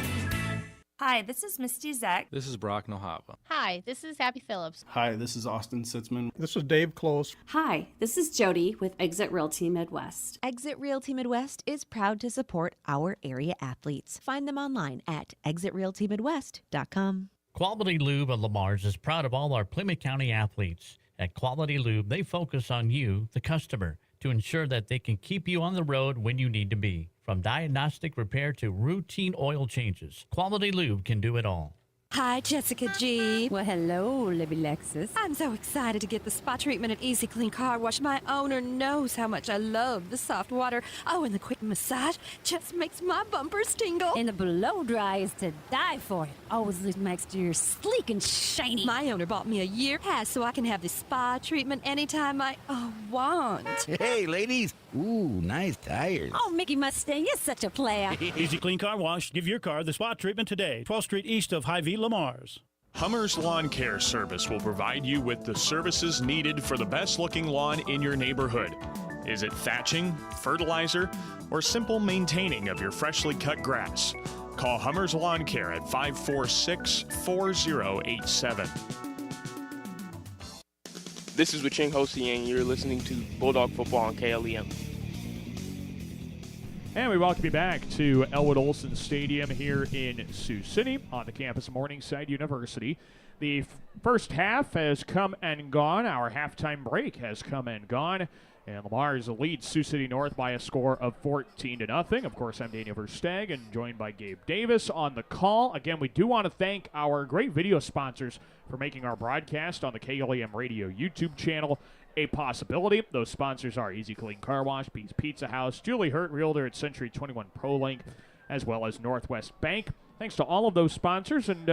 Hi, this is Misty Zek. This is Brock Nohava. Hi, this is Happy Phillips. Hi, this is Austin Sitzman. This is Dave Close. Hi, this is Jody with Exit Realty Midwest. Exit Realty Midwest is proud to support our area athletes. Find them online at exitrealtymidwest.com. Quality Lube of Lamar's is proud of all our Plymouth County athletes. At Quality Lube, they focus on you, the customer, to ensure that they can keep you on the road when you need to be. From diagnostic repair to routine oil changes, Quality Lube can do it all. Hi, Jessica G. Well, hello, Libby Lexus. I'm so excited to get the spa treatment at Easy Clean Car Wash. My owner knows how much I love the soft water. Oh, and the quick massage just makes my bumpers tingle. And the blow dry is to die for. It always leaves my exterior sleek and shiny. My owner bought me a year pass so I can have the spa treatment anytime I want. Hey, ladies. Ooh, nice tires. Oh, Mickey Mustang is such a player. Easy Clean Car Wash. Give your car the spa treatment today. 12th Street east of Hy-Vee, Lamar's. Hummer's Lawn Care Service will provide you with the services needed for the best-looking lawn in your neighborhood. Is it thatching, fertilizer, or simple maintaining of your freshly cut grass? Call Hummer's Lawn Care at 546-4087. This is Waching Hosi, and you're listening to Bulldog Football on KLEM. And we welcome you back to Elwood Olson Stadium here in Sioux City on the campus of Morningside University. The first half has come and gone. Our halftime break has come and gone. And Lamar's leads Sioux City North by a score of 14-0. Of course, I'm Daniel Versteg and joined by Gabe Davis on the call. Again, we do want to thank our great video sponsors for making our broadcast on the KLEM Radio YouTube channel a possibility. Those sponsors are Easy Clean Car Wash, Pete's Pizza House, Julie Hurt Realtor at Century 21 ProLink, as well as Northwest Bank. Thanks to all of those sponsors, and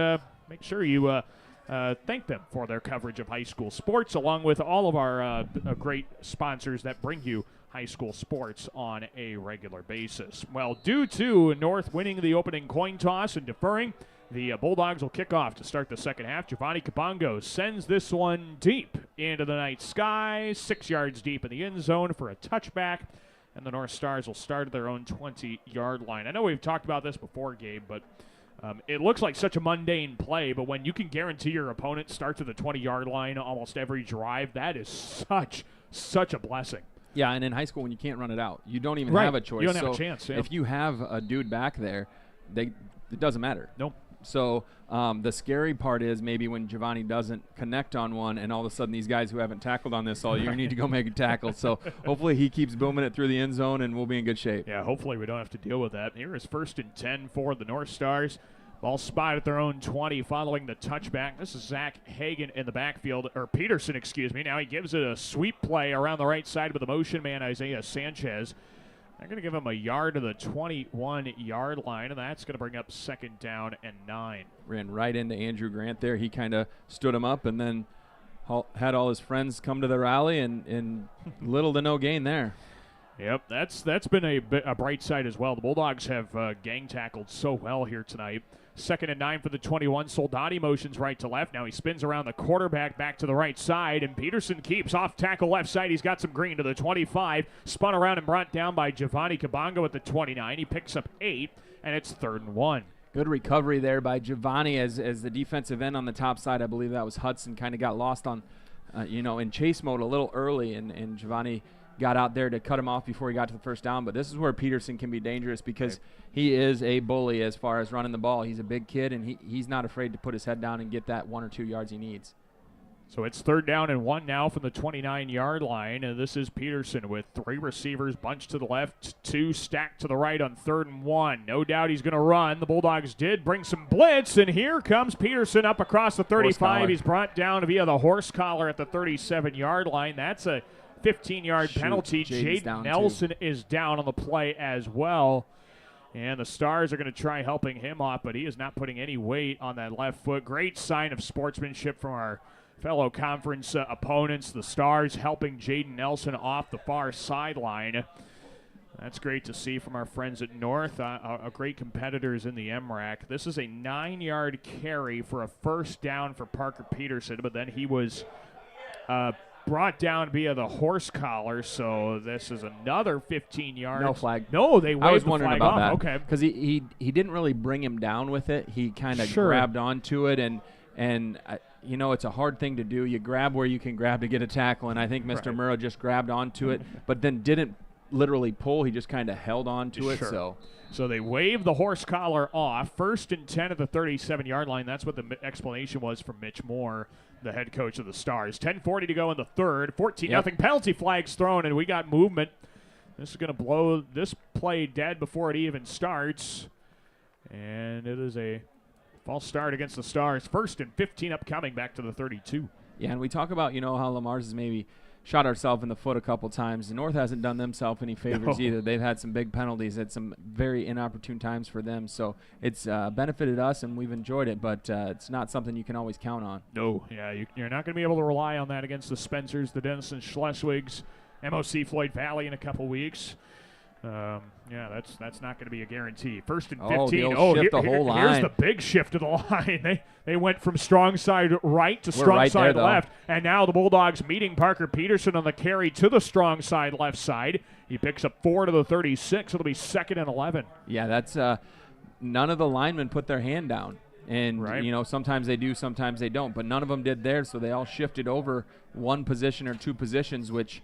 make sure you thank them for their coverage of high school sports, along with all of our great sponsors that bring you high school sports on a regular basis. Well, due to North winning the opening coin toss and deferring, the Bulldogs will kick off to start the second half. Giovanni Kabongo sends this one deep into the night sky, 6 yards deep in the end zone for a touchback, and the North Stars will start at their own 20-yard line. I know we've talked about this before, Gabe, but it looks like such a mundane play, but when you can guarantee your opponent starts at the 20-yard line almost every drive, that is such a blessing. Yeah, and in high school when you can't run it out, you don't even Right. have a choice. You don't have a chance, yeah. If you have a dude back there, it doesn't matter. Nope. So the scary part is maybe when Giovanni doesn't connect on one and all of a sudden these guys who haven't tackled on this all year need to go make a tackle. So hopefully he keeps booming it through the end zone and we'll be in good shape. Yeah, hopefully we don't have to deal with that. Here is 1st and 10 for the North Stars. Ball spotted at their own 20 following the touchback. This is Zach Hagan in the backfield, or Peterson, excuse me. Now he gives it a sweep play around the right side with the motion man, Isaiah Sanchez. They're going to give him a yard to the 21-yard line, and that's going to bring up 2nd down and 9. Ran right into Andrew Grant there. He kind of stood him up and then had all his friends come to the rally, and little to no gain there. Yep, that's been a bright side as well. The Bulldogs have gang tackled so well here tonight. 2nd and 9 for the 21. Soldati motions right to left. Now he spins around the quarterback back to the right side, and Peterson keeps off tackle left side. He's got some green to the 25. Spun around and brought down by Giovanni Kabongo at the 29. He picks up 8, and it's 3rd and 1. Good recovery there by Giovanni as the defensive end on the top side. I believe that was Hudson, kind of got lost on, in chase mode a little early, and Giovanni got out there to cut him off before he got to the 1st down. But this is where Peterson can be dangerous because he is a bully as far as running the ball. He's a big kid, and he's not afraid to put his head down and get that 1 or 2 yards he needs. So it's 3rd down and 1 now from the 29-yard line. And this is Peterson with 3 receivers bunched to the left, 2 stacked to the right on 3rd and 1. No doubt he's going to run. The Bulldogs did bring some blitz, and here comes Peterson up across the 35. He's brought down via the horse collar at the 37-yard line. That's a 15-yard penalty. Jaden Nelson is down on the play as well. And the Stars are going to try helping him off, but he is not putting any weight on that left foot. Great sign of sportsmanship from our fellow conference opponents. The Stars helping Jaden Nelson off the far sideline. That's great to see from our friends at North, great competitors in the MRAC. This is a 9-yard carry for a 1st down for Parker Peterson, but then he was brought down via the horse collar, so this is another 15 yards. No flag. No, they waved I was the wondering flag about off. that. Okay. Because he didn't really bring him down with it. He kind of grabbed onto it, and it's a hard thing to do. You grab where you can grab to get a tackle, and I think Mr. Murrah just grabbed onto it, but then didn't literally pull. He just kind of held on to it. So they waved the horse collar off. 1st and 10 at the 37-yard line. That's what the explanation was from Mitch Moore, the head coach of the Stars. 10:40 to go in the 3rd. 14-0 penalty flags thrown, and we got movement. This is going to blow this play dead before it even starts. And it is a false start against the Stars. 1st and 15 upcoming back to the 32. Yeah, and we talk about, how Lamar's has maybe shot ourselves in the foot a couple times. The North hasn't done themselves any favors either. They've had some big penalties at some very inopportune times for them. So it's benefited us, and we've enjoyed it, but it's not something you can always count on. No, yeah, you're not going to be able to rely on that against the Spencers, the Denison Schleswigs, MOC Floyd Valley in a couple weeks. That's not going to be a guarantee. 1st and 15. Shift the whole line. Here's the big shift of the line. They went from strong side right to strong side left, and now the Bulldogs meeting Parker Peterson on the carry to the strong side left side. He picks up 4 to the 36. It'll be 2nd and 11. Yeah, that's none of the linemen put their hand down. And, sometimes they do, sometimes they don't. But none of them did theirs, so they all shifted over one position or 2 positions, which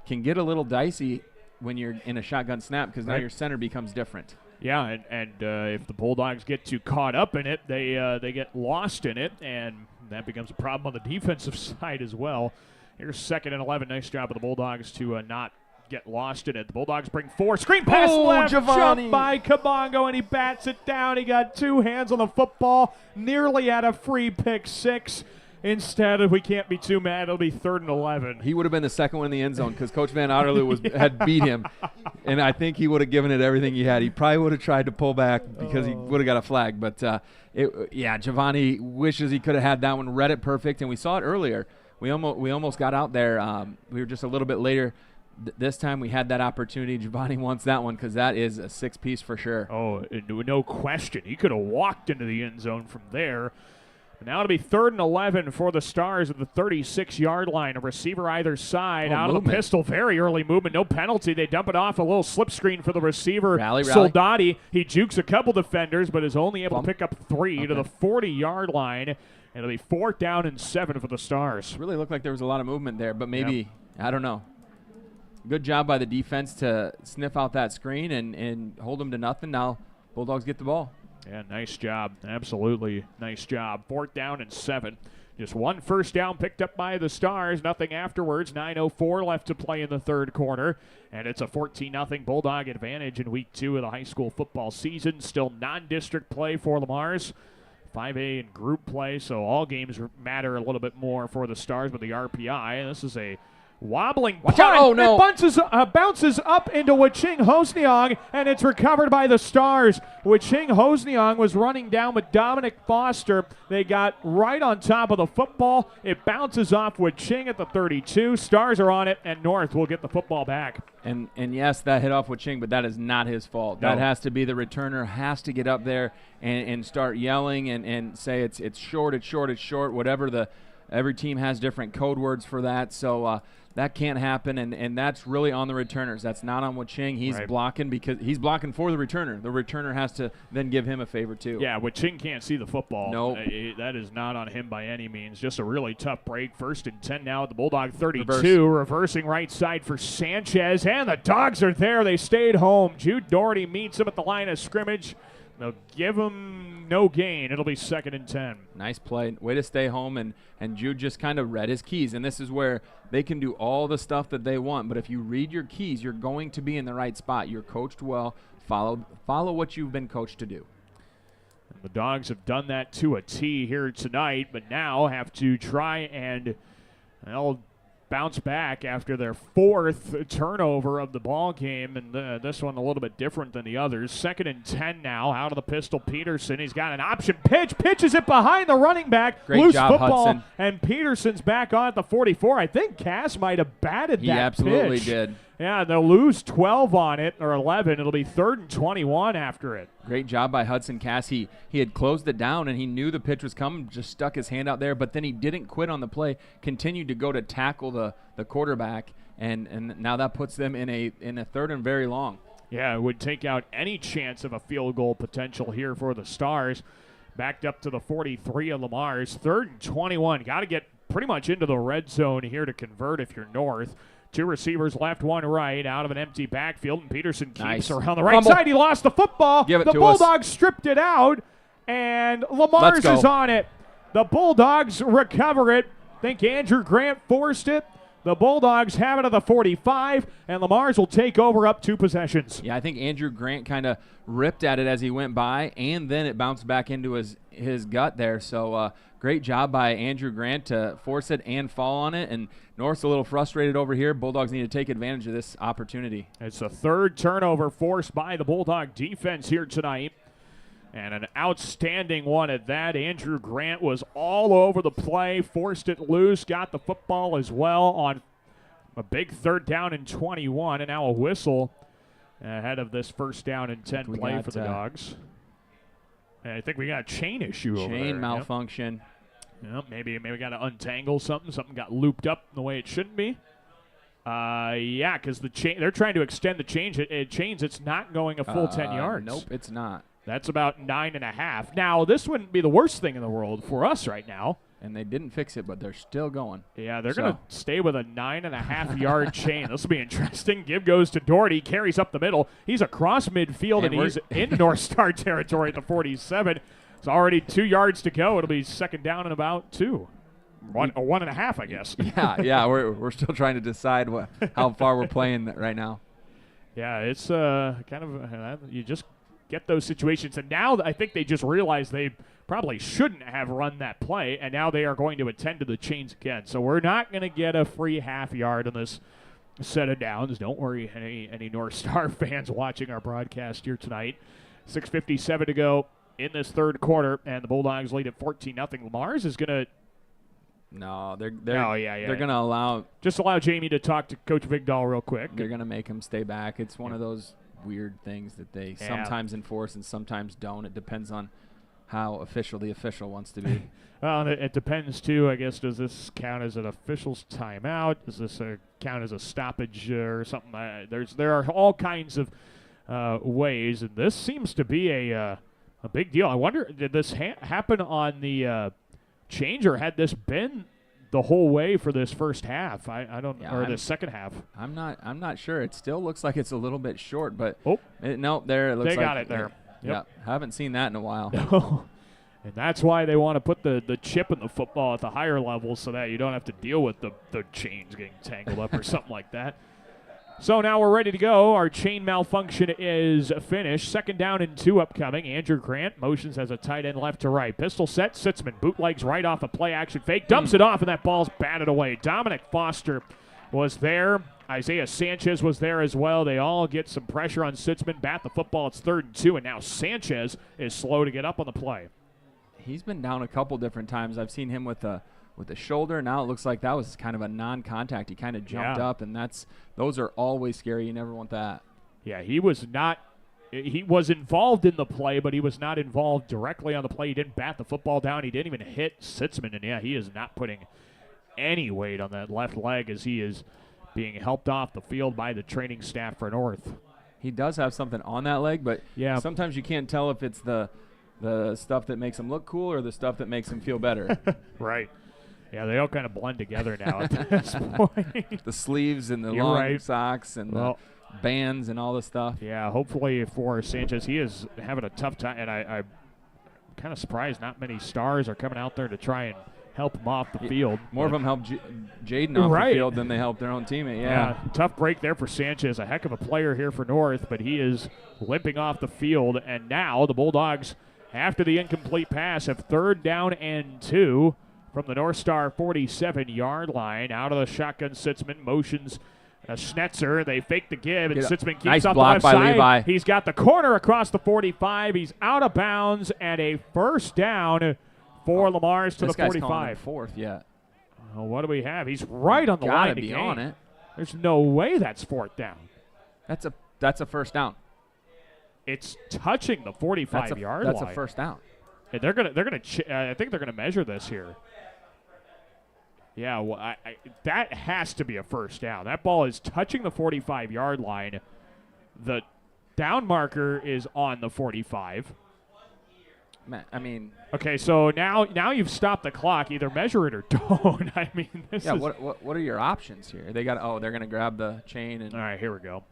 can get a little dicey when you're in a shotgun snap because now your center becomes different. Yeah, and if the Bulldogs get too caught up in it, they get lost in it, and that becomes a problem on the defensive side as well. Here's 2nd and 11. Nice job of the Bulldogs to not get lost in it. The Bulldogs bring 4. Screen pass left, Giovanni. jump by Kabongo, and he bats it down. He got 2 hands on the football, nearly had a free pick 6. Instead, if we can't be too mad, it'll be 3rd and 11. He would have been the second one in the end zone because Coach Van Otterloo had beat him, and I think he would have given it everything he had. He probably would have tried to pull back because he would have got a flag. But, Giovanni wishes he could have had that one, read it perfect, and we saw it earlier. We almost got out there. We were just a little bit later. This time we had that opportunity. Giovanni wants that one because that is a 6-piece for sure. Oh, no question. He could have walked into the end zone from there. Now it'll be 3rd and 11 for the Stars at the 36-yard line. A receiver either side out of the pistol. Very early movement. No penalty. They dump it off. A little slip screen for the receiver. Soldati. He jukes a couple defenders, but is only able to pick up 3 to the 40-yard line. It'll be 4th down and 7 for the Stars. Really looked like there was a lot of movement there, but maybe, I don't know. Good job by the defense to sniff out that screen and hold them to nothing. Now Bulldogs get the ball. Yeah, nice job. Absolutely nice job. 4th down and 7. Just one first down picked up by the Stars. Nothing afterwards. 9:04 left to play in the third quarter. And it's a 14-0 Bulldog advantage in week 2 of the high school football season. Still non-district play for Lamar's. 5A and group play, so all games matter a little bit more for the Stars with the RPI. This is a wobbling punt. Oh, no. It bounces up into Waching Hosniong, and it's recovered by the Stars. Waching Hosniong was running down with Dominic Foster. They got right on top of the football. It bounces off Waching at the 32. Stars are on it, and North will get the football back. And yes, that hit off Waching, but that is not his fault. No. That has to be the returner has to get up there and start yelling and say it's short, it's short, it's short, whatever. Every team has different code words for that, so that can't happen, and that's really on the returners. That's not on Waching. He's blocking because he's blocking for the returner. The returner has to then give him a favor too. Yeah, Waching can't see the football. Nope. That is not on him by any means. Just a really tough break. 1st and 10 now at the Bulldog 32. Reversing right side for Sanchez, and the Dogs are there. They stayed home. Jude Doherty meets him at the line of scrimmage. They'll give him no gain. It'll be 2nd and 10. Nice play. Way to stay home, and Jude just kind of read his keys. And this is where they can do all the stuff that they want. But if you read your keys, you're going to be in the right spot. You're coached well. Follow what you've been coached to do. And the Dogs have done that to a T here tonight, but now have to try and bounce back after their 4th turnover of the ball game, and this one a little bit different than the others. 2nd and 10 now, out of the pistol. Peterson, he's got an option pitch, pitches it behind the running back. Great Loose job, football, Hudson. and Peterson's back on at the 44. I think Cass might have batted that pitch. He absolutely did. Yeah, they'll lose 12 on it, or 11. It'll be 3rd and 21 after it. Great job by Hudson Cass. He had closed it down, and he knew the pitch was coming, just stuck his hand out there, but then he didn't quit on the play, continued to go to tackle the quarterback, and now that puts them in a 3rd and very long. Yeah, it would take out any chance of a field goal potential here for the Stars. Backed up to the 43 of Lamar's. 3rd and 21. Got to get pretty much into the red zone here to convert if you're North. 2 receivers left, 1 right, out of an empty backfield, and Peterson keeps around the right side. He lost the football. Give it the to Bulldogs stripped it out, and Lamar's is on it. The Bulldogs recover it. I think Andrew Grant forced it. The Bulldogs have it at the 45, and Lamar's will take over up 2 possessions. Yeah, I think Andrew Grant kind of ripped at it as he went by, and then it bounced back into his gut there. So great job by Andrew Grant to force it and fall on it, and North's a little frustrated over here. Bulldogs need to take advantage of this opportunity. It's a 3rd turnover forced by the Bulldog defense here tonight. And an outstanding one at that. Andrew Grant was all over the play, forced it loose, got the football as well on a big 3rd down and 21, and now a whistle ahead of this 1st down and 10 play for the Dogs. And I think we got a chain issue over there. Chain malfunction. Yep, maybe we got to untangle something. Something got looped up the way it shouldn't be. Yeah, because they're trying to extend the chains. It's not going a full 10 yards. Nope, it's not. That's about 9.5. Now, this wouldn't be the worst thing in the world for us right now. And they didn't fix it, but they're still going. Yeah, they're going to stay with a 9.5-yard chain. This will be interesting. Give goes to Doherty, carries up the middle. He's across midfield, and he's in North Star territory at the 47. It's already 2 yards to go. It'll be 2nd down and about 2. 1.5, I guess. Yeah, we're still trying to decide how far we're playing right now. Yeah, it's kind of you just get those situations. And now I think they just realized they probably shouldn't have run that play, and now they are going to attend to the chains again. So we're not going to get a free half yard on this set of downs. Don't worry, any North Star fans watching our broadcast here tonight. 6:57 to go in this 3rd quarter, and the Bulldogs lead at 14-0. Lamar's is going to they're going to allow Jamie to talk to Coach Vigdahl real quick. They're going to make him stay back. It's one of those weird things that they sometimes enforce and sometimes don't. It depends on how official the official wants to be. Well, it depends too. I guess, does this count as an official's timeout? Does this count as a stoppage or something? There are all kinds of ways, and this seems to be a big deal. I wonder, did this happen on the change, or had this been the whole way for this first half? I don't, or the second half. I'm not sure. It still looks like it's a little bit short, but no, there it looks like they got it there. Yep. Haven't seen that in a while. No. And that's why they want to put the chip in the football at the higher levels so that you don't have to deal with the chains getting tangled up or something like that. So now we're ready to go. Our chain malfunction is finished. 2nd down and 2 upcoming. Andrew Grant motions as a tight end left to right. Pistol set. Sitzman bootlegs right off a play action fake. Dumps it off, and that ball's batted away. Dominic Foster was there. Isaiah Sanchez was there as well. They all get some pressure on Sitzman. Bat the football. It's 3rd and 2, and now Sanchez is slow to get up on the play. He's been down a couple different times. I've seen him with the shoulder. Now it looks like that was kind of a non-contact. He kind of jumped up, and those are always scary. You never want that. Yeah, he was involved in the play, but he was not involved directly on the play. He didn't bat the football down. He didn't even hit Sitzman, and he is not putting any weight on that left leg as he is being helped off the field by the training staff for North. He does have something on that leg, but sometimes you can't tell if it's the stuff that makes him look cool or the stuff that makes him feel better. Right. Yeah, they all kind of blend together now at this point. The sleeves and the long socks and the bands and all the stuff. Yeah, hopefully for Sanchez, he is having a tough time, and I'm kind of surprised not many stars are coming out there to try and help him off the field. More of them help Jaden off the field than they help their own teammate. Yeah, tough break there for Sanchez. A heck of a player here for North, but he is limping off the field, and now the Bulldogs, after the incomplete pass, have 3rd down and 2 from the North Star 47-yard line. Out of the shotgun, Sitzman motions Schnetzer. They fake the give, and Sitzman keeps nice off the block left by side. Levi. He's got the corner across the 45. He's out of bounds, and a 1st down for Lamar's to the 45. This guy's calling it 4th yet. Well, what do we have? He's right on the line to be gain. on it. There's no way that's 4th down. That's a 1st down. It's touching the 45-yard line. That's a 1st down. And they're gonna. I think they're gonna measure this here. Yeah, well, that has to be a 1st down. That ball is touching the 45-yard line. The down marker is on the 45. Man, I mean. Okay, so now you've stopped the clock. Either measure it or don't. I mean, this is. What are your options here? They're gonna grab the chain and. All right, here we go.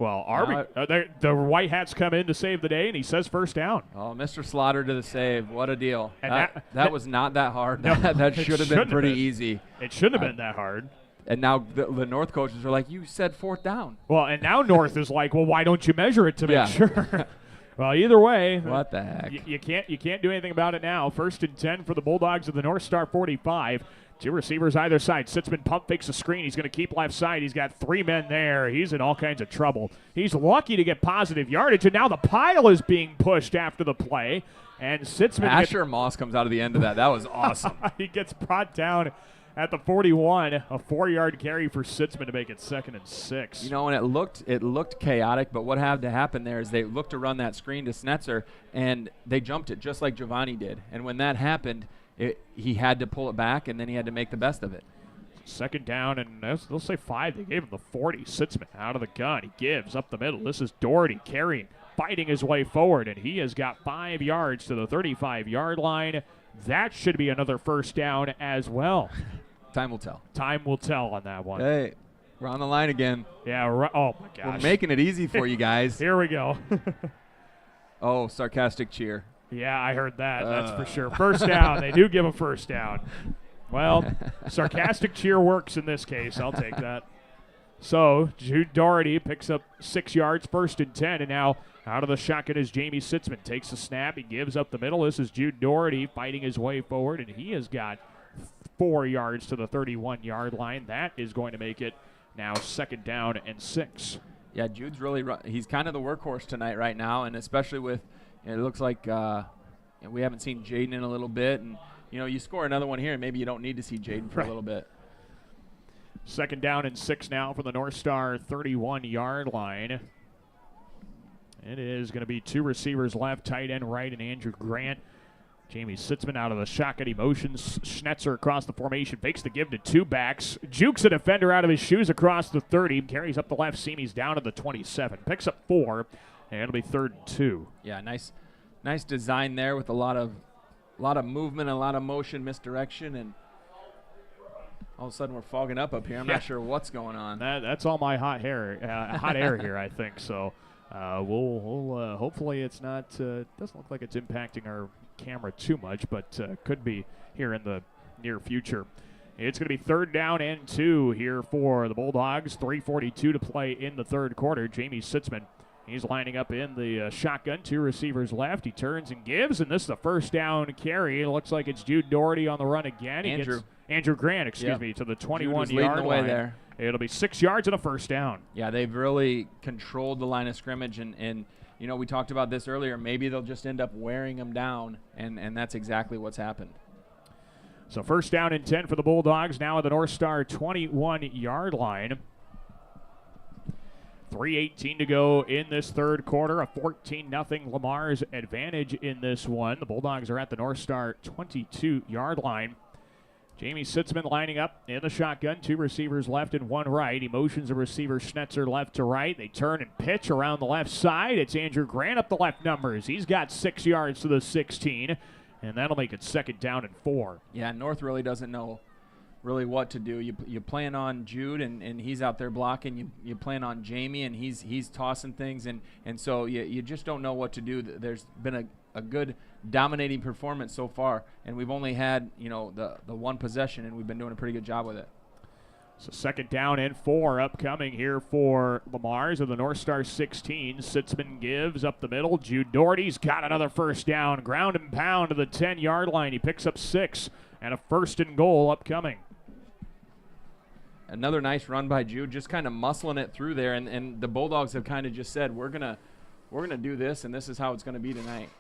Well, the White Hats come in to save the day, and he says 1st down. Oh, Mr. Slaughter to the save. What a deal. And that was not that hard. No, that should have been pretty easy. It shouldn't have been that hard. And now the North coaches are like, you said 4th down. Well, and now North is like, well, why don't you measure it to make sure? Well, either way. What the heck? You can't do anything about it now. 1st and 10 for the Bulldogs of the North Star 45. 2 receivers either side. Sitzman pump fakes a screen. He's going to keep left side. He's got 3 men there. He's in all kinds of trouble. He's lucky to get positive yardage, and now the pile is being pushed after the play. And Sitzman. Asher Moss comes out of the end of that. That was awesome. He gets brought down at the 41. A 4-yard carry for Sitzman to make it 2nd and 6. You know, and it looked chaotic, but what had to happen there is they looked to run that screen to Schnetzer, and they jumped it just like Giovanni did. And when that happened, he had to pull it back, and then he had to make the best of it. 2nd down, and they'll say 5. They gave him the 40. Sitzman out of the gun. He gives up the middle. This is Doherty carrying, fighting his way forward, and he has got 5 yards to the 35-yard line. That should be another 1st down as well. Time will tell. Time will tell on that one. Hey, we're on the line again. Yeah, oh, my gosh. We're making it easy for you guys. Here we go. Oh, sarcastic cheer. Yeah, I heard that. That's for sure. 1st down. They do give a 1st down. Well, sarcastic cheer works in this case. I'll take that. So Jude Doherty picks up 6 yards, 1st and 10, and now out of the shotgun is Jamie Sitzman. Takes a snap. He gives up the middle. This is Jude Doherty fighting his way forward, and he has got 4 yards to the 31-yard line. That is going to make it now 2nd down and 6. Yeah, Jude's really he's kind of the workhorse tonight right now, and especially with it looks like we haven't seen Jaden in a little bit, and you score another one here, and maybe you don't need to see Jaden for a little bit. 2nd down and 6 now from the North Star 31-yard line. It is going to be 2 receivers left, tight end right, and Andrew Grant. Jamie Sitzman out of the shotgun. He motions Schnetzer across the formation, fakes the give to 2 backs, jukes a defender out of his shoes across the 30, carries up the left seam. He's down to the 27, picks up 4, and it'll be 3rd and 2. Yeah, nice design there with a lot of movement, a lot of motion, misdirection, and all of a sudden we're fogging up here. I'm not sure what's going on. That's all my hot air here, I think. So We'll hopefully it's not, doesn't look like it's impacting our camera too much, but could be here in the near future. It's going to be 3rd down and 2 here for the Bulldogs. 3:42 to play in the third quarter. Jamie Sitzman, he's lining up in the shotgun. 2 receivers left. He turns and gives, and this is the first down carry. It looks like it's Jude Doherty on the run again. Andrew Grant, excuse me, to the 21-yard line. There. It'll be 6 yards and a first down. Yeah, they've really controlled the line of scrimmage, and you know, we talked about this earlier. Maybe they'll just end up wearing them down, and that's exactly what's happened. So 1st down and 10 for the Bulldogs, now at the North Star 21-yard line. 3:18 to go in this third quarter. A 14-0 Lamar's advantage in this one. The Bulldogs are at the North Star 22-yard line. Jamie Sitzman lining up in the shotgun. 2 receivers left and 1 right. He motions a receiver Schnetzer left to right. They turn and pitch around the left side. It's Andrew Grant up the left numbers. He's got 6 yards to the 16. And that'll make it 2nd down and 4. Yeah, North really doesn't know really what to do. You plan on Jude, and he's out there blocking. You plan on Jamie, and he's tossing things. And so you just don't know what to do. There's been a good dominating performance so far, and we've only had, you know, the one possession, and we've been doing a pretty good job with it. So 2nd down and 4 upcoming here for Lamar's of the North Star 16. Sitzman gives up the middle. Jude Doherty's got another first down. Ground and pound to the 10-yard line. He picks up 6 and a 1st and goal upcoming. Another nice run by Jude, just kind of muscling it through there, and the Bulldogs have kind of just said, we're gonna do this, and this is how it's going to be tonight.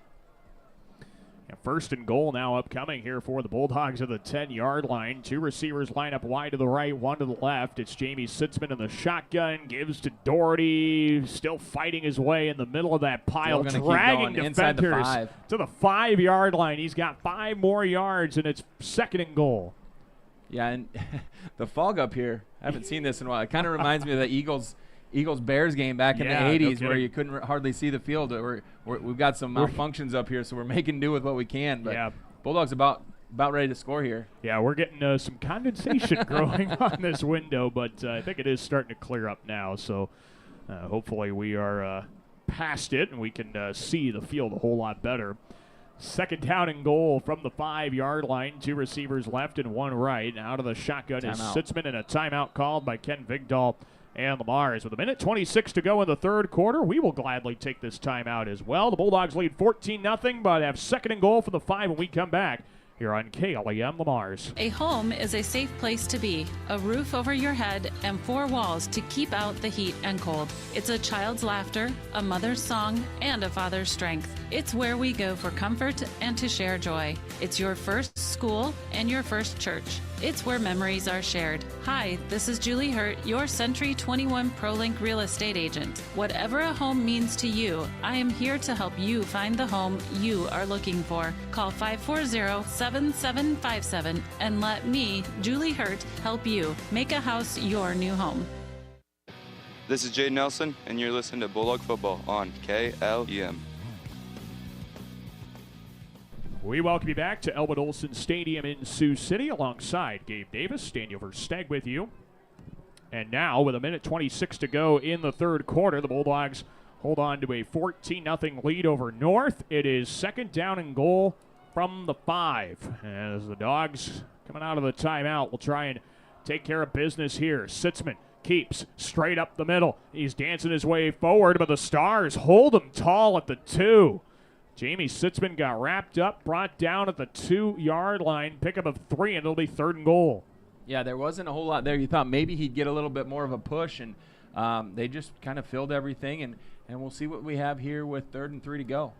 1st and goal now upcoming here for the Bulldogs of the 10-yard line. 2 receivers line up wide to the right, 1 to the left. It's Jamie Sitzman in the shotgun, gives to Doherty, still fighting his way in the middle of that pile, dragging defenders to the 5-yard line. He's got 5 more yards, and it's 2nd and goal. Yeah, and the fog up here, I haven't seen this in a while. It kind of reminds me of the Eagles-Bears game back in the 80s where you couldn't hardly see the field. We've got some malfunctions up here, so we're making do with what we can. But Bulldogs about ready to score here. Yeah, we're getting some condensation growing on this window, but I think it is starting to clear up now. So hopefully we are past it and we can see the field a whole lot better. 2nd down and goal from the 5-yard line. 2 receivers left and 1 right. Out of the shotgun is Sitzman, and a timeout called by Ken Vigdahl and Lamar's. With 1:26 to go in the third quarter, we will gladly take this timeout as well. The Bulldogs lead 14-0, but have 2nd and goal for the 5 when we come back here on KLEM Lamar's. A home is a safe place to be, a roof over your head, and 4 walls to keep out the heat and cold. It's a child's laughter, a mother's song, and a father's strength. It's where we go for comfort and to share joy. It's your first school and your first church. It's where memories are shared. Hi, this is Julie Hurt, your Century 21 ProLink real estate agent. Whatever a home means to you, I am here to help you find the home you are looking for. Call 540-7757 and let me, Julie Hurt, help you make a house your new home. This is Jay Nelson, and you're listening to Bulldog Football on KLEM. We welcome you back to Elwood Olson Stadium in Sioux City alongside Gabe Davis. Daniel Versteg with you. And now, with 1:26 to go in the third quarter, the Bulldogs hold on to a 14-0 lead over North. It is 2nd down and goal from the 5. As the Dogs, coming out of the timeout, will try and take care of business here. Sitzman keeps straight up the middle. He's dancing his way forward, but the Stars hold him tall at the 2. Jamie Sitzman got wrapped up, brought down at the 2-yard line, pickup of 3, and it'll be 3rd and goal. Yeah, there wasn't a whole lot there. You thought maybe he'd get a little bit more of a push, and they just kind of filled everything, and we'll see what we have here with 3rd and 3 to go.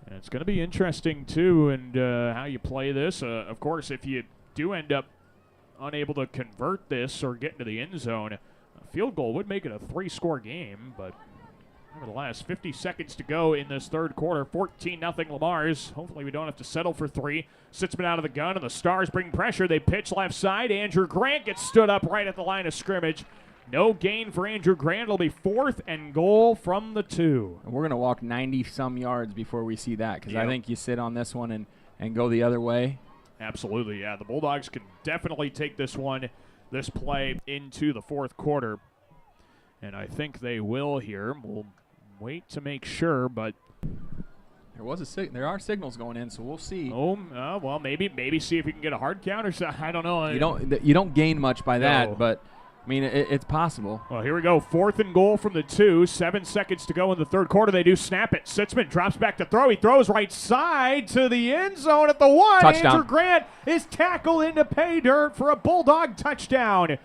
And it's going to be interesting, too, and how you play this. Of course, if you do end up unable to convert this or get into the end zone, a field goal would make it a 3-score game, but nevertheless, 50 seconds to go in this third quarter. 14-0 Lamar's. Hopefully we don't have to settle for 3. Sitzman out of the gun, and the Stars bring pressure. They pitch left side. Andrew Grant gets stood up right at the line of scrimmage. No gain for Andrew Grant. It'll be 4th and goal from the 2. And we're going to walk 90-some yards before we see that, because I think you sit on this one and go the other way. Absolutely, yeah. The Bulldogs can definitely take this play into the fourth quarter. And I think they will here. We'll wait to make sure, but there are signals going in, so we'll see. Oh, well, maybe see if we can get a hard count or something. I don't know. You don't gain much by that, but I mean it's possible. Well, here we go. 4th and goal from the 2. 7 seconds to go in the third quarter. They do snap it. Sitzman drops back to throw. He throws right side to the end zone at the 1. Touchdown. Andrew Grant is tackled into pay dirt for a Bulldog touchdown.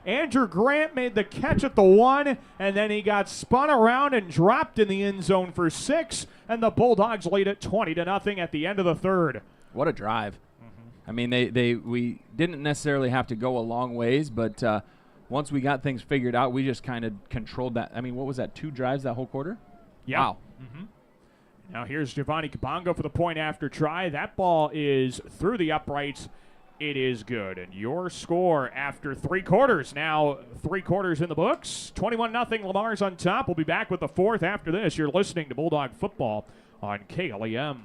Andrew Grant made the catch at the 1, and then he got spun around and dropped in the end zone for 6, and the Bulldogs lead it 20-0 at the end of the third. What a drive. I mean, we didn't necessarily have to go a long ways, but once we got things figured out, we just kind of controlled that. I mean, what was that, 2 drives that whole quarter? Yeah. Wow. Now here's Giovanni Kabongo for the point after try. That ball is through the uprights. It is good. And your score after 3 quarters. Now 3 quarters in the books. 21-0. Lamar's on top. We'll be back with the 4th after this. You're listening to Bulldog Football on KLEM.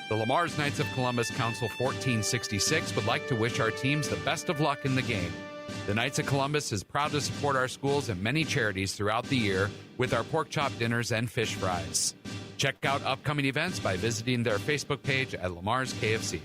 The Lamar's Knights of Columbus Council 1466 would like to wish our teams the best of luck in the game. The Knights of Columbus is proud to support our schools and many charities throughout the year with our pork chop dinners and fish fries. Check out upcoming events by visiting their Facebook page at Lamar's KFC.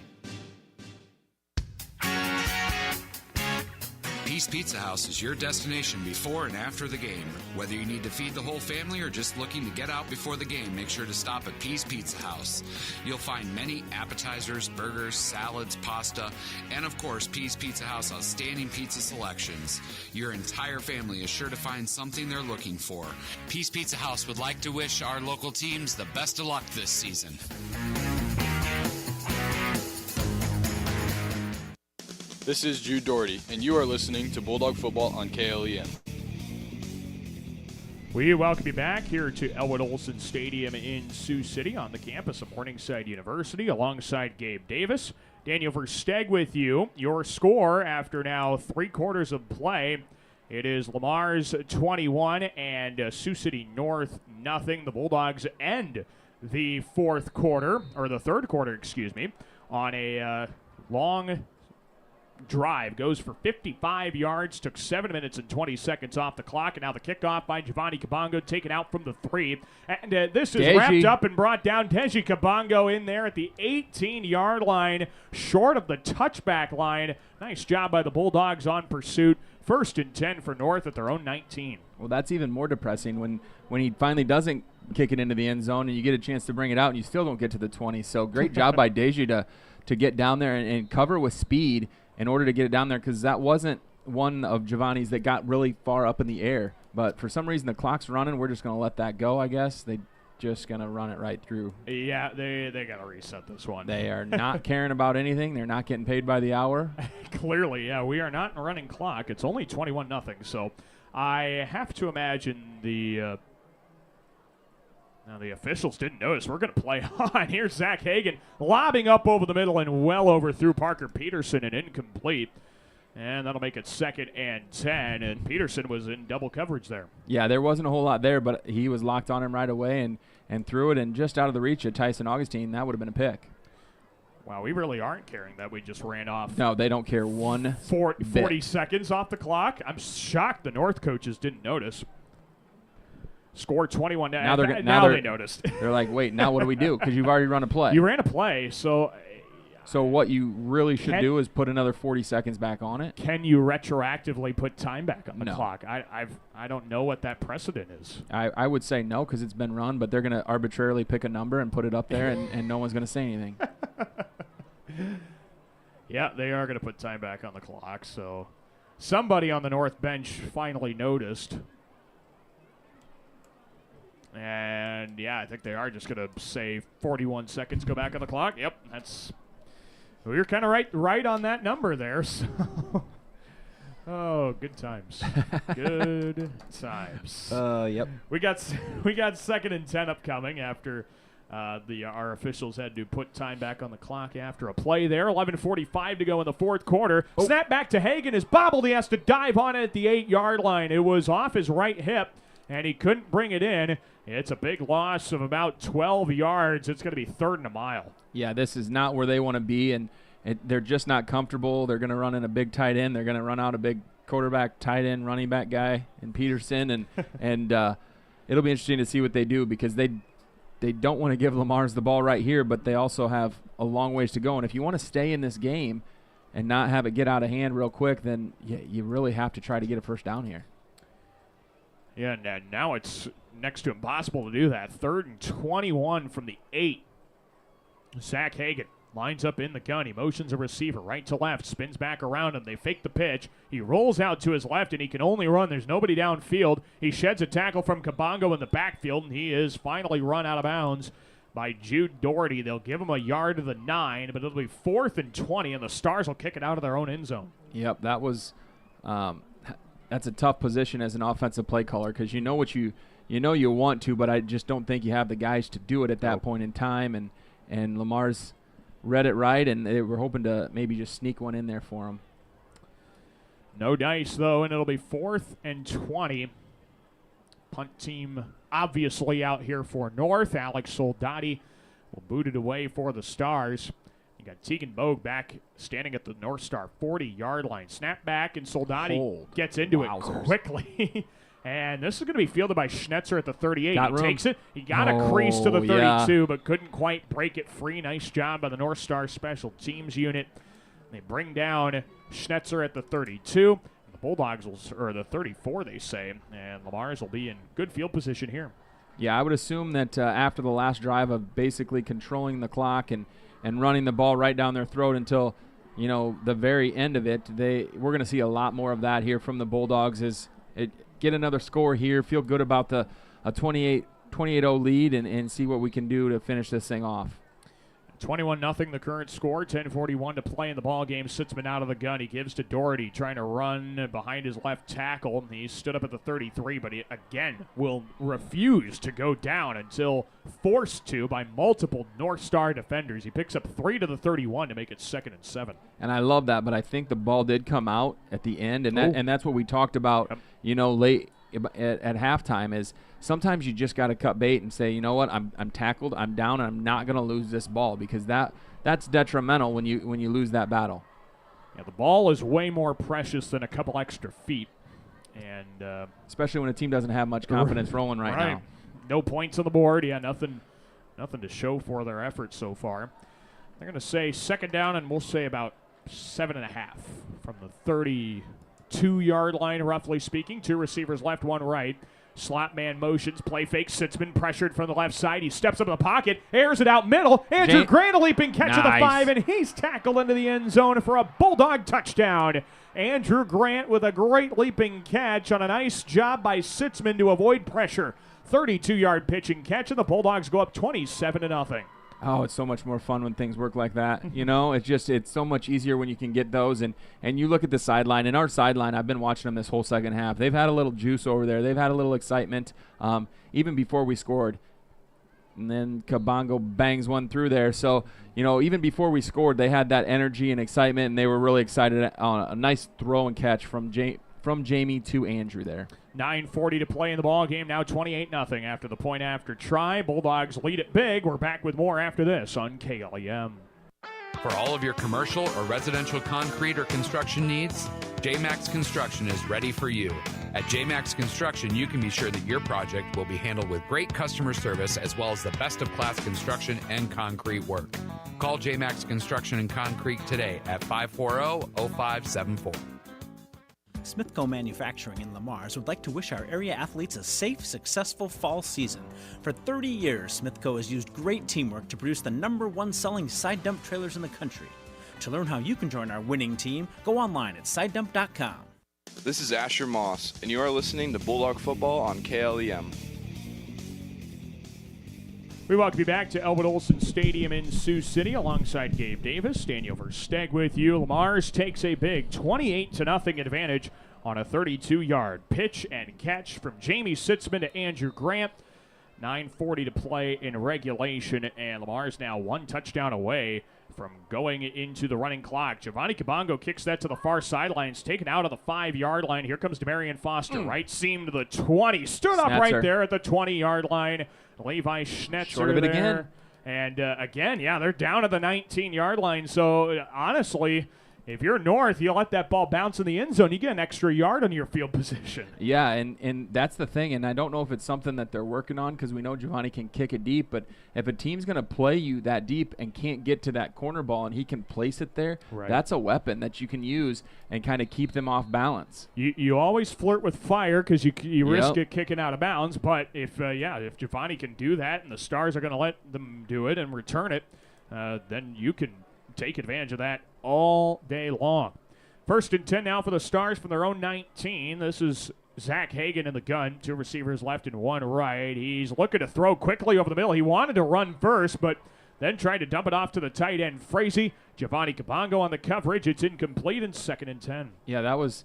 Peace Pizza House is your destination before and after the game. Whether you need to feed the whole family or just looking to get out before the game, make sure to stop at Peace Pizza House. You'll find many appetizers, burgers, salads, pasta, and of course, Peace Pizza House outstanding pizza selections. Your entire family is sure to find something they're looking for. Peace Pizza House would like to wish our local teams the best of luck this season. This is Jude Doherty, and you are listening to Bulldog Football on KLEM. We welcome you back here to Elwood Olson Stadium in Sioux City on the campus of Morningside University alongside Gabe Davis. Daniel Versteg with you. Your score after now 3 quarters of play. It is Lamar's 21 and Sioux City North nothing. The Bulldogs end the third quarter, on a long drive. Goes for 55 yards, took 7 minutes and 20 seconds off the clock, and now the kickoff by Giovanni Kabongo taken out from the 3. And this is wrapped up and brought down. Deji Kabongo in there at the 18-yard line, short of the touchback line. Nice job by the Bulldogs on pursuit. 1st and 10 for North at their own 19. Well, that's even more depressing when he finally doesn't kick it into the end zone and you get a chance to bring it out and you still don't get to the 20. So great job by Deji to get down there and cover with speed in order to get it down there, because that wasn't one of Giovanni's that got really far up in the air. But for some reason the clock's running. We're just going to let that go, I guess. They just going to run it right through. Yeah, they got to reset this one. They are not caring about anything. They're not getting paid by the hour. Clearly, yeah. We are not in a running clock. It's only 21-0. So I have to imagine the officials didn't notice. We're going to play on. Here's Zach Hagan lobbing up over the middle and well overthrew Parker Peterson and incomplete. And that'll make it 2nd and 10. And Peterson was in double coverage there. Yeah, there wasn't a whole lot there, but he was locked on him right away and threw it. And just out of the reach of Tyson Augustine, that would have been a pick. Wow, we really aren't caring that we just ran off. No, they don't care 40 seconds off the clock. I'm shocked the North coaches didn't notice. Score 21. Now they noticed. They're like, wait, now what do we do? Because you've already run a play. You ran a play, so what you really should do is put another 40 seconds back on it. Can you retroactively put time back on the clock? I don't know what that precedent is. I would say no, because it's been run, but they're going to arbitrarily pick a number and put it up there, and no one's going to say anything. Yeah, they are going to put time back on the clock. So somebody on the North bench finally noticed. And, yeah, I think they are just going to say 41 seconds go back on the clock. Yep, we were kind of right on that number there. So. Oh, good times. Good times. Yep. We got 2nd and 10 upcoming after our officials had to put time back on the clock after a play there. 11:45 to go in the 4th quarter. Oh. Snap back to Hagan is bobbled. He has to dive on it at the 8-yard line. It was off his right hip, and he couldn't bring it in. It's a big loss of about 12 yards. It's going to be 3rd and a mile. Yeah, this is not where they want to be, and they're just not comfortable. They're going to run in a big tight end. They're going to run out a big quarterback, tight end, running back guy in Peterson, and it'll be interesting to see what they do because they don't want to give Lamar's the ball right here, but they also have a long ways to go. And if you want to stay in this game and not have it get out of hand real quick, then you really have to try to get a first down here. Yeah, and now it's next to impossible to do that. 3rd and 21 from the 8. Zach Hagan lines up in the gun. He motions a receiver right to left, spins back around him. They fake the pitch. He rolls out to his left, and he can only run. There's nobody downfield. He sheds a tackle from Kabongo in the backfield, and he is finally run out of bounds by Jude Doherty. They'll give him a yard to the 9, but it'll be 4th and 20, and the Stars will kick it out of their own end zone. Yep, that was that's a tough position as an offensive play caller because you know what you want to, but I just don't think you have the guys to do it at that point in time. And Lamar's read it right, and they were hoping to maybe just sneak one in there for him. No dice, though, and it'll be 4th and 20. Punt team obviously out here for North. Alex Soldati will boot it away for the Stars. You got Tegan Bogue back standing at the North Star 40-yard line. Snap back, and Soldati gets into it quickly. And this is going to be fielded by Schnetzer at the 38. He takes it. He got a crease to the 32, but couldn't quite break it free. Nice job by the North Star Special Teams unit. They bring down Schnetzer at the 32. The Bulldogs or the 34, they say. And Lamar's will be in good field position here. Yeah, I would assume that after the last drive of basically controlling the clock and running the ball right down their throat until, the very end of it, we're going to see a lot more of that here from the Bulldogs. Get another score here, feel good about a 28-0 lead, and see what we can do to finish this thing off. 21-0 the current score, 10:41 to play in the ball game. Sitzman out of the gun. He gives to Doherty, trying to run behind his left tackle. He stood up at the 33, but he, again, will refuse to go down until forced to by multiple North Star defenders. He picks up 3 to the 31 to make it 2nd and 7. And I love that, but I think the ball did come out at the end, and that's what we talked about, late at halftime is sometimes you just got to cut bait and say, you know what, I'm tackled, I'm down, and I'm not going to lose this ball because that's detrimental when you lose that battle. Yeah, the ball is way more precious than a couple extra feet, and especially when a team doesn't have much confidence rolling right now. No points on the board. Yeah, nothing to show for their efforts so far. They're going to say 2nd down, and we'll say about 7.5 from the 32-yard line, roughly speaking. 2 receivers left, 1 right. Slot man motions, play fake. Sitzman pressured from the left side. He steps up in the pocket, airs it out middle. Andrew Grant a leaping catch at the 5, and he's tackled into the end zone for a Bulldog touchdown. Andrew Grant with a great leaping catch on a nice job by Sitzman to avoid pressure. 32-yard pitch and catch, and the Bulldogs go up 27-0. Oh, it's so much more fun when things work like that. It's so much easier when you can get those. And you look at the sideline. And our sideline, I've been watching them this whole second half. They've had a little juice over there. They've had a little excitement even before we scored. And then Kabongo bangs one through there. So, even before we scored, they had that energy and excitement, and they were really excited on a nice throw and catch from Jamie to Andrew there. 9:40 to play in the ball game. Now 28-0 after the point after try. Bulldogs lead it big. We're back with more after this on KLEM. For all of your commercial or residential concrete or construction needs, J-Max Construction is ready for you. At J-Max Construction, you can be sure that your project will be handled with great customer service as well as the best of class construction and concrete work. Call J-Max Construction and Concrete today at 540-0574. Smithco Manufacturing in Lamars would like to wish our area athletes a safe, successful fall season. For 30 years, Smithco has used great teamwork to produce the #1 selling side dump trailers in the country. To learn how you can join our winning team, go online at sidedump.com. This is Asher Moss, and you are listening to Bulldog Football on KLEM. We welcome you back to Elwood Olson Stadium in Sioux City alongside Gabe Davis. Daniel Versteg with you. Lamar's takes a big 28-0 advantage on a 32-yard pitch and catch from Jamie Sitzman to Andrew Grant. 9:40 to play in regulation, and Lamar's now 1 touchdown away from going into the running clock. Giovanni Kabongo kicks that to the far sidelines, taken out of the 5-yard line. Here comes Demarion Foster, right seam to the 20. Stood up right there at the 20-yard line. Levi Schnetzer short of it there. Again. And again, they're down at the 19-yard line. So honestly, if you're North, you let that ball bounce in the end zone, you get an extra yard on your field position. Yeah, and that's the thing, and I don't know if it's something that they're working on because we know Giovanni can kick it deep, but if a team's going to play you that deep and can't get to that corner ball and he can place it there, that's a weapon that you can use and kind of keep them off balance. You always flirt with fire because you risk it kicking out of bounds, but if Giovanni can do that and the Stars are going to let them do it and return it, then you can take advantage of that all day long. 1st and 10 now for the Stars from their own 19. This is Zach Hagan in the gun. 2 receivers left and 1 right. He's looking to throw quickly over the middle. He wanted to run first, but then tried to dump it off to the tight end, Frazee. Giovanni Kabongo on the coverage. It's incomplete and 2nd and 10. Yeah, that was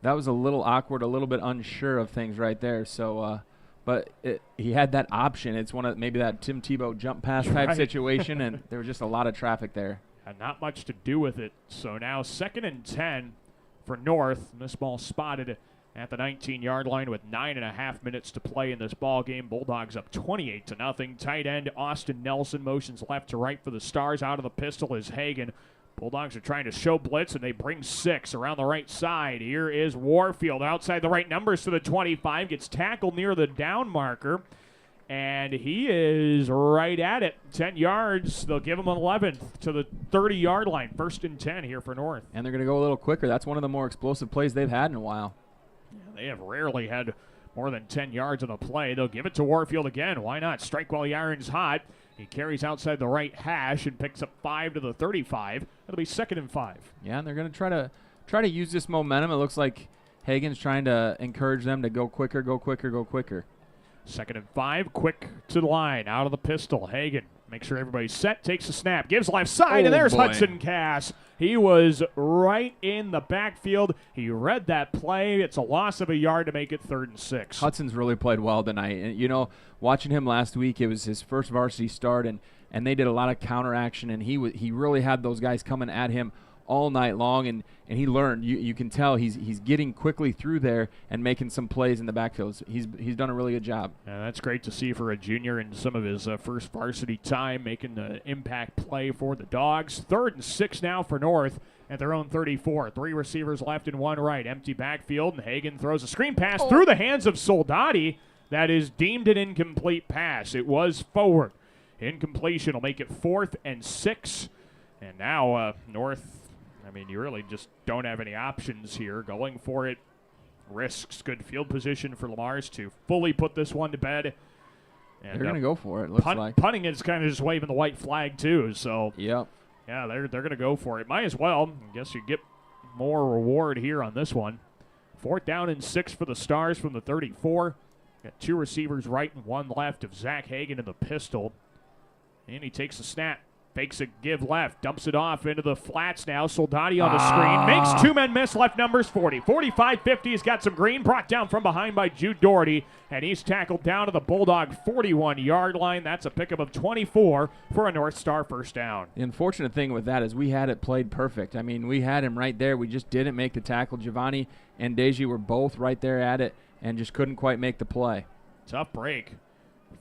a little awkward, a little bit unsure of things right there. So, but he had that option. It's one of maybe that Tim Tebow jump pass type situation, and there was just a lot of traffic there. Had not much to do with it. So now 2nd and 10 for North. And this ball spotted at the 19-yard line with 9.5 minutes to play in this ball game. Bulldogs up 28-0. Tight end Austin Nelson motions left to right for the Stars. Out of the pistol is Hagan. Bulldogs are trying to show blitz, and they bring 6 around the right side. Here is Warfield outside the right numbers to the 25. Gets tackled near the down marker, and he is right at it. 10 yards. They'll give him 11th to the 30-yard line. 1st and 10 here for North. And they're going to go a little quicker. That's one of the more explosive plays they've had in a while. Yeah, they have rarely had more than 10 yards on a play. They'll give it to Warfield again. Why not? Strike while the iron's hot. He carries outside the right hash and picks up 5 to the 35. That'll be 2nd and 5. Yeah, and they're going to try to use this momentum. It looks like Hagan's trying to encourage them to go quicker, go quicker, go quicker. 2nd and 5, quick to the line, out of the pistol. Hagan, make sure everybody's set, takes a snap, gives left side, and there's Hudson Cass. He was right in the backfield. He read that play. It's a loss of a yard to make it 3rd and 6. Hudson's really played well tonight. And, you know, watching him last week, it was his first varsity start, and they did a lot of counteraction, and he really had those guys coming at him all night long, and he learned. You can tell he's getting quickly through there and making some plays in the backfield. He's done a really good job. Yeah, that's great to see for a junior in some of his first varsity time, making the impact play for the Dogs. 3rd and 6 now for North at their own 34. 3 receivers left and 1 right. Empty backfield, and Hagan throws a screen pass through the hands of Soldati. That is deemed an incomplete pass. It was forward. Incompletion will make it 4th and 6. And now North, I mean, you really just don't have any options here. Going for it risks good field position for Lamars to fully put this one to bed. And they're going to go for it, looks like. Punting is kind of just waving the white flag, too. So, yep. Yeah, they're going to go for it. Might as well. I guess you get more reward here on this one. 4th down and 6 for the Stars from the 34. Got 2 receivers right and 1 left of Zach Hagan in the pistol. And he takes a snap. Fakes a give left, dumps it off into the flats now. Soldati on the screen. Makes 2 men miss, left numbers 40. 45, 50. He's got some green. Brought down from behind by Jude Doherty. And he's tackled down to the Bulldog 41-yard line. That's a pickup of 24 for a North Star first down. The unfortunate thing with that is we had it played perfect. I mean, we had him right there. We just didn't make the tackle. Giovanni and Deji were both right there at it and just couldn't quite make the play. Tough break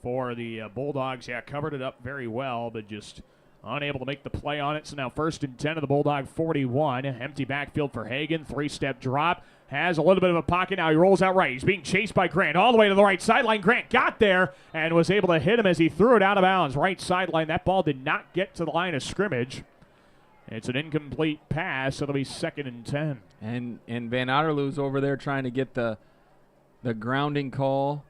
for the Bulldogs. Yeah, covered it up very well, but just unable to make the play on it. So now 1st and 10 of the Bulldog 41. Empty backfield for Hagan. 3-step drop. Has a little bit of a pocket now. He rolls out right. He's being chased by Grant all the way to the right sideline. Grant got there and was able to hit him as he threw it out of bounds. Right sideline. That ball did not get to the line of scrimmage. It's an incomplete pass. It'll be 2nd and 10. And Van Otterloo's over there trying to get the grounding call,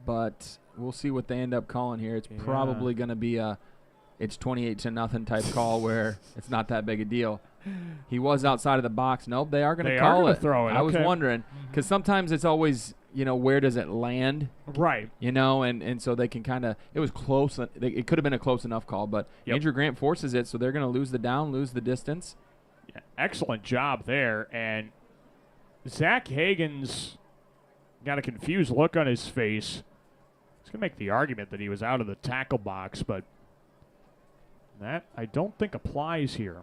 but we'll see what they end up calling here. It's probably going to be it's 28-0 type call where it's not that big a deal. He was outside of the box. Nope, they are going to call it. Throw it. I was wondering because sometimes it's always, you know, where does it land? Right. You know, and so they can kind of – it was close. It could have been a close enough call, but Andrew Grant forces it, so they're going to lose the down, lose the distance. Yeah, excellent job there. And Zach Hagan's got a confused look on his face. He's going to make the argument that he was out of the tackle box, but that I don't think applies here.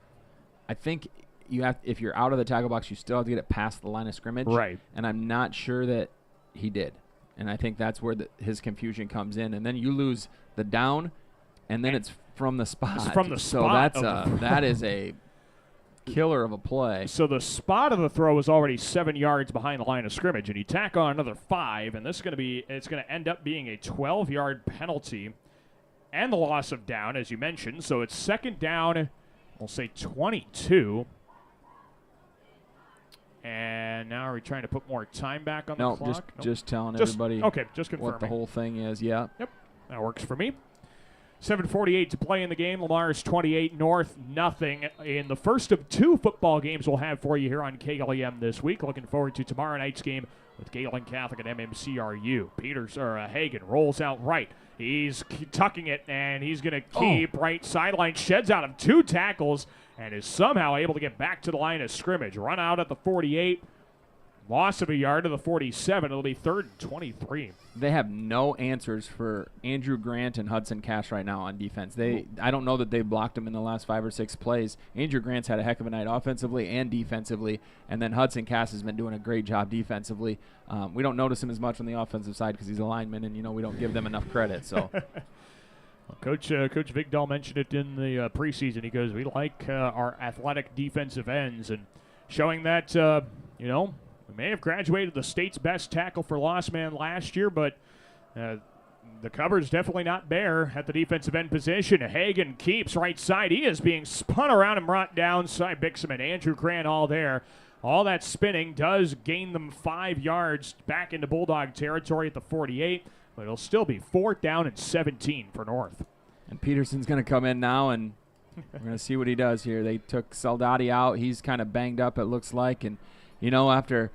I think you have, if you're out of the tackle box, you still have to get it past the line of scrimmage. Right. And I'm not sure that he did. And I think that's where his confusion comes in. And then you lose the down, and then it's from the spot. It's from the spot. So that is a killer of a play. So the spot of the throw was already 7 yards behind the line of scrimmage, and you tack on another 5, and this is going to end up being a 12-yard penalty and the loss of down, as you mentioned. So it's second down, we'll say 22. And now are we trying to put more time back on the clock? Just telling everybody just confirming what the whole thing is. Yeah. Yep, that works for me. 7:48 to play in the game. Lamar's 28, North nothing in the first of 2 football games we'll have for you here on KLEM this week. Looking forward to tomorrow night's game with Galen Catholic and MMCRU. Hagen rolls out right. He's tucking it, and he's going to keep right sideline. Sheds out of 2 tackles and is somehow able to get back to the line of scrimmage. Run out at the 48. Loss of a yard to the 47. It'll be 3rd and 23. They have no answers for Andrew Grant and Hudson Cash right now on defense. I don't know that they've blocked him in the last 5 or 6 plays. Andrew Grant's had a heck of a night offensively and defensively, and then Hudson Cash has been doing a great job defensively. We don't notice him as much on the offensive side because he's a lineman, and we don't give them enough credit. So, Coach Vigdahl mentioned it in the preseason. He goes, "We like our athletic defensive ends," and showing that we may have graduated the state's best tackle for loss man last year, but the cover's definitely not bare at the defensive end position. Hagen keeps right side. He is being spun around and brought down. Cy Bixham and Andrew Grant all there. All that spinning does gain them 5 yards back into Bulldog territory at the 48, but it'll still be 4th down and 17 for North. And Peterson's going to come in now, and we're going to see what he does here. They took Saldati out. He's kind of banged up, it looks like, and after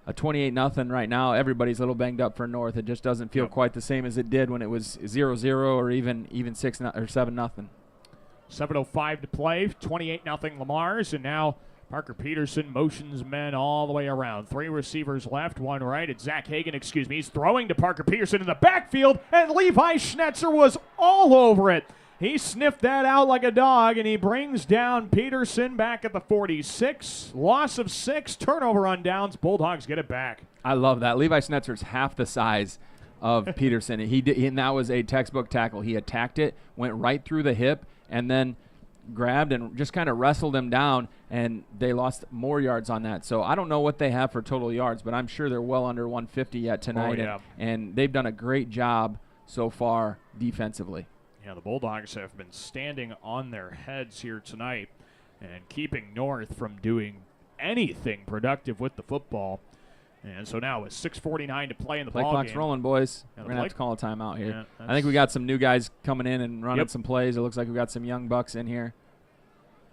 a 28-0 right now, everybody's a little banged up for North. It just doesn't feel quite the same as it did when it was 0-0 or even 6 or 7-0. 7:05 to play, 28-0 Lamar's, and now Parker Peterson motions men all the way around. 3 receivers left, 1 right. It's Zach Hagen, He's throwing to Parker Peterson in the backfield, and Levi Schnetzer was all over it. He sniffed that out like a dog, and he brings down Peterson back at the 46. Loss of 6, turnover on downs. Bulldogs get it back. I love that. Levi Schnetzer's half the size of Peterson. And that was a textbook tackle. He attacked it, went right through the hip, and then grabbed and just kind of wrestled him down, and they lost more yards on that. So I don't know what they have for total yards, but I'm sure they're well under 150 yet tonight. Oh, yeah. And they've done a great job so far defensively. Yeah, the Bulldogs have been standing on their heads here tonight and keeping North from doing anything productive with the football. And so now with 6:49 to play in the ball game. Play clock's rolling, boys. We're going to have to call a timeout here. I think we got some new guys coming in and running some plays. It looks like we got some young bucks in here.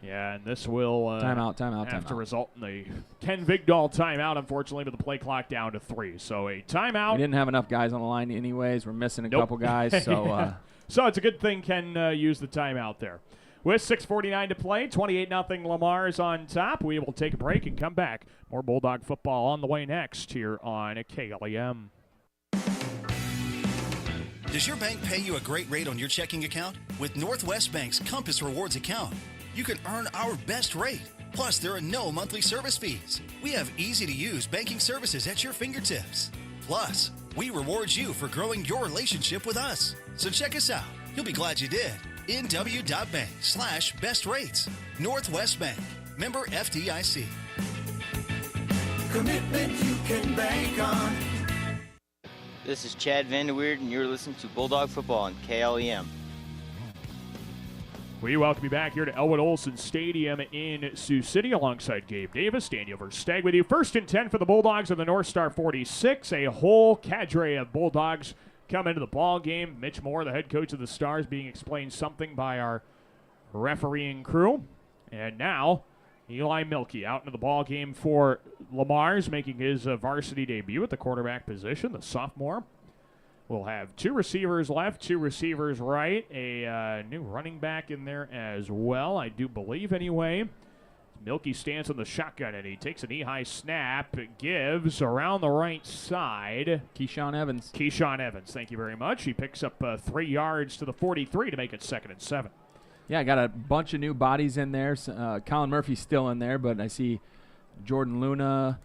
Yeah, and this will timeout to result in a Ken Vigdahl timeout, unfortunately, with the play clock down to 3. So a timeout. We didn't have enough guys on the line anyways. We're missing a couple guys. So so it's a good thing Ken used the timeout there. With 6:49 to play, 28-0 Lamar's on top. We will take a break and come back. More Bulldog football on the way next here on KLEM. Does your bank pay you a great rate on your checking account? With Northwest Bank's Compass Rewards account, you can earn our best rate. Plus, there are no monthly service fees. We have easy-to-use banking services at your fingertips. Plus, we reward you for growing your relationship with us. So check us out. You'll be glad you did. nw.bank/best rates. Northwest Bank. Member FDIC. Commitment you can bank on. This is Chad Vanderweerd, and you're listening to Bulldog Football on KLEM. We welcome you back here to Elwood Olson Stadium in Sioux City alongside Gabe Davis. Daniel Versteg with you. 1st and 10 for the Bulldogs of the North Star 46. A whole cadre of Bulldogs come into the ball game. Mitch Moore, the head coach of the Stars, being explained something by our refereeing crew. And now Eli Milkey out into the ball game for Lamar's, making his varsity debut at the quarterback position, the sophomore. We'll have 2 receivers left, 2 receivers right, a new running back in there as well, I do believe anyway. Milkey stands on the shotgun, and he takes a knee-high snap. It gives around the right side. Keyshawn Evans, thank you very much. He picks up 3 yards to the 43 to make it 2nd and 7. Yeah, I got a bunch of new bodies in there. Colin Murphy's still in there, but I see Jordan Luna,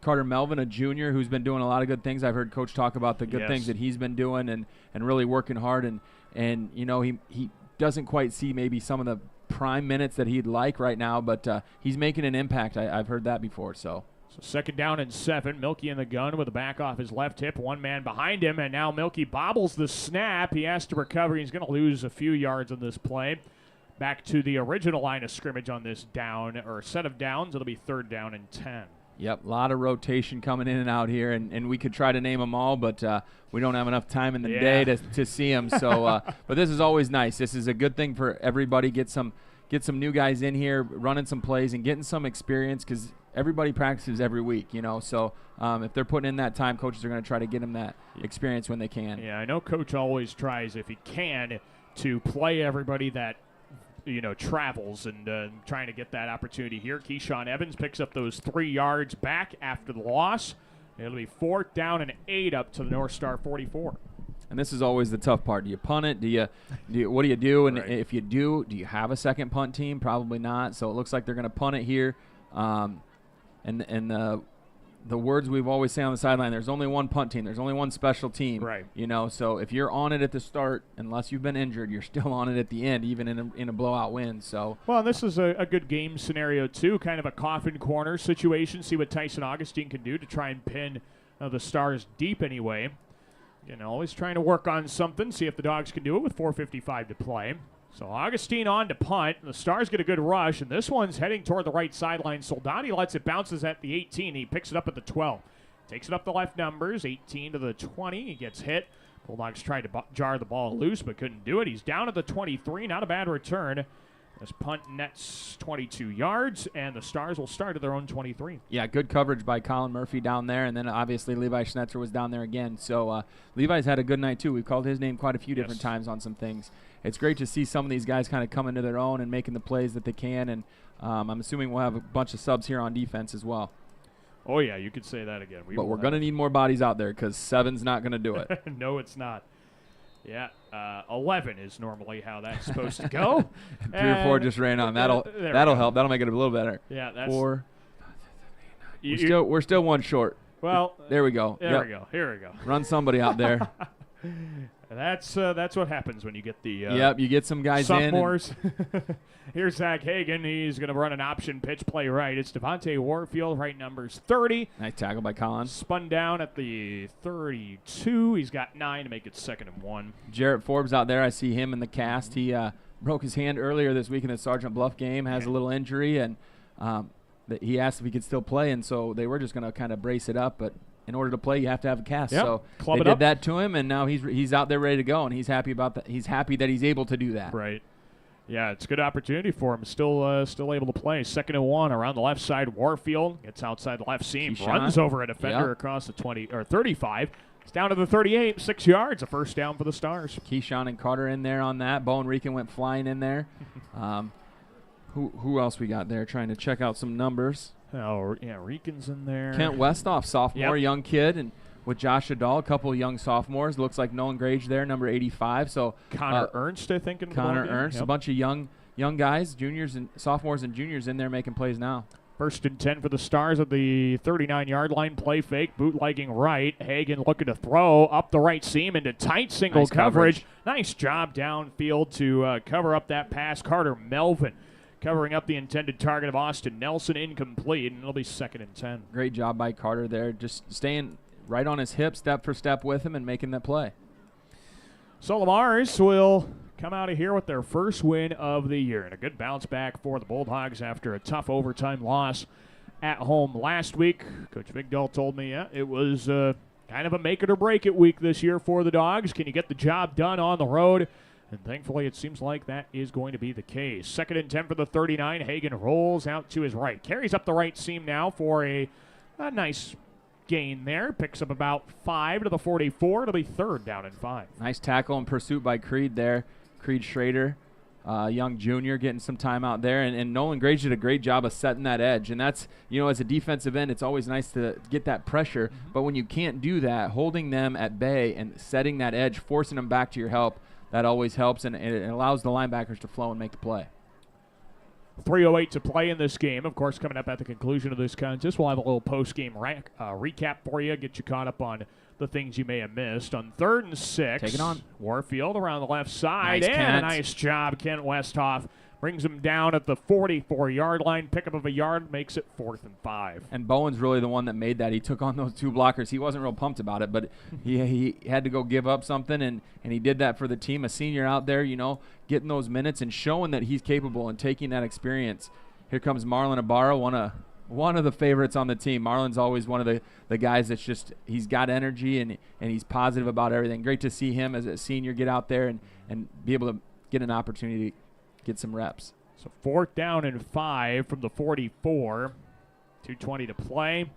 Carter Melvin, a junior who's been doing a lot of good things. I've heard Coach talk about the good things that he's been doing and really working hard. And he doesn't quite see maybe some of the prime minutes that he'd like right now, but he's making an impact. I've heard that before. So second down and 7. Milky in the gun with a back off his left hip. One man behind him, and now Milky bobbles the snap. He has to recover. He's going to lose a few yards on this play. Back to the original line of scrimmage on this down, or set of downs. It'll be 3rd down and 10. Yep, a lot of rotation coming in and out here, and we could try to name them all, but we don't have enough time in the day to see them. So, but this is always nice. This is a good thing for everybody. Get some new guys in here, running some plays and getting some experience, because everybody practices every week, So if they're putting in that time, coaches are going to try to get them that experience when they can. Yeah, I know Coach always tries, if he can, to play everybody that travels, and trying to get that opportunity here. Keyshawn Evans picks up those 3 yards back after the loss. It'll be 4th down and 8 up to the North Star 44. And this is always the tough part. Do you punt it? What do you do? And right. If you do you have a second punt team? Probably not. So it looks like they're going to punt it here. And the words we've always say on the sideline, there's only one punt team. There's only one special team. Right. So if you're on it at the start, unless you've been injured, you're still on it at the end, even in a blowout win. So well, this is a good game scenario too, kind of a coffin corner situation. See what Tyson Augustine can do to try and pin the Stars deep anyway. Always trying to work on something, see if the Dogs can do it with 4:55 to play. So Augustine on to punt. The Stars get a good rush, and this one's heading toward the right sideline. Soldani lets it, bounces at the 18. He picks it up at the 12. Takes it up the left numbers, 18 to the 20. He gets hit. Bulldogs tried to jar the ball loose, but couldn't do it. He's down at the 23. Not a bad return. This punt nets 22 yards, and the Stars will start at their own 23. Yeah, good coverage by Colin Murphy down there, and then obviously Levi Schnetzer was down there again. So Levi's had a good night too. We've called his name quite a few different times on some things. It's great to see some of these guys kind of come into their own and making the plays that they can, and I'm assuming we'll have a bunch of subs here on defense as well. Oh, yeah, you could say that again. But we're going to need more bodies out there, because 7's not going to do it. No, it's not. Yeah, 11 is normally how that's supposed to go. 3 or 4 just ran on. That'll help. That'll make it a little better. Yeah, that's 4. We're still 1 short. Well, there we go. There we go. Here we go. Run somebody out there. That's what happens when you get the you get some guys sophomores. Here's Zach Hagan. He's going to run an option pitch play right. It's Devontae Warfield, right numbers 30. Nice tackle by Colin. Spun down at the 32. He's got 9 to make it 2nd and 1. Jarrett Forbes out there. I see him in the cast. He broke his hand earlier this week in the Sergeant Bluff game, has a little injury, and he asked if he could still play, and so they were just going to kind of brace it up, but in order to play, you have to have a cast. Yep. So Club they it did up. that to him, and now he's out there ready to go, and he's happy about that. He's happy that he's able to do that. Right. Yeah, it's a good opportunity for him. Still able to play. 2nd and 1 around the left side. Warfield gets outside the left seam, runs over a defender across the 20 or 35. It's down to the 38, 6 yards, a first down for the Stars. Keyshawn and Carter in there on that. Bowen Rican went flying in there. Who else we got there? Trying to check out some numbers. Oh, yeah, Rican's in there. Kent Westhoff, sophomore, young kid, and with Josh Adal, a couple of young sophomores. Looks like Nolan Grage there, number 85. So Connor Ernst, I think. Connor Ernst, a bunch of young guys, juniors and sophomores and juniors in there making plays now. 1st and 10 for the Stars at the 39-yard line. Play fake, bootlegging right. Hagan looking to throw up the right seam into tight single coverage. Nice job downfield to cover up that pass. Carter Melvin covering up the intended target of Austin Nelson, incomplete, and it'll be 2nd and 10. Great job by Carter there, just staying right on his hip, step for step with him, and making that play. So Mars will come out of here with their first win of the year, and a good bounce back for the Bulldogs after a tough overtime loss at home last week. Coach Vigdahl told me it was kind of a make it or break it week this year for the Dogs. Can you get the job done on the road? And thankfully, it seems like that is going to be the case. 2nd and 10 for the 39. Hagan rolls out to his right. Carries up the right seam now for a nice gain there. Picks up about 5 to the 44. It'll be 3rd down and 5. Nice tackle and pursuit by Creed there. Creed Schrader, young junior, getting some time out there. And Nolan Grage did a great job of setting that edge. And that's, as a defensive end, it's always nice to get that pressure. But when you can't do that, holding them at bay and setting that edge, forcing them back to your help, that always helps, and it allows the linebackers to flow and make the play. 3:08 to play in this game. Of course, coming up at the conclusion of this contest, we'll have a little post-game recap for you, get you caught up on the things you may have missed. On 3rd and 6, take it on. Warfield around the left side, Nice, and Kent. a nice job, Kent Westhoff, brings him down at the 44-yard line. Pickup of a yard makes it 4th and 5. And Bowen's really the one that made that. He took on those 2 blockers. He wasn't real pumped about it, but he had to go give up something, and he did that for the team. A senior out there, getting those minutes and showing that he's capable and taking that experience. Here comes Marlon Ibarra, one of the favorites on the team. Marlon's always one of the guys that's just, he's got energy and he's positive about everything. Great to see him as a senior get out there and be able to get an opportunity to get some reps. So 4th down and 5 from the 44. 2:20 to play.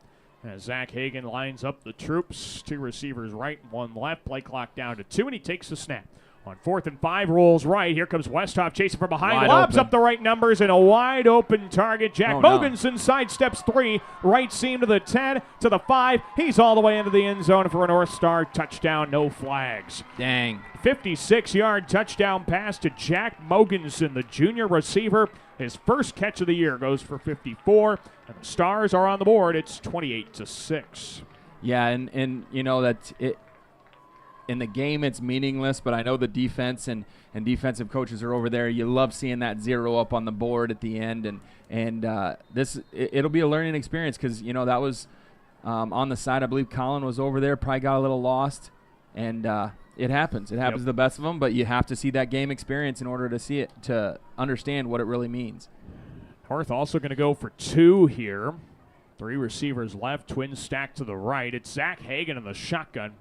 As Zach Hagan lines up the troops. 2 receivers right, 1 left. Play clock down to 2, and he takes the snap. On 4th and 5, rolls right. Here comes Westhoff chasing from behind. Lobs up the right numbers and a wide open target. Jack Mogensen sidesteps 3. Right seam to the 10, to the 5. He's all the way into the end zone for a North Star touchdown. No flags. Dang. 56-yard touchdown pass to Jack Mogensen, the junior receiver. His first catch of the year goes for 54. And the Stars are on the board. It's 28-6. Yeah, and that's it. In the game, it's meaningless, but I know the defense and defensive coaches are over there. You love seeing that 0 up on the board at the end, and it'll be a learning experience because that was on the side. I believe Colin was over there, probably got a little lost, and it happens. It happens to the best of them, but you have to see that game experience in order to see it, to understand what it really means. North also going to go for 2 here. 3 receivers left, twins stacked to the right. It's Zach Hagan in the shotgun.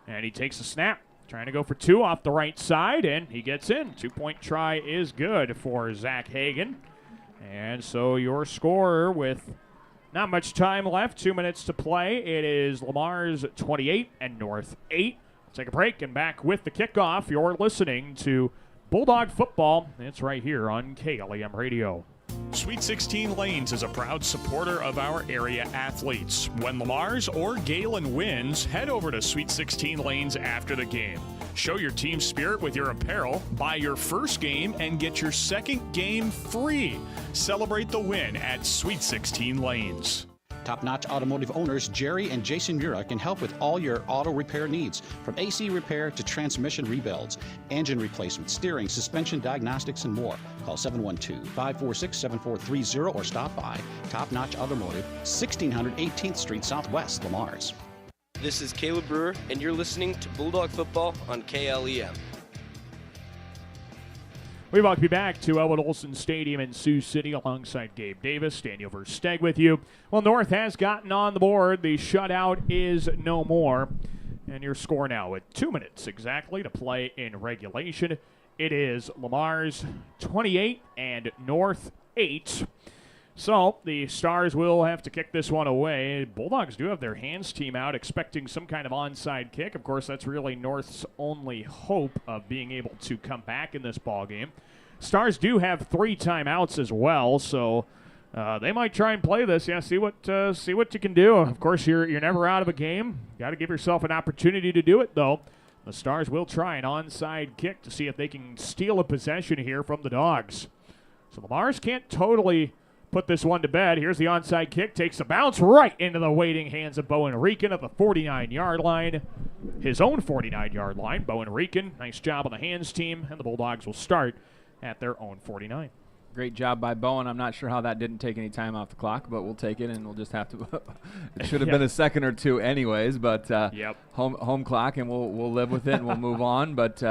And he takes a snap, trying to go for 2 off the right side, and he gets in. 2-point try is good for Zach Hagan. And so your score with not much time left, 2 minutes to play. It is Lamar's 28 and North 8. We'll take a break and back with the kickoff. You're listening to Bulldog Football. It's right here on KLEM Radio. Sweet 16 Lanes is a proud supporter of our area athletes. When Lamar's or Galen wins, head over to Sweet 16 Lanes after the game. Show your team spirit with your apparel, buy your first game, and get your second game free. Celebrate the win at Sweet 16 Lanes. Top-notch automotive owners Jerry and Jason Mura can help with all your auto repair needs, from AC repair to transmission rebuilds, engine replacement, steering, suspension diagnostics, and more. Call 712-546-7430 or stop by Top-Notch Automotive, 1600 18th Street Southwest, Lamar's. This is Caleb Brewer, and you're listening to Bulldog Football on KLEM. We welcome you back to Elwood Olson Stadium in Sioux City alongside Gabe Davis. Daniel Versteg with you. Well, North has gotten on the board. The shutout is no more. And your score now with 2 minutes exactly to play in regulation. It is Lamar's 28 and North 8. So the Stars will have to kick this one away. Bulldogs do have their hands team out, expecting some kind of onside kick. Of course, that's really North's only hope of being able to come back in this ball game. Stars do have 3 timeouts as well, so they might try and play this. Yeah, see what you can do. Of course, you're never out of a game. Got to give yourself an opportunity to do it, though. The Stars will try an onside kick to see if they can steal a possession here from the Dogs. So the Mars can't totally put this one to bed. Here's the onside kick. Takes a bounce right into the waiting hands of Bowen Rican at the 49-yard line. His own 49-yard line. Bowen Rican, nice job on the hands team. And the Bulldogs will start at their own 49. Great job by Bowen. I'm not sure how that didn't take any time off the clock, but we'll take it, and we'll just have to it should have been a second or two anyways, but home clock, and we'll live with it, and we'll move on. But,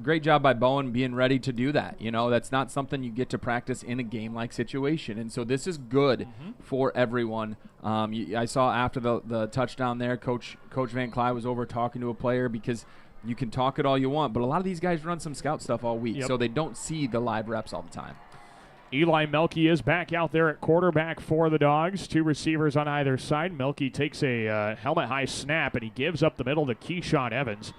great job by Bowen being ready to do that. That's not something you get to practice in a game-like situation. And so this is good for everyone. I saw after the touchdown there, Coach Van Clyde was over talking to a player because you can talk it all you want, but a lot of these guys run some scout stuff all week, so they don't see the live reps all the time. Eli Melke is back out there at quarterback for the Dogs. 2 receivers on either side. Melke takes a helmet-high snap, and he gives up the middle to Keyshawn Evans.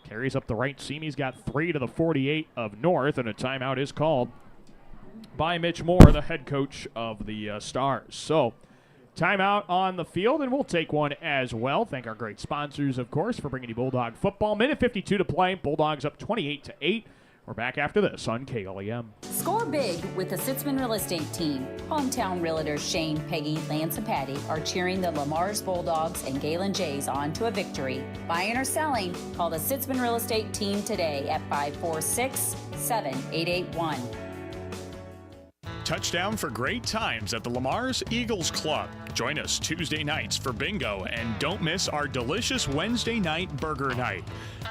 Carries up the right seam. He's got 3 to the 48 of North, and a timeout is called by Mitch Moore, the head coach of the Stars. So, timeout on the field, and we'll take one as well. Thank our great sponsors, of course, for bringing you Bulldog football. Minute 52 to play. Bulldogs up 28-8. We're back after this on KLEM. Score big with the Sitzman Real Estate Team. Hometown realtors Shane, Peggy, Lance, and Patty are cheering the Mars Bulldogs and Galen Jays on to a victory. Buying or selling, call the Sitzman Real Estate Team today at 546-7881. Touchdown for great times at the Lamar's Eagles Club. Join us Tuesday nights for bingo, and don't miss our delicious Wednesday night burger night.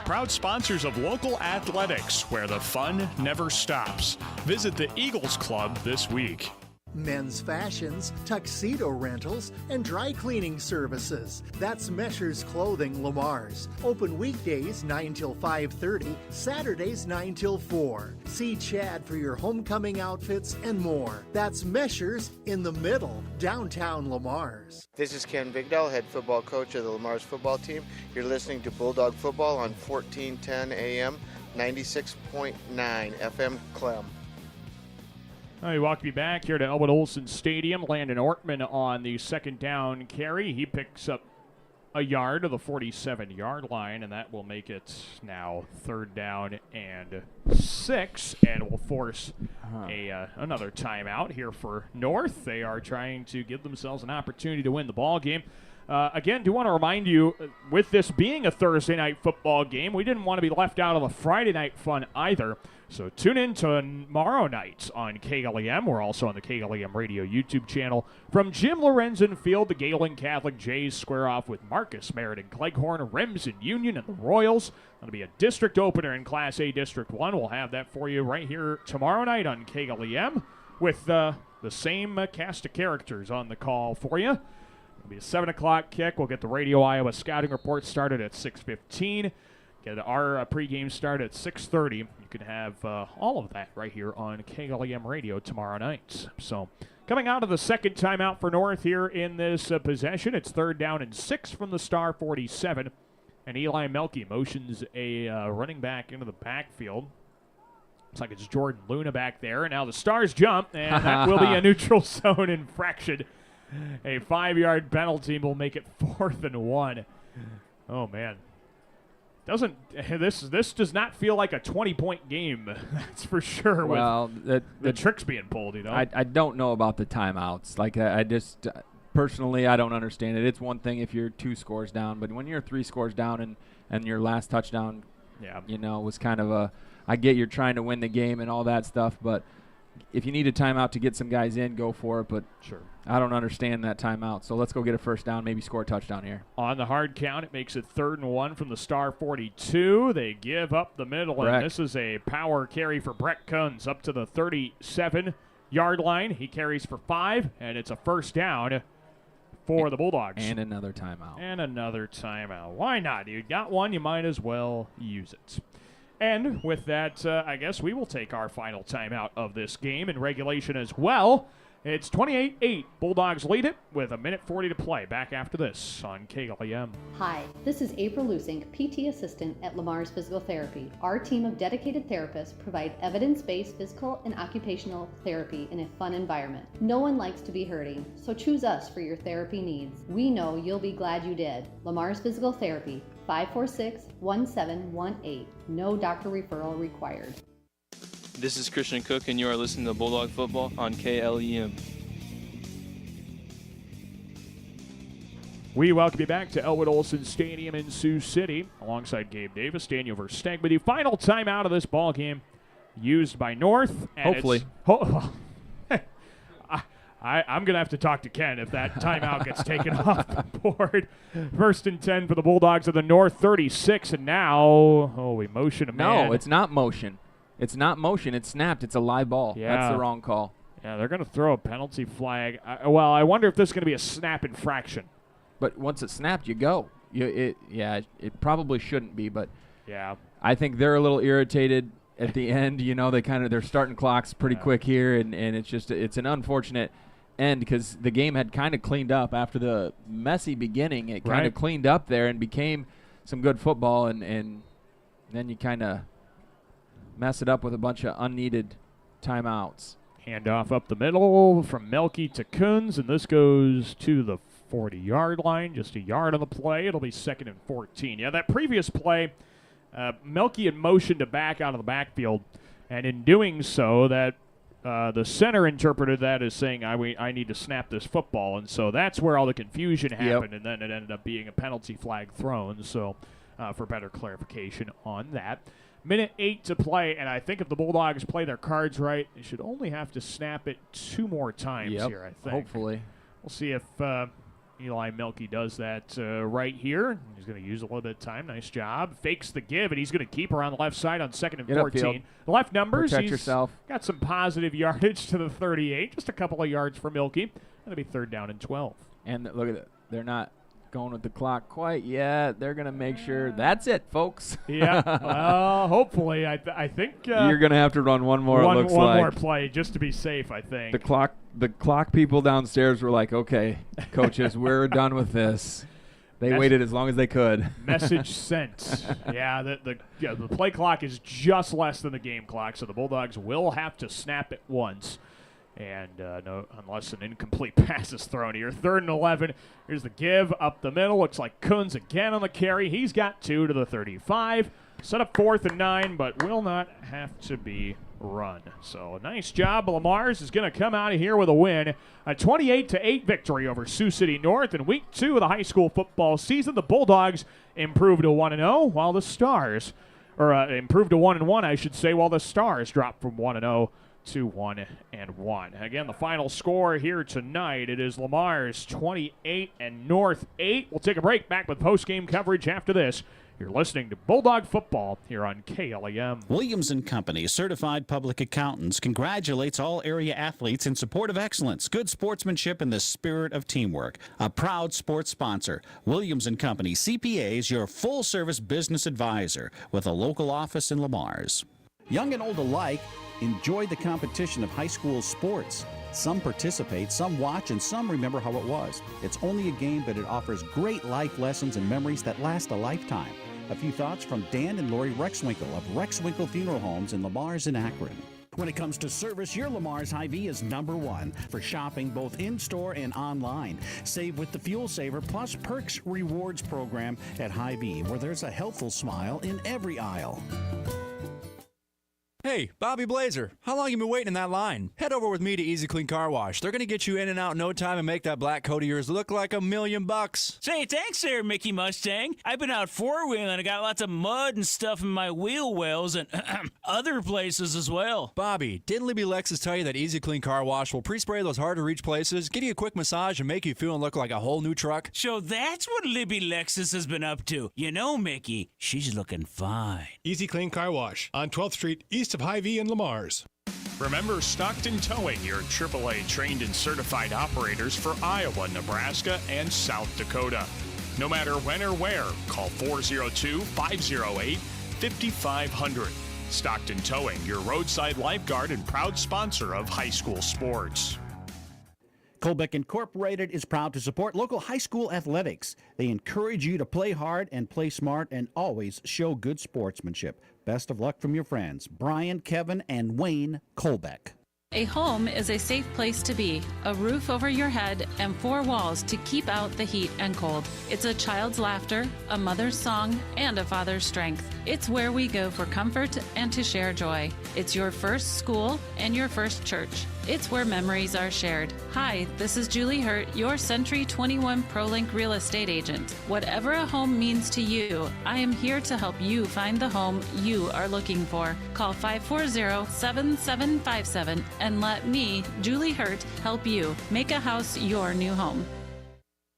Proud sponsors of local athletics, where the fun never stops. Visit the Eagles Club this week. Men's fashions, tuxedo rentals, and dry cleaning services. That's Measures Clothing Lamar's. Open weekdays 9 till 5:30, Saturdays 9 till 4. See Chad for your homecoming outfits and more. That's Measures in the middle, downtown Lamar's. This is Ken Bigdell, head football coach of the Lamar's football team. You're listening to Bulldog Football on 1410 AM, 96.9 FM KLEM. We welcome you back here to Elwood Olson Stadium. Landon Ortman on the second down carry. He picks up a yard to the 47-yard line, and that will make it now 3rd down and 6, and will force another timeout here for North. They are trying to give themselves an opportunity to win the ball game. Again, do want to remind you, with this being a Thursday night football game, we didn't want to be left out of the Friday night fun either. So tune in tomorrow night on KLEM. We're also on the KLEM Radio YouTube channel. From Jim Lorenzen Field, the Galen Catholic Jays square off with Marcus Merritt and Cleghorn, Rems and Union, and the Royals. That'll be a district opener in Class A District 1. We'll have that for you right here tomorrow night on KLEM with the same cast of characters on the call for you. It'll be a 7 o'clock kick. We'll get the Radio Iowa scouting report started at 6:15. Get our pregame start at 6:30. You can have all of that right here on KLEM Radio tomorrow night. So coming out of the second timeout for North here in this possession, it's 3rd down and 6 from the Star 47. And Eli Melke motions a running back into the backfield. Looks like it's Jordan Luna back there. And now the Stars jump, and that will be a neutral zone infraction. A 5-yard penalty will make it 4th and 1. Oh, man. This does not feel like a 20-point game, that's for sure. Well, with the tricks being pulled, you know. I don't know about the timeouts. Like I just personally, I don't understand it. It's one thing if you're 2 scores down, but when you're 3 scores down and your last touchdown, was kind of I get you're trying to win the game and all that stuff, but if you need a timeout to get some guys in, go for it. But sure, I don't understand that timeout. So let's go get a first down, maybe score a touchdown here. On the hard count, it makes it 3rd and 1 from the Star 42. They give up the middle, and this is a power carry for Brett Kunz up to the 37-yard line. He carries for 5, and it's a first down for the Bulldogs. And another timeout. Why not? You got one, you might as well use it. And with that, I guess we will take our final timeout of this game in regulation as well. It's 28-8. Bulldogs lead it with 1:40 to play. Back after this on KLEM. Hi, this is April Lusink, PT Assistant at Lamar's Physical Therapy. Our team of dedicated therapists provide evidence-based physical and occupational therapy in a fun environment. No one likes to be hurting, so choose us for your therapy needs. We know you'll be glad you did. Lamar's Physical Therapy, 546-1718. No doctor referral required. This is Christian Cook, and you are listening to Bulldog Football on KLEM. We welcome you back to Elwood Olson Stadium in Sioux City. Alongside Gabe Davis, Daniel Versteg with you. Final timeout of this ball game used by North. Hopefully. I'm going to have to talk to Ken if that timeout gets taken off the board. 1st and 10 for the Bulldogs of the North 36. And now, we motion a man. No, it's not motion. It's not motion. It's snapped. It's a live ball. Yeah. That's the wrong call. Yeah, they're going to throw a penalty flag. I wonder if this is going to be a snap infraction. But once it's snapped, you go. It probably shouldn't be, but yeah, I think they're a little irritated at the end. They're starting clocks pretty quick here, and it's an unfortunate end because the game had kind of cleaned up after the messy beginning. It kind of cleaned up there and became some good football, and then you kind of mess it up with a bunch of unneeded timeouts. Handoff up the middle from Melke to Kunz, and this goes to the 40-yard line, just a yard on the play. It'll be 2nd and 14. Yeah, that previous play, Melky had motioned to back out of the backfield, and in doing so, that the center interpreted that as saying, I need to snap this football, and so that's where all the confusion happened, and then it ended up being a penalty flag thrown, so for better clarification on that. Minute 8 to play, and I think if the Bulldogs play their cards right, they should only have to snap it 2 more times here, I think. Hopefully. We'll see if Eli Melky does that right here. He's going to use a little bit of time. Nice job. Fakes the give, and he's going to keep her on the left side on 2nd and 14. The left numbers, Protect he's yourself. got some positive yardage to the 38. Just a couple of yards for Melky. That'll be 3rd down and 12. And look at it. They're not going with the clock quite yet. They're going to make sure. That's it, folks. Yeah. Well, hopefully. I think you're going to have to run one more, it looks one like. more play just to be safe, I think. The clock people downstairs were like, okay, coaches, we're done with this. They waited as long as they could. Message sent. Yeah, the play clock is just less than the game clock, so the Bulldogs will have to snap it once. And unless an incomplete pass is thrown here. 3rd and 11. Here's the give up the middle. Looks like Kunz again on the carry. He's got 2 to the 35. Set up 4th and 9, but will not have to be run. So a nice job. Lamar's is going to come out of here with a win. A 28-8 victory over Sioux City North in Week 2 of the high school football season. The Bulldogs improved to 1-0, while the Stars, improved to 1-1, I should say, while the Stars dropped from 1-0 to 1-1. Again, the final score here tonight, it is Lamar's 28 and North 8. We'll take a break. Back with post-game coverage after this. You're listening to Bulldog Football here on KLEM. Williams & Company, certified public accountants, congratulates all area athletes in support of excellence, good sportsmanship, and the spirit of teamwork. A proud sports sponsor, Williams & Company CPAs, your full-service business advisor with a local office in Lamar's. Young and old alike enjoy the competition of high school sports. Some participate, some watch, and some remember how it was. It's only a game, but it offers great life lessons and memories that last a lifetime. A few thoughts from Dan and Lori Rexwinkle of Rexwinkle Funeral Homes in Lamar's and Akron. When it comes to service, your Lamar's Hy-Vee is #1 for shopping both in-store and online. Save with the Fuel Saver Plus Perks Rewards program at Hy-Vee, where there's a helpful smile in every aisle. Hey, Bobby Blazer, how long you been waiting in that line? Head over with me to Easy Clean Car Wash. They're going to get you in and out in no time and make that black coat of yours look like $1,000,000. Say, thanks there, Mickey Mustang. I've been out four-wheeling and I got lots of mud and stuff in my wheel wells and other places as well. Bobby, didn't Libby Lexus tell you that Easy Clean Car Wash will pre-spray those hard-to-reach places, give you a quick massage, and make you feel and look like a whole new truck? So that's what Libby Lexus has been up to. You know, Mickey, she's looking fine. Easy Clean Car Wash on 12th Street, east of Hy-Vee and Lamar. Remember Stockton Towing, your AAA trained and certified operators for Iowa, Nebraska, and South Dakota. No matter when or where, call 402-508-5500. Stockton Towing, your roadside lifeguard and proud sponsor of high school sports. Colbeck Incorporated is proud to support local high school athletics. They encourage you to play hard and play smart and always show good sportsmanship. Best of luck from your friends, Brian, Kevin, and Wayne Colbeck. A home is a safe place to be, a roof over your head, and 4 walls to keep out the heat and cold. It's a child's laughter, a mother's song, and a father's strength. It's where we go for comfort and to share joy. It's your first school and your first church. It's where memories are shared. Hi, this is Julie Hurt, your Century 21 ProLink real estate agent. Whatever a home means to you, I am here to help you find the home you are looking for. Call 540-7757 and let me, Julie Hurt, help you make a house your new home.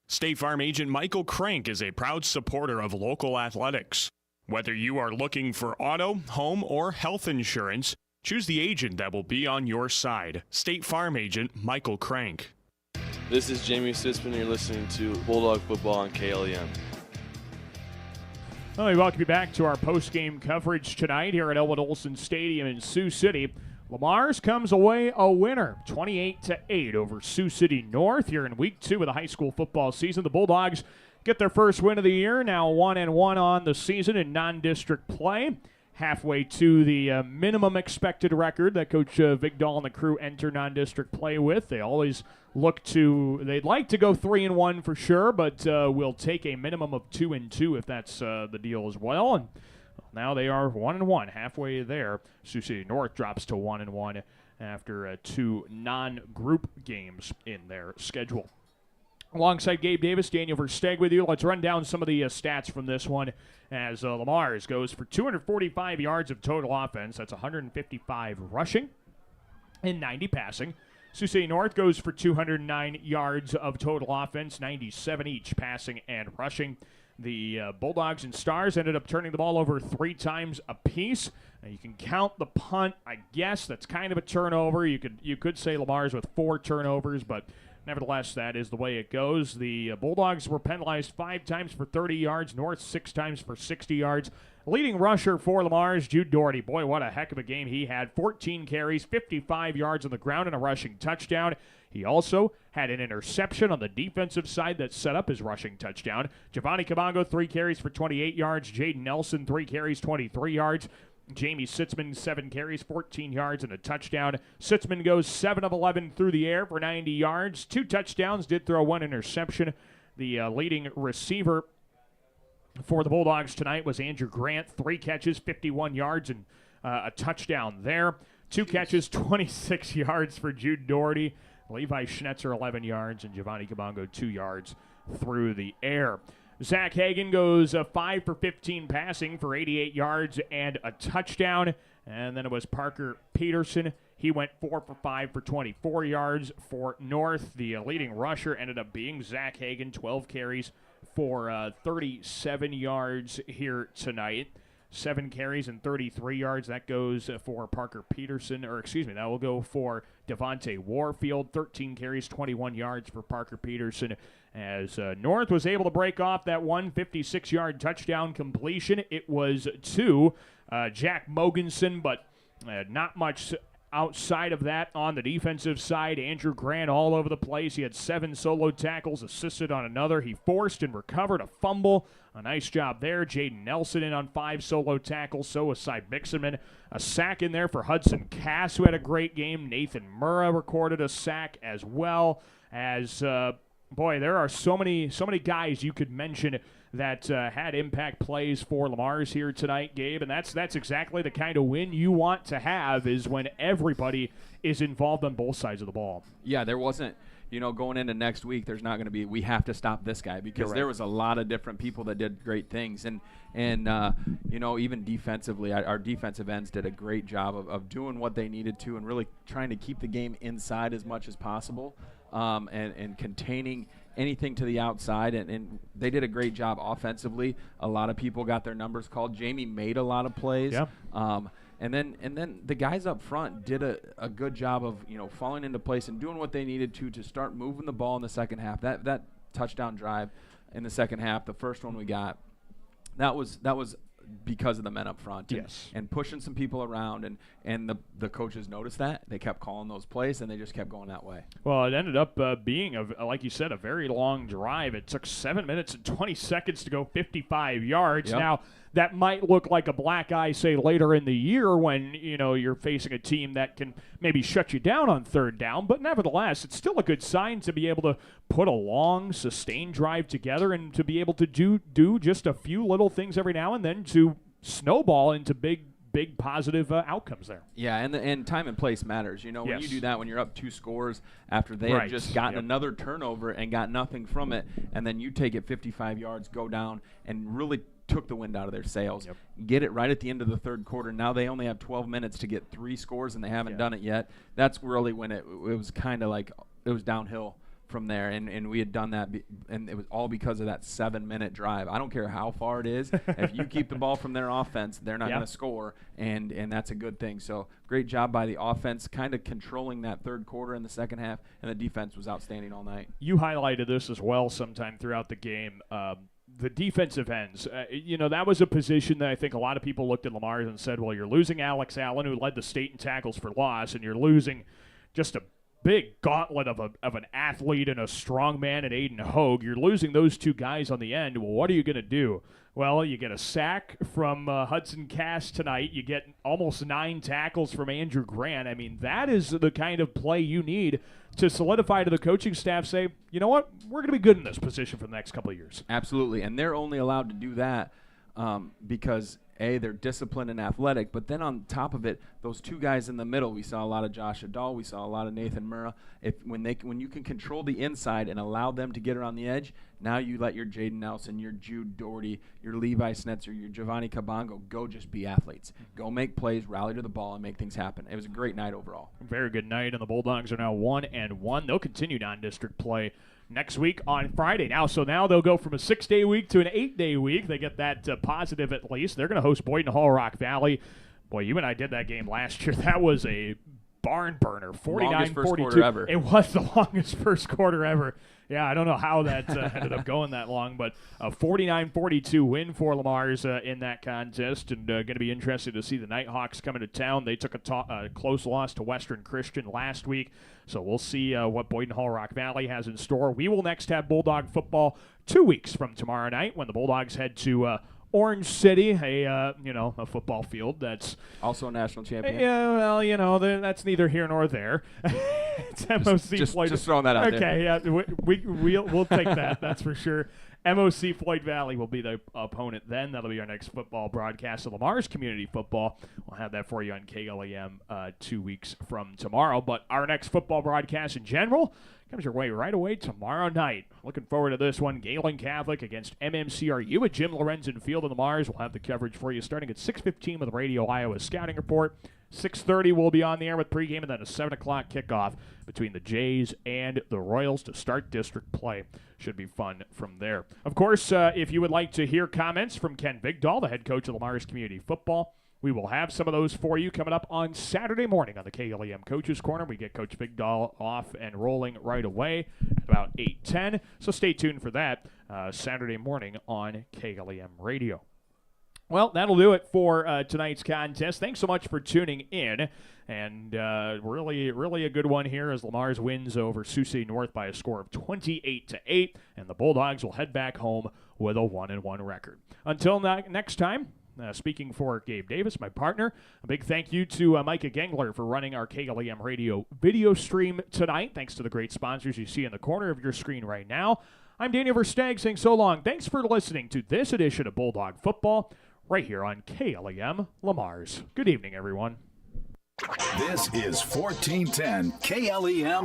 State Farm agent Michael Crank is a proud supporter of local athletics. Whether you are looking for auto, home, or health insurance, choose the agent that will be on your side. State Farm agent Michael Crank. This is Jamie Sitzman. You're listening to Bulldog Football on KLEM. Well, we welcome you back to our post-game coverage tonight here at Elwood Olson Stadium in Sioux City. Lamar's comes away a winner, 28-8 over Sioux City North here in Week 2 of the high school football season. The Bulldogs get their first win of the year, now 1-1 on the season in non-district play. Halfway to the minimum expected record that Coach Vigdahl and the crew enter non-district play with. They always they'd like to go 3-1 for sure, but will take a minimum of 2-2 if that's the deal as well. And Now they are 1-1, halfway there. Sioux City North drops to 1-1 after 2 non-group games in their schedule. Alongside Gabe Davis, Daniel Versteeg with you. Let's run down some of the stats from this one as Lamar's goes for 245 yards of total offense. That's 155 rushing and 90 passing. Sioux City North goes for 209 yards of total offense, 97 each passing and rushing. The Bulldogs and Stars ended up turning the ball over 3 times apiece. Now you can count the punt, I guess. That's kind of a turnover. You could say Lamar's with 4 turnovers, but nevertheless, that is the way it goes. The Bulldogs were penalized 5 times for 30 yards, North 6 times for 60 yards. Leading rusher for Lamar's, Jude Doherty. Boy, what a heck of a game he had. 14 carries, 55 yards on the ground, and a rushing touchdown. He also had an interception on the defensive side that set up his rushing touchdown. Giovanni Cabango, 3 carries for 28 yards. Jaden Nelson, 3 carries, 23 yards. Jamie Sitzman, 7 carries, 14 yards, and a touchdown. Sitzman goes 7 of 11 through the air for 90 yards. 2 touchdowns, did throw 1 interception. The leading receiver for the Bulldogs tonight was Andrew Grant, 3 catches, 51 yards, and a touchdown there. 2 catches, 26 yards for Jude Doherty. Levi Schnetzer, 11 yards, and Giovanni Cabango, 2 yards through the air. Zach Hagan goes 5 for 15 passing for 88 yards and a touchdown. And then it was Parker Peterson. He went 4 for 5 for 24 yards for North. The leading rusher ended up being Zach Hagan, 12 carries for 37 yards here tonight. 7 carries and 33 yards. That goes for Parker Peterson, that will go for Devontae Warfield. 13 carries, 21 yards for Parker Peterson. As North was able to break off that 156-yard touchdown completion. It was to Jack Mogensen, but not much outside of that on the defensive side. Andrew Grant all over the place. He had 7 solo tackles, assisted on another. He forced and recovered a fumble. A nice job there. Jaden Nelson in on 5 solo tackles. So was Cy Bixenman. A sack in there for Hudson Cass, who had a great game. Nathan Murrah recorded a sack as well. As boy, there are so many guys you could mention that had impact plays for Lamar's here tonight, Gabe, and that's exactly the kind of win you want to have, is when everybody is involved on both sides of the ball. Yeah, there wasn't, going into next week, there's not going to be, we have to stop this guy, because there was a lot of different people that did great things, and even defensively, our defensive ends did a great job of doing what they needed to and really trying to keep the game inside as much as possible. And containing anything to the outside, and they did a great job offensively. A lot of people got their numbers called. Jamie made a lot of plays. Yeah. And then the guys up front did a good job of falling into place and doing what they needed to start moving the ball in the second half. That touchdown drive in the second half, the first one we got, that was because of the men up front and pushing some people around, and the coaches noticed that. They kept calling those plays, and they just kept going that way. Well, it ended up being, like you said, a very long drive. It took 7 minutes and 20 seconds to go 55 yards. Yep. Now, that might look like a black eye, say, later in the year when, you're facing a team that can maybe shut you down on third down, but nevertheless, it's still a good sign to be able to put a long, sustained drive together and to be able to do just a few little things every now and then to snowball into big positive outcomes there. Yeah, and time and place matters. When you do that, when you're up 2 scores after they had just gotten another turnover and got nothing from it, and then you take it 55 yards, go down, and really took the wind out of their sails. Get it right at the end of the third quarter. Now they only have 12 minutes to get 3 scores, and they haven't done it yet. That's really when it was kind of like it was downhill from there, and we had done that, and it was all because of that 7-minute drive. I don't care how far it is. If you keep the ball from their offense, they're not going to score, and that's a good thing. So great job by the offense, kind of controlling that third quarter in the second half, and the defense was outstanding all night. You highlighted this as well sometime throughout the game. The defensive ends, that was a position that I think a lot of people looked at Lamar's and said, well, you're losing Alex Allen, who led the state in tackles for loss, and you're losing just a big gauntlet of an athlete and a strong man in Aiden Hogue. You're losing those 2 guys on the end. Well, what are you going to do? Well, you get a sack from Hudson Cass tonight. You get almost 9 tackles from Andrew Grant. I mean, that is the kind of play you need to solidify to the coaching staff, say, you know what, we're going to be good in this position for the next couple of years. Absolutely, and they're only allowed to do that because they're disciplined and athletic, but then on top of it, those two guys in the middle, we saw a lot of Josh Adall, we saw a lot of Nathan Murrah. When you can control the inside and allow them to get around the edge, now you let your Jaden Nelson, your Jude Doherty, your Levi Snetzer, your Giovanni Cabango go just be athletes. Go make plays, rally to the ball, and make things happen. It was a great night overall. Very good night, and the Bulldogs are now 1-1. They'll continue non-district play next week on Friday. Now they'll go from a 6-day week to an 8-day week. They get that positive at least. They're going to host Boyden Hall Rock Valley. Boy, you and I did that game last year. That was a barn burner, 49-42. It was the longest first quarter ever. Yeah, I don't know how that ended up going that long, but a 49-42 win for Lamar's in that contest, and going to be interested to see the Nighthawks coming to town. They took a close loss to Western Christian last week, so we'll see what Boyden Hall Rock Valley has in store. We will next have Bulldog football 2 weeks from tomorrow night when the Bulldogs head to Orange City, a football field that's also a national champion. Yeah, well, that's neither here nor there. It's MOC Floyd. Just throwing that out there. Okay, yeah, we'll take that. That's for sure. MOC Floyd Valley will be the opponent then. That'll be our next football broadcast of Lamar's Community Football. We'll have that for you on KLEM 2 weeks from tomorrow. But our next football broadcast in general comes your way right away tomorrow night. Looking forward to this one. Galen Catholic against MMCRU at Jim Lorenzen Field in the Mars. We'll have the coverage for you starting at 6:15 with the Radio Iowa Scouting Report. 6:30 we'll be on the air with pregame, and then a 7 o'clock kickoff between the Jays and the Royals to start district play. Should be fun from there. Of course, if you would like to hear comments from Ken Vigdahl, the head coach of Lamar's Community Football, we will have some of those for you coming up on Saturday morning on the KLEM Coaches Corner. We get Coach Vigdahl off and rolling right away at about 8:10. So stay tuned for that Saturday morning on KLEM Radio. Well, that'll do it for tonight's contest. Thanks so much for tuning in. And really a good one here as Lamar's wins over Sioux City North by a score of 28-8. And the Bulldogs will head back home with a 1-1 record. Until next time. Speaking for Gabe Davis, my partner, a big thank you to Micah Gengler for running our KLEM radio video stream tonight. Thanks to the great sponsors you see in the corner of your screen right now. I'm Daniel Versteg saying so long. Thanks for listening to this edition of Bulldog Football right here on KLEM Lamar's. Good evening, everyone. This is 1410 KLEM